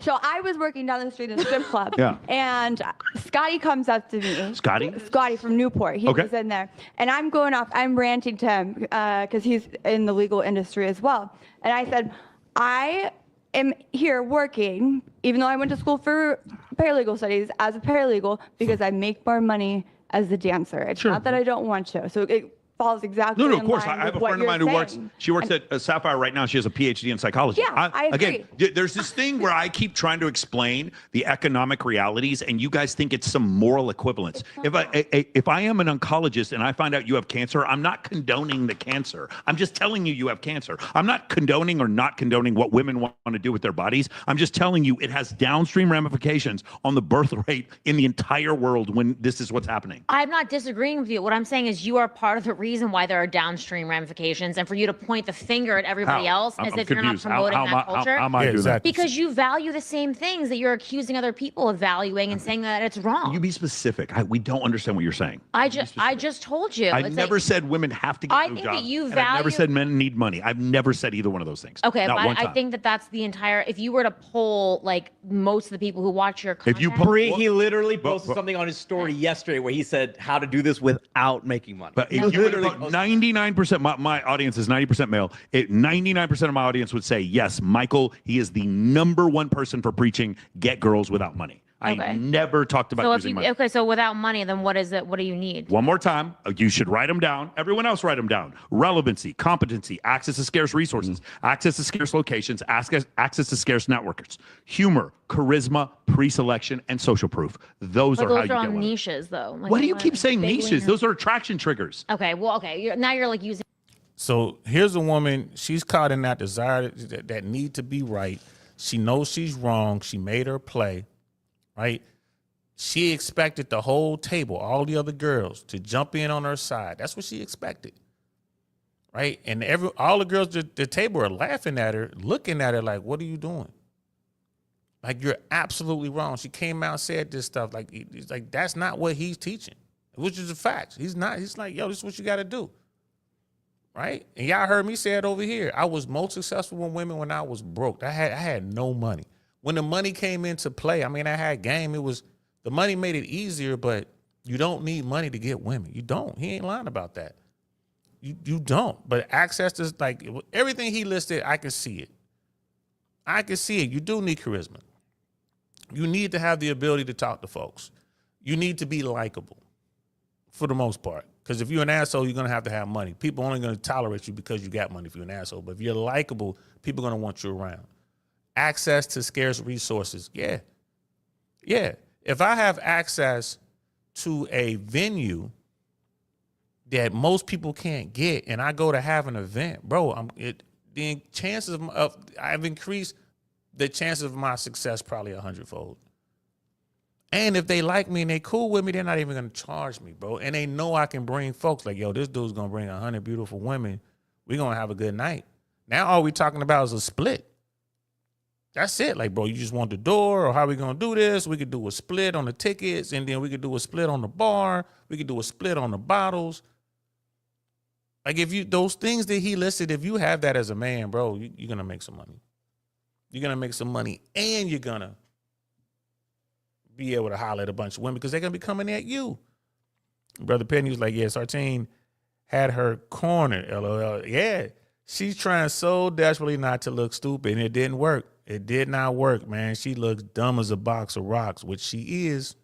Speaker 6: So I was working down the street in a strip club.
Speaker 3: Yeah.
Speaker 6: And Scotty comes up to me.
Speaker 3: Scotty?
Speaker 6: Scotty from Newport. He
Speaker 3: Okay.
Speaker 6: was in there. And I'm going off, I'm ranting to him because he's in the legal industry as well. And I said, I am here working, even though I went to school for paralegal studies, as a paralegal, because I make more money as a dancer. It's not that I don't want to. So it falls exactly
Speaker 3: No,
Speaker 6: in
Speaker 3: of course.
Speaker 6: line
Speaker 3: I have a
Speaker 6: with what
Speaker 3: friend of mine
Speaker 6: you're
Speaker 3: who works.
Speaker 6: saying.
Speaker 3: She works at Sapphire right now. She has a PhD in psychology.
Speaker 6: Yeah, I
Speaker 3: Again, there's this thing where I keep trying to explain the economic realities, and you guys think it's some moral equivalence. If I am an oncologist and I find out you have cancer, I'm not condoning the cancer. I'm just telling you you have cancer. I'm not condoning or not condoning what women want to do with their bodies. I'm just telling you it has downstream ramifications on the birth rate in the entire world when this is what's happening.
Speaker 2: I'm not disagreeing with you. What I'm saying is you are part of the reason why there are downstream ramifications, and for you to point the finger at everybody
Speaker 3: How?
Speaker 2: else as
Speaker 3: I'm
Speaker 2: if you're not
Speaker 3: confused.
Speaker 2: promoting that culture.
Speaker 3: How am I doing that?
Speaker 2: Because you value the same things that you're accusing other people of valuing and saying that it's wrong.
Speaker 3: You be specific. We don't understand what you're saying.
Speaker 2: I just told you.
Speaker 3: I
Speaker 2: It's
Speaker 3: never
Speaker 2: like,
Speaker 3: said women have to get
Speaker 2: I
Speaker 3: new
Speaker 2: think
Speaker 3: jobs.
Speaker 2: that you
Speaker 3: and I've never
Speaker 2: value-
Speaker 3: said men need money. I've never said either one of those things.
Speaker 2: Okay,
Speaker 3: Not
Speaker 2: but
Speaker 3: one
Speaker 2: I
Speaker 3: time.
Speaker 2: think that that's the entire. If you were to poll like most of the people who watch your content,
Speaker 3: If you
Speaker 4: Bree, he literally posted something on his story yesterday where he said how to do this without making money.
Speaker 3: But
Speaker 4: He
Speaker 3: if you were to
Speaker 4: literally
Speaker 3: put 99%, my audience is 90% male. 99% of my audience would say, yes, Michael, he is the number one person for preaching get girls without money. I
Speaker 2: Okay.
Speaker 3: never talked about
Speaker 2: so if
Speaker 3: using
Speaker 2: you
Speaker 3: money.
Speaker 2: okay, so without money, then what is it? What do you need?
Speaker 3: One more time, you should write them down. Everyone else write them down. Relevancy, competency, access to scarce resources, access to scarce locations, access to scarce networks, humor, charisma, pre-selection, and social proof. Those
Speaker 2: But
Speaker 3: are how
Speaker 2: those
Speaker 3: you
Speaker 2: are
Speaker 3: get
Speaker 2: on
Speaker 3: women.
Speaker 2: niches, though. Like,
Speaker 3: What do you keep saying
Speaker 2: big
Speaker 3: niches?
Speaker 2: winners.
Speaker 3: Those are attraction triggers.
Speaker 2: Okay, well, okay. Now you're like using.
Speaker 1: So here's a woman. She's caught in that desire, that need to be right. She knows she's wrong. She made her play, right? She expected the whole table, all the other girls, to jump in on her side. That's what she expected, right? And all the girls at the table are laughing at her, looking at her like, "What are you doing? Like, you're absolutely wrong." She came out and said this stuff. Like, it's like that's not what he's teaching, which is a fact. He's not. He's like, "Yo, this is what you got to do." Right? And y'all heard me say it over here. I was most successful with women when I was broke. I had no money. When the money came into play, I mean, I had game. The money made it easier, but you don't need money to get women. You don't. He ain't lying about that. You don't. But access to, like, everything he listed, I can see it. I can see it. You do need charisma. You need to have the ability to talk to folks. You need to be likable for the most part. Because if you're an asshole, you're going to have money. People are only going to tolerate you because you got money if you're an asshole. But if you're likable, people are going to want you around. Access to scarce resources. Yeah. Yeah. If I have access to a venue that most people can't get and I go to have an event, bro, the chances of I've increased the chances of my success probably 100-fold. And if they like me and they cool with me, they're not even going to charge me, bro. And they know I can bring folks like, yo, this dude's going to bring 100 beautiful women. We're going to have a good night. Now all we talking about is a split. That's it. Like, bro, you just want the door, or how we going to do this? We could do a split on the tickets, and then we could do a split on the bar. We could do a split on the bottles. Like, those things that he listed, if you have that as a man, bro, you're going to make some money. You're going to make some money, and you're going to be able to holler at a bunch of women because they're going to be coming at you. Brother Penny was like, yeah, Sartine had her cornered, LOL. Yeah, she's trying so desperately not to look stupid, and it didn't work. It did not work, man. She looks dumb as a box of rocks, which she is.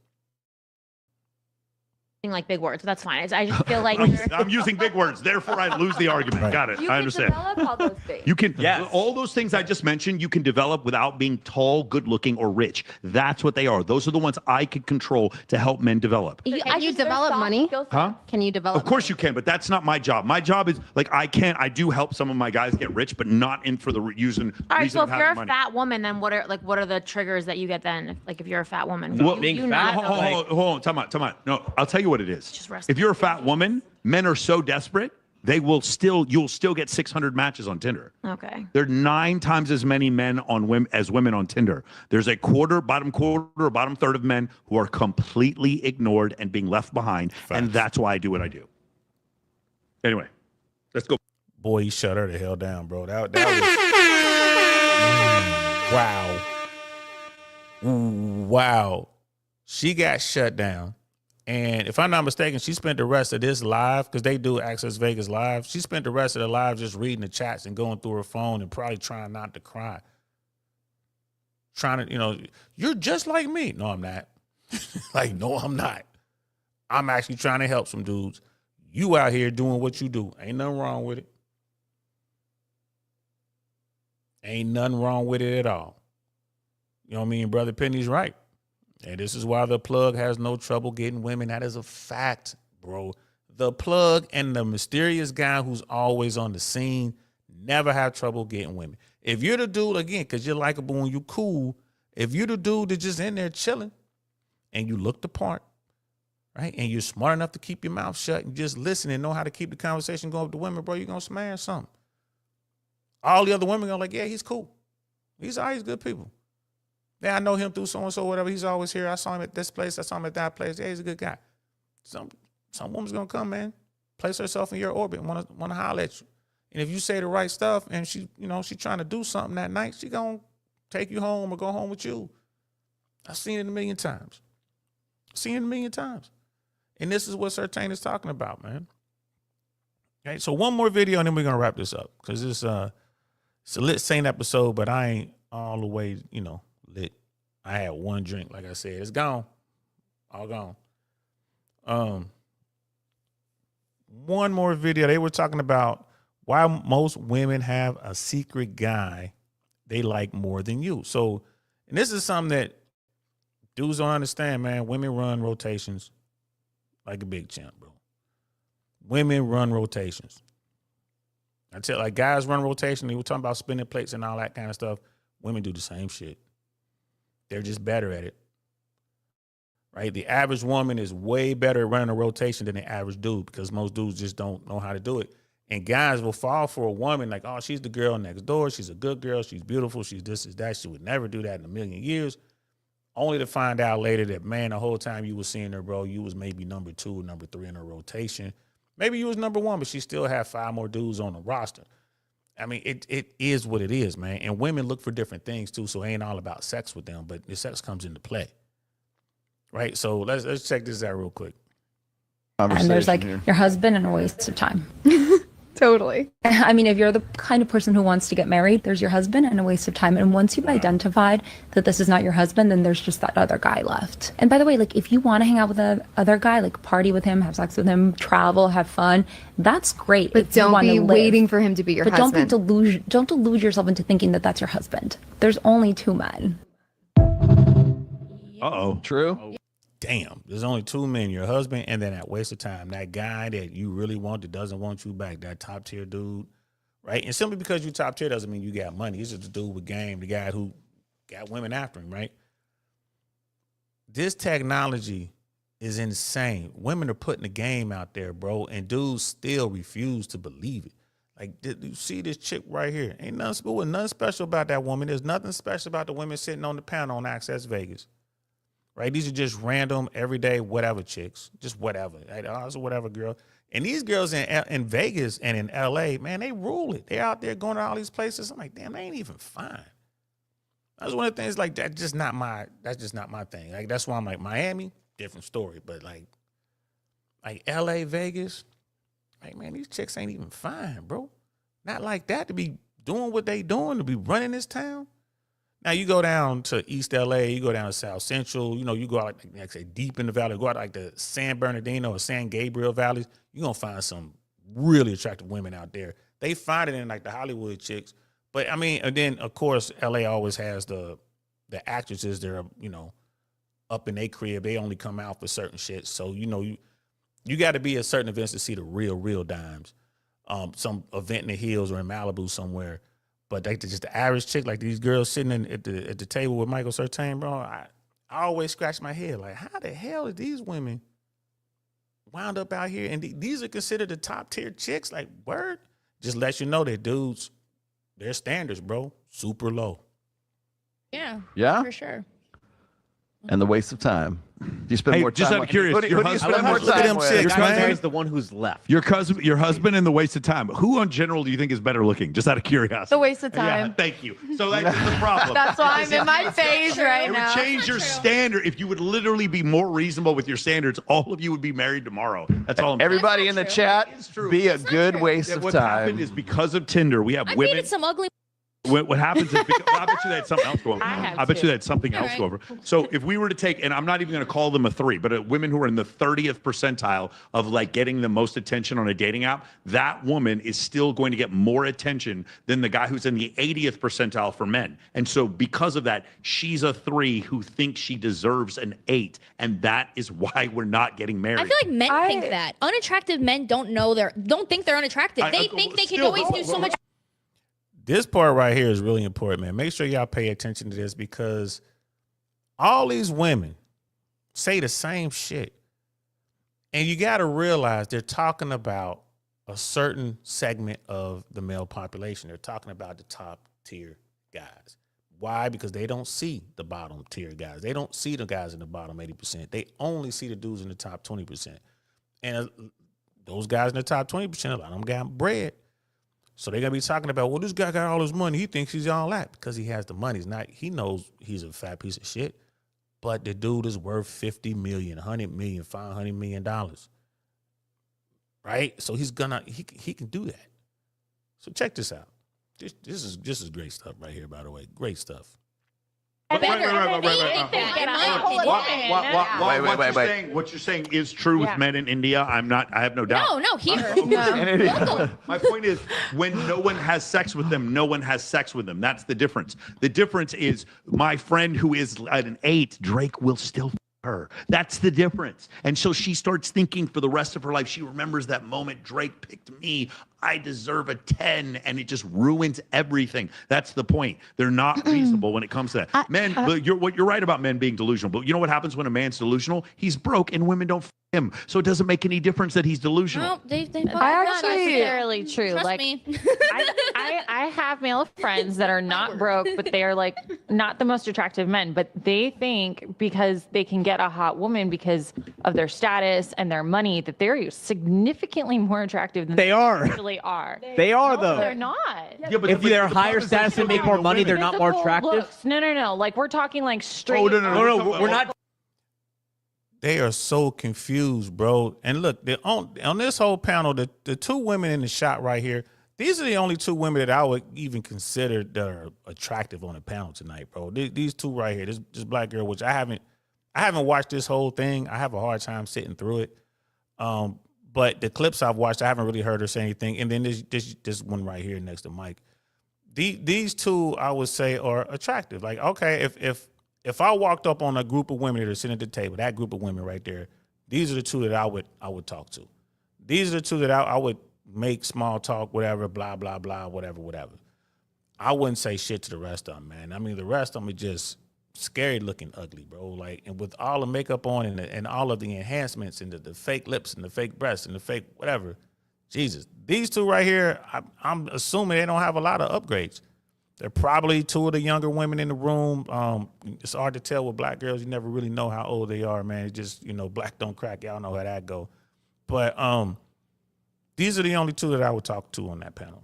Speaker 2: Like big words, but that's fine. I just feel like
Speaker 3: I'm using big words, therefore I lose the argument. Got it. I understand.
Speaker 6: Develop all those things.
Speaker 3: You can, all those things I just mentioned, you can develop without being tall, good looking, or rich. That's what they are. Those are the ones I can control to help men develop.
Speaker 22: Can you develop money?
Speaker 3: Huh?
Speaker 22: Can you develop?
Speaker 3: Of course you can, but that's not my job. My job is like I do help some of my guys get rich, but not in for the reason.
Speaker 2: All right,
Speaker 3: reason
Speaker 2: so
Speaker 3: of
Speaker 2: if you're a
Speaker 3: having money.
Speaker 2: fat woman, then what are the triggers that you get then? Like if you're a fat woman,
Speaker 3: Well,
Speaker 2: not
Speaker 3: hold on, time out. No, I'll tell you what it is.
Speaker 2: Just rest
Speaker 3: If you're a fat woman, men are so desperate you'll still get 600 matches on Tinder.
Speaker 2: Okay.
Speaker 3: There are 9 times as many men on women as women on Tinder. There's a bottom third of men who are completely ignored and being left behind. And that's why I do what I do. Anyway, let's go.
Speaker 1: Boy, you shut her the hell down, bro. That was wow. She got shut down. And if I'm not mistaken, she spent the rest of this live, because they do Access Vegas live. She spent the rest of the live just reading the chats and going through her phone and probably trying not to cry. Trying to, you're just like me. No, I'm not. Like, no, I'm not. I'm actually trying to help some dudes. You out here doing what you do. Ain't nothing wrong with it. Ain't nothing wrong with it at all. You know what I mean? Brother Penny's right. And this is why the plug has no trouble getting women. That is a fact, bro. The plug and the mysterious guy who's always on the scene never have trouble getting women. If you're the dude, again, because you're likable and you cool, if you're the dude that's just in there chilling and you look the part, right, and you're smart enough to keep your mouth shut and just listen and know how to keep the conversation going with the women, bro, you're going to smash something. All the other women are like, yeah, he's cool. He's always good people. Yeah, I know him through so-and-so, whatever. He's always here. I saw him at this place. I saw him at that place. Yeah, he's a good guy. Some woman's going to come, man, place herself in your orbit and want to holler at you. And if you say the right stuff and she trying to do something that night, she going to take you home or go home with you. I've seen it a million times. And this is what Certain is talking about, man. Okay, so one more video and then we're going to wrap this up, because it's a lit Saint episode, but I ain't all the way, lit. I had one drink, like I said. It's gone. All gone. One more video. They were talking about why most women have a secret guy they like more than you. So, and this is something that dudes don't understand, man. Women run rotations like a big champ, bro. Women run rotations. I tell, like, guys run rotation. They were talking about spinning plates and all that kind of stuff. Women do the same shit. They're just better at it. Right? The average woman is way better at running a rotation than the average dude, because most dudes just don't know how to do it. And guys will fall for a woman like, oh, she's the girl next door. She's a good girl. She's beautiful. She's this, is that. She would never do that in a million years. Only to find out later that, man, the whole time you was seeing her, bro, you was maybe number 2 or number 3 in her rotation. Maybe you was number 1, but she still had 5 more dudes on the roster. I mean, it is what it is, man. And women look for different things too, so it ain't all about sex with them, but the sex comes into play. Right? So let's check this out real quick.
Speaker 5: And there's like your husband and a waste of time. Totally. I mean, if you're the kind of person who wants to get married, there's your husband and a waste of time. And once you've identified that this is not your husband, then there's just that other guy left. And by the way, like, if you want to hang out with the other guy, like party with him, have sex with him, travel, have fun, that's great.
Speaker 22: But don't be waiting for him to be your husband.
Speaker 5: Don't delude yourself into thinking that that's your husband. There's only 2 men.
Speaker 3: Uh-oh.
Speaker 4: True.
Speaker 1: Damn, there's only 2 men, your husband and then that waste of time, that guy that you really want that doesn't want you back, that top tier dude, right? And simply because you top tier doesn't mean you got money. He's just a dude with game, the guy who got women after him, right? This technology is insane. Women are putting the game out there, bro, and dudes still refuse to believe it. Like, you see this chick right here. Ain't nothing special about that woman. There's nothing special about the women sitting on the panel on Access Vegas. Right? These are just random, everyday, whatever chicks. Just whatever. Like, oh, it's a whatever girl. And these girls in Vegas and in LA, man, they rule it. They're out there going to all these places. I'm like, damn, they ain't even fine. That's one of the things, like, that's just not my thing. Like, that's why I'm like, Miami, different story. But like LA, Vegas, like, man, these chicks ain't even fine, bro. Not like that, to be doing what they doing, to be running this town. Now, you go down to East LA, you go down to South Central, you go out, like say, deep in the valley, go out like the San Bernardino or San Gabriel valleys, you're going to find some really attractive women out there. They find it in like the Hollywood chicks. But I mean, and then of course, LA always has the actresses that are, up in their crib. They only come out for certain shit. So, you got to be at certain events to see the real dimes. Some event in the hills or in Malibu somewhere. But they just the average chick, like these girls sitting at the table with Michael Certain, bro, I always scratch my head. Like, how the hell are these women wound up out here, and these are considered the top tier chicks. Like, word, just let you know that dudes, their standards, bro, super low.
Speaker 2: Yeah.
Speaker 9: Yeah?
Speaker 2: For sure.
Speaker 9: And the waste of time. Do you spend
Speaker 3: Hey,
Speaker 9: more time?
Speaker 3: just out of curiosity,
Speaker 9: Who do you spend more
Speaker 1: look at
Speaker 9: time
Speaker 1: them
Speaker 9: with?
Speaker 1: chicks,
Speaker 4: Your cousin
Speaker 1: man.
Speaker 4: is the one who's left.
Speaker 3: Your husband, and the waste of time. Who, in general, do you think is better looking? Just out of curiosity.
Speaker 22: The waste of
Speaker 3: Yeah,
Speaker 22: time.
Speaker 3: thank you. So that's the problem.
Speaker 22: That's why I'm in my phase right
Speaker 3: It would
Speaker 22: now.
Speaker 3: change your standard if you would literally be more reasonable with your standards. All of you would be married tomorrow. That's all.
Speaker 9: Everybody in the chat, be a good waste of
Speaker 3: What's
Speaker 9: time.
Speaker 3: happened is because of Tinder, we have
Speaker 2: I've
Speaker 3: women.
Speaker 2: dated some ugly.
Speaker 3: What happens is, I bet you they had something else go over.
Speaker 2: have
Speaker 3: I bet
Speaker 2: too.
Speaker 3: you they had something else go over. So if we were to take, and I'm not even going to call them a 3, but women who are in the 30th percentile of like getting the most attention on a dating app, that woman is still going to get more attention than the guy who's in the 80th percentile for men. And so because of that, she's a 3 who thinks she deserves an 8, and that is why we're not getting married.
Speaker 2: I feel like men think that unattractive men don't think they're unattractive. They think they can always do so much.
Speaker 1: This part right here is really important, man. Make sure y'all pay attention to this because all these women say the same shit. And you got to realize they're talking about a certain segment of the male population. They're talking about the top tier guys. Why? Because they don't see the bottom tier guys. They don't see the guys in the bottom 80%. They only see the dudes in the top 20%. And those guys in the top 20%, a lot of them got bread. So they're going to be talking about, well, this guy got all his money. He thinks he's all that because he has the money. He knows he's a fat piece of shit. But the dude is worth $50 million, $100 million, $500 million. Right? So he can do that. So check this out. This is great stuff right here, by the way. Great stuff. What you're saying is true with men in India. I have no doubt.
Speaker 2: No, here.
Speaker 3: My point is, when no one has sex with them, no one has sex with them. That's the difference. The difference is my friend who is at an 8, Drake will still her. That's the difference. And so she starts thinking for the rest of her life. She remembers that moment Drake picked me. I deserve a 10, and it just ruins everything. That's the point. They're not reasonable when it comes to that. Men, you're right about men being delusional. But you know what happens when a man's delusional? He's broke, and women don't him. So it doesn't make any difference that he's delusional.
Speaker 2: No, they
Speaker 22: Not
Speaker 2: actually
Speaker 22: necessarily true.
Speaker 2: Trust
Speaker 22: Like
Speaker 2: me.
Speaker 22: I have male friends that are not broke, but they are like not the most attractive men, but they think because they can get a hot woman because of their status and their money that they're significantly more attractive than
Speaker 4: They are.
Speaker 22: actually are.
Speaker 4: They are,
Speaker 22: No,
Speaker 4: though.
Speaker 22: they're not.
Speaker 3: Yeah, but
Speaker 4: If they're
Speaker 3: the
Speaker 4: higher
Speaker 3: problem is
Speaker 4: status and
Speaker 3: they're
Speaker 4: make more money, they're
Speaker 3: women.
Speaker 4: not more
Speaker 22: Physical
Speaker 4: attractive.
Speaker 22: looks. No. Like we're talking like straight.
Speaker 3: Oh, no.
Speaker 4: We're not.
Speaker 1: They are so confused, bro. And look, on this whole panel, the 2 women in the shot right here, these are the only 2 women that I would even consider that are attractive on the panel tonight, bro. These 2 right here, this black girl, which I haven't watched this whole thing. I have a hard time sitting through it. But the clips I've watched, I haven't really heard her say anything. And then this one right here next to Mike. These 2, I would say, are attractive. Like, okay, if I walked up on a group of women that are sitting at the table, that group of women right there, these are the 2 that I would talk to. These are the 2 that I would make small talk, whatever, blah, blah, blah, whatever. I wouldn't say shit to the rest of them, man. I mean, the rest of them are just scary looking ugly, bro. Like, and with all the makeup on and all of the enhancements and the fake lips and the fake breasts and the fake whatever, Jesus. These 2 right here, I'm assuming they don't have a lot of upgrades. They're probably 2 of the younger women in the room. It's hard to tell with black girls. You never really know how old they are, man. It's just, black don't crack. Y'all know how that go. But these are the only 2 that I would talk to on that panel.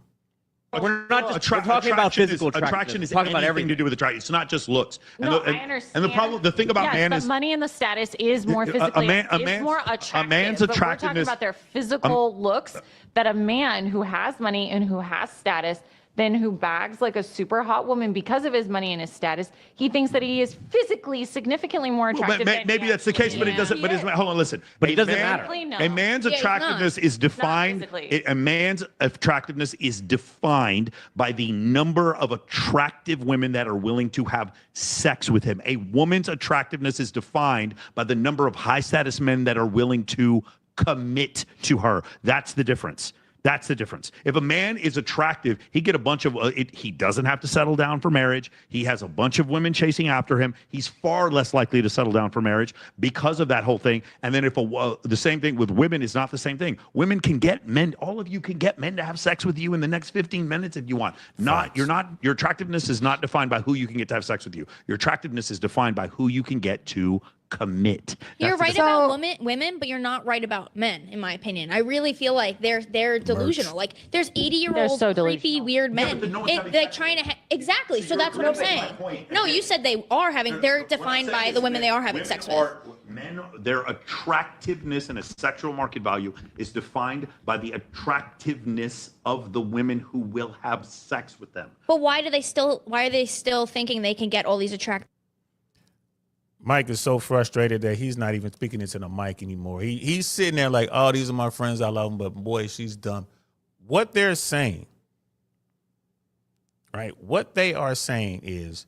Speaker 4: We're not just we're talking about physical
Speaker 3: attraction. Is
Speaker 4: talking about
Speaker 3: anything
Speaker 4: everything
Speaker 3: to do with attraction. It's not just looks.
Speaker 22: No, I understand.
Speaker 3: And the thing about
Speaker 22: yes,
Speaker 3: man
Speaker 22: the
Speaker 3: is
Speaker 22: money and the status is more physically is more attractive.
Speaker 3: A man's
Speaker 22: but we're talking
Speaker 3: attractiveness.
Speaker 22: about their physical looks. That a man who has money and who has status, then who bags like a super hot woman because of his money and his status, he thinks that he is physically significantly more attractive.
Speaker 3: Maybe that's the case, but it doesn't. But hold on, listen.
Speaker 4: But it doesn't matter.
Speaker 3: A man's attractiveness is defined. A man's attractiveness is defined by the number of attractive women that are willing to have sex with him. A woman's attractiveness is defined by the number of high status men that are willing to commit to her. That's the difference. That's the difference. If a man is attractive, he get a bunch of he doesn't have to settle down for marriage. He has a bunch of women chasing after him. He's far less likely to settle down for marriage because of that whole thing. And then if the same thing with women is not the same thing. Women can get men. All of you can get men to have sex with you in the next 15 minutes if you want. Your attractiveness is not defined by who you can get to have sex with you. Your attractiveness is defined by who you can get to commit.
Speaker 10: You're right about women, but you're not right about men, in my opinion. I really feel like they're delusional. Like there's 80-year-old creepy weird men, like trying to exactly. So that's what I'm saying. No, you said they are having. They're defined by the women they are having sex with.
Speaker 3: Men, their attractiveness and a sexual market value is defined by the attractiveness of the women who will have sex with them.
Speaker 10: But why are they still thinking they can get all these attractive?
Speaker 1: Mike is so frustrated that he's not even speaking into the mic anymore. He's sitting there like, oh, these are my friends. I love them, but boy, she's dumb. What they're saying, right? What they are saying is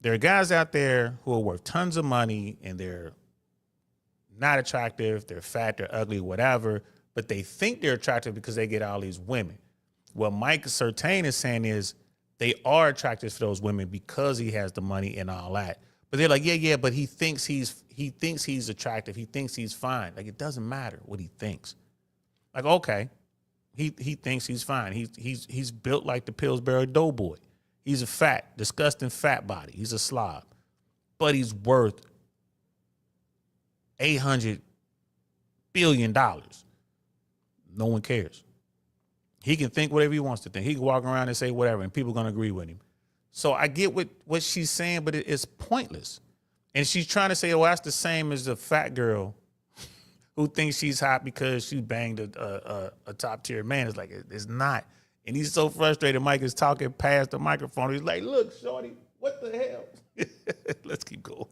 Speaker 1: there are guys out there who are worth tons of money and they're not attractive. They're fat, they're ugly, whatever, but they think they're attractive because they get all these women. What Mike Certain is saying is they are attractive to those women because he has the money and all that. But they're like, yeah, but he thinks he's attractive. He thinks he's fine. Like, it doesn't matter what he thinks. Like, okay, he thinks he's fine. He's built like the Pillsbury Doughboy. He's a fat, disgusting fat body. He's a slob. But he's worth $800 billion. No one cares. He can think whatever he wants to think. He can walk around and say whatever, and people are going to agree with him. So I get what she's saying, but it's pointless. And she's trying to say, oh, that's the same as the fat girl who thinks she's hot because she banged a top-tier man. It's like, it's not. And he's so frustrated. Mike is talking past the microphone. He's like, look, shorty, what the hell? Let's keep going.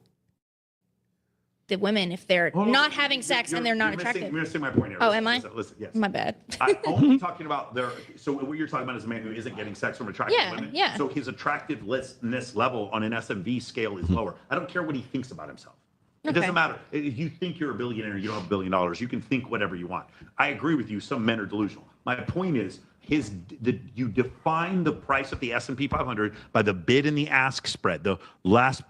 Speaker 10: The women, if they're not having sex and they're not attractive.
Speaker 3: You're missing my point here.
Speaker 10: Oh, am I?
Speaker 3: Listen, yes.
Speaker 10: My bad.
Speaker 3: I'm only talking about so what you're talking about is a man who isn't getting sex from attractive women.
Speaker 10: Yeah.
Speaker 3: So his attractiveness level on an SMV scale is lower. I don't care what he thinks about himself. It doesn't matter. If you think you're a billionaire, you don't have $1 billion. You can think whatever you want. I agree with you. Some men are delusional. My point is, you define the price of the S&P 500 by the bid and the ask spread, the last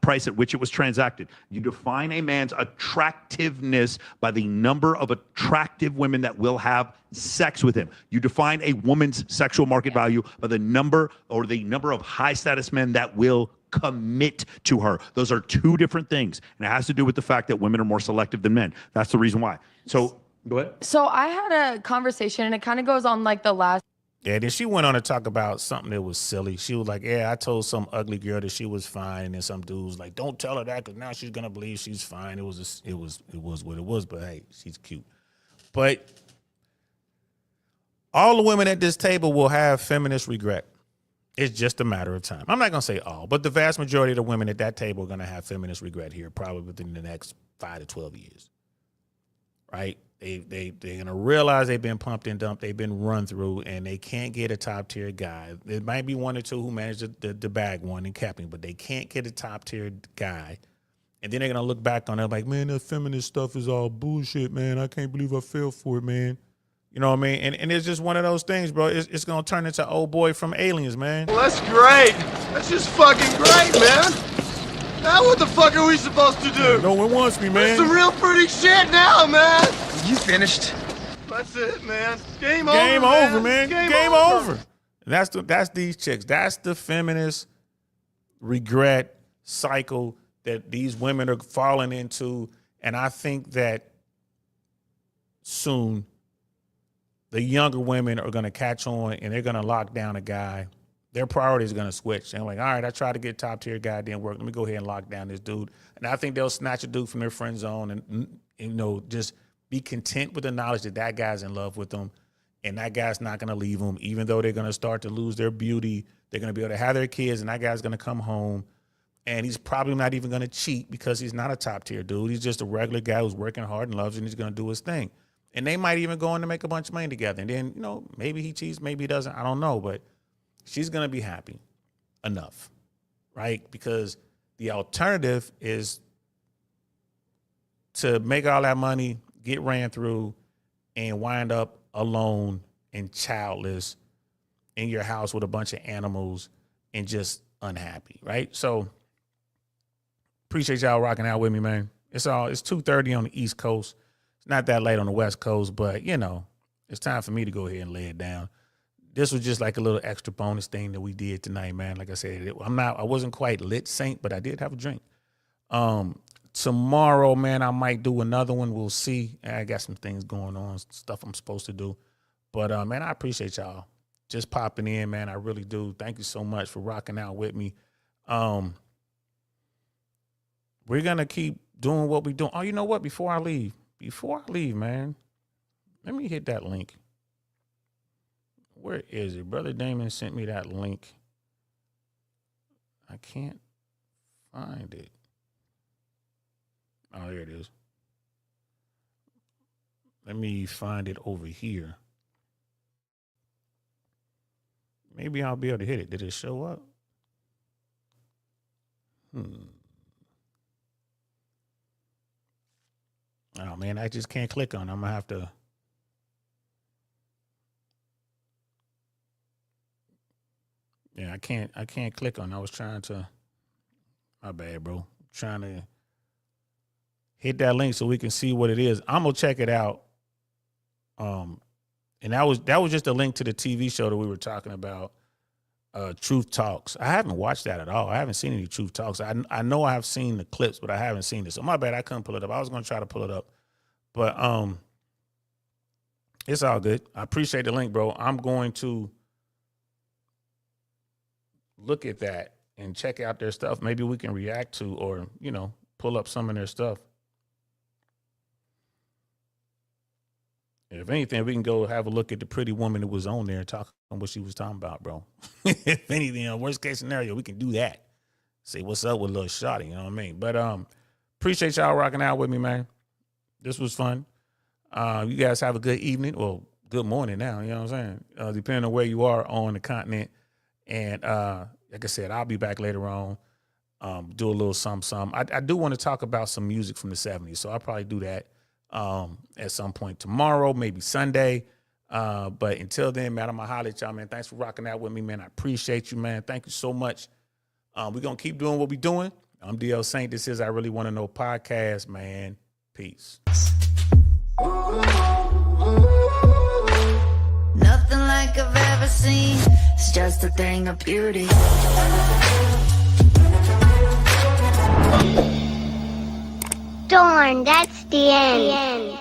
Speaker 3: price at which it was transacted. You define a man's attractiveness by the number of attractive women that will have sex with him. You define a woman's sexual market value by the number of high status men that will commit to her. Those are two different things. And it has to do with the fact that women are more selective than men. That's the reason why. So go ahead.
Speaker 15: So I had a conversation and it kind of goes on like the last.
Speaker 1: Yeah, then she went on to talk about something that was silly. She was like, yeah, I told some ugly girl that she was fine. And then some dude was like, don't tell her that because now she's going to believe she's fine. It was what it was, but hey, she's cute. But all the women at this table will have feminist regret. It's just a matter of time. I'm not going to say all, but the vast majority of the women at that table are going to have feminist regret here probably within the next 5 to 12 years, right? They're going to realize they've been pumped and dumped, they've been run through, and they can't get a top-tier guy. There might be one or two who manage the bag one and capping, but they can't get a top-tier guy. And then they're going to look back on it like, man, that feminist stuff is all bullshit, man. I can't believe I fell for it, man. You know what I mean? And it's just one of those things, bro. It's going to turn into old boy from Aliens, man.
Speaker 20: Well, that's great. That's just fucking great, man. Now what the fuck are we supposed to do?
Speaker 1: No one wants me, man.
Speaker 20: That's some real pretty shit now, man.
Speaker 9: You finished.
Speaker 20: That's it, man. Game
Speaker 1: over, man. Game over. That's these chicks. That's the feminist regret cycle that these women are falling into. And I think that soon the younger women are going to catch on and they're going to lock down a guy. Their priority is going to switch. And like, all right, I tried to get top tier guy, didn't work. Let me go ahead and lock down this dude. And I think they'll snatch a dude from their friend zone and just be content with the knowledge that that guy's in love with them. And that guy's not going to leave them, even though they're going to start to lose their beauty. They're going to be able to have their kids and that guy's going to come home. And he's probably not even going to cheat because he's not a top tier dude. He's just a regular guy who's working hard and loves you and he's going to do his thing. And they might even go in to make a bunch of money together. And then, maybe he cheats, maybe he doesn't. I don't know. But she's going to be happy enough, right? Because the alternative is to make all that money, get ran through, and wind up alone and childless in your house with a bunch of animals and just unhappy, right? So appreciate y'all rocking out with me, man. It's 2:30 on the East Coast. It's not that late on the West Coast, but it's time for me to go ahead and lay it down. This was just like a little extra bonus thing that we did tonight, man. Like I said, I wasn't quite lit saint, but I did have a drink. Tomorrow, man, I might do another one. We'll see. I got some things going on, stuff I'm supposed to do. But, man, I appreciate y'all just popping in, man. I really do. Thank you so much for rocking out with me. We're going to keep doing what we're doing. Oh, you know what? Before I leave, man, let me hit that link. Where is it? Brother Damon sent me that link. I can't find it. Oh, there it is. Let me find it over here. Maybe I'll be able to hit it. Did it show up? Oh, man, I just can't click on it. I'm going to have to. Yeah, I can't click on it. I was trying to. My bad, bro. Trying to hit that link so we can see what it is. I'm gonna check it out. And that was just a link to the TV show that we were talking about, Truth Talks. I haven't watched that at all. I haven't seen any Truth Talks. I know I have seen the clips, but I haven't seen it. So my bad, I couldn't pull it up. I was gonna try to pull it up, but it's all good. I appreciate the link, bro. I'm going to look at that and check out their stuff. Maybe we can react to or pull up some of their stuff. If anything, we can go have a look at the pretty woman that was on there and talk on what she was talking about, bro. If anything, worst case scenario, we can do that. See what's up with little shawty, you know what I mean? But appreciate y'all rocking out with me, man. This was fun. You guys have a good evening. Well, good morning now, you know what I'm saying? Depending on where you are on the continent. And like I said, I'll be back later on, do a little something. I do want to talk about some music from the 70s, so I'll probably do that at some point tomorrow, maybe Sunday. But until then, man, I'm going to holler at y'all, man. Thanks for rocking out with me, man. I appreciate you, man. Thank you so much. We're going to keep doing what we're doing. I'm DL Saint. This is I Really Want to Know podcast, man. Peace.
Speaker 14: Nothing like I've ever seen. It's just a thing of beauty.
Speaker 17: Darn, that's the end.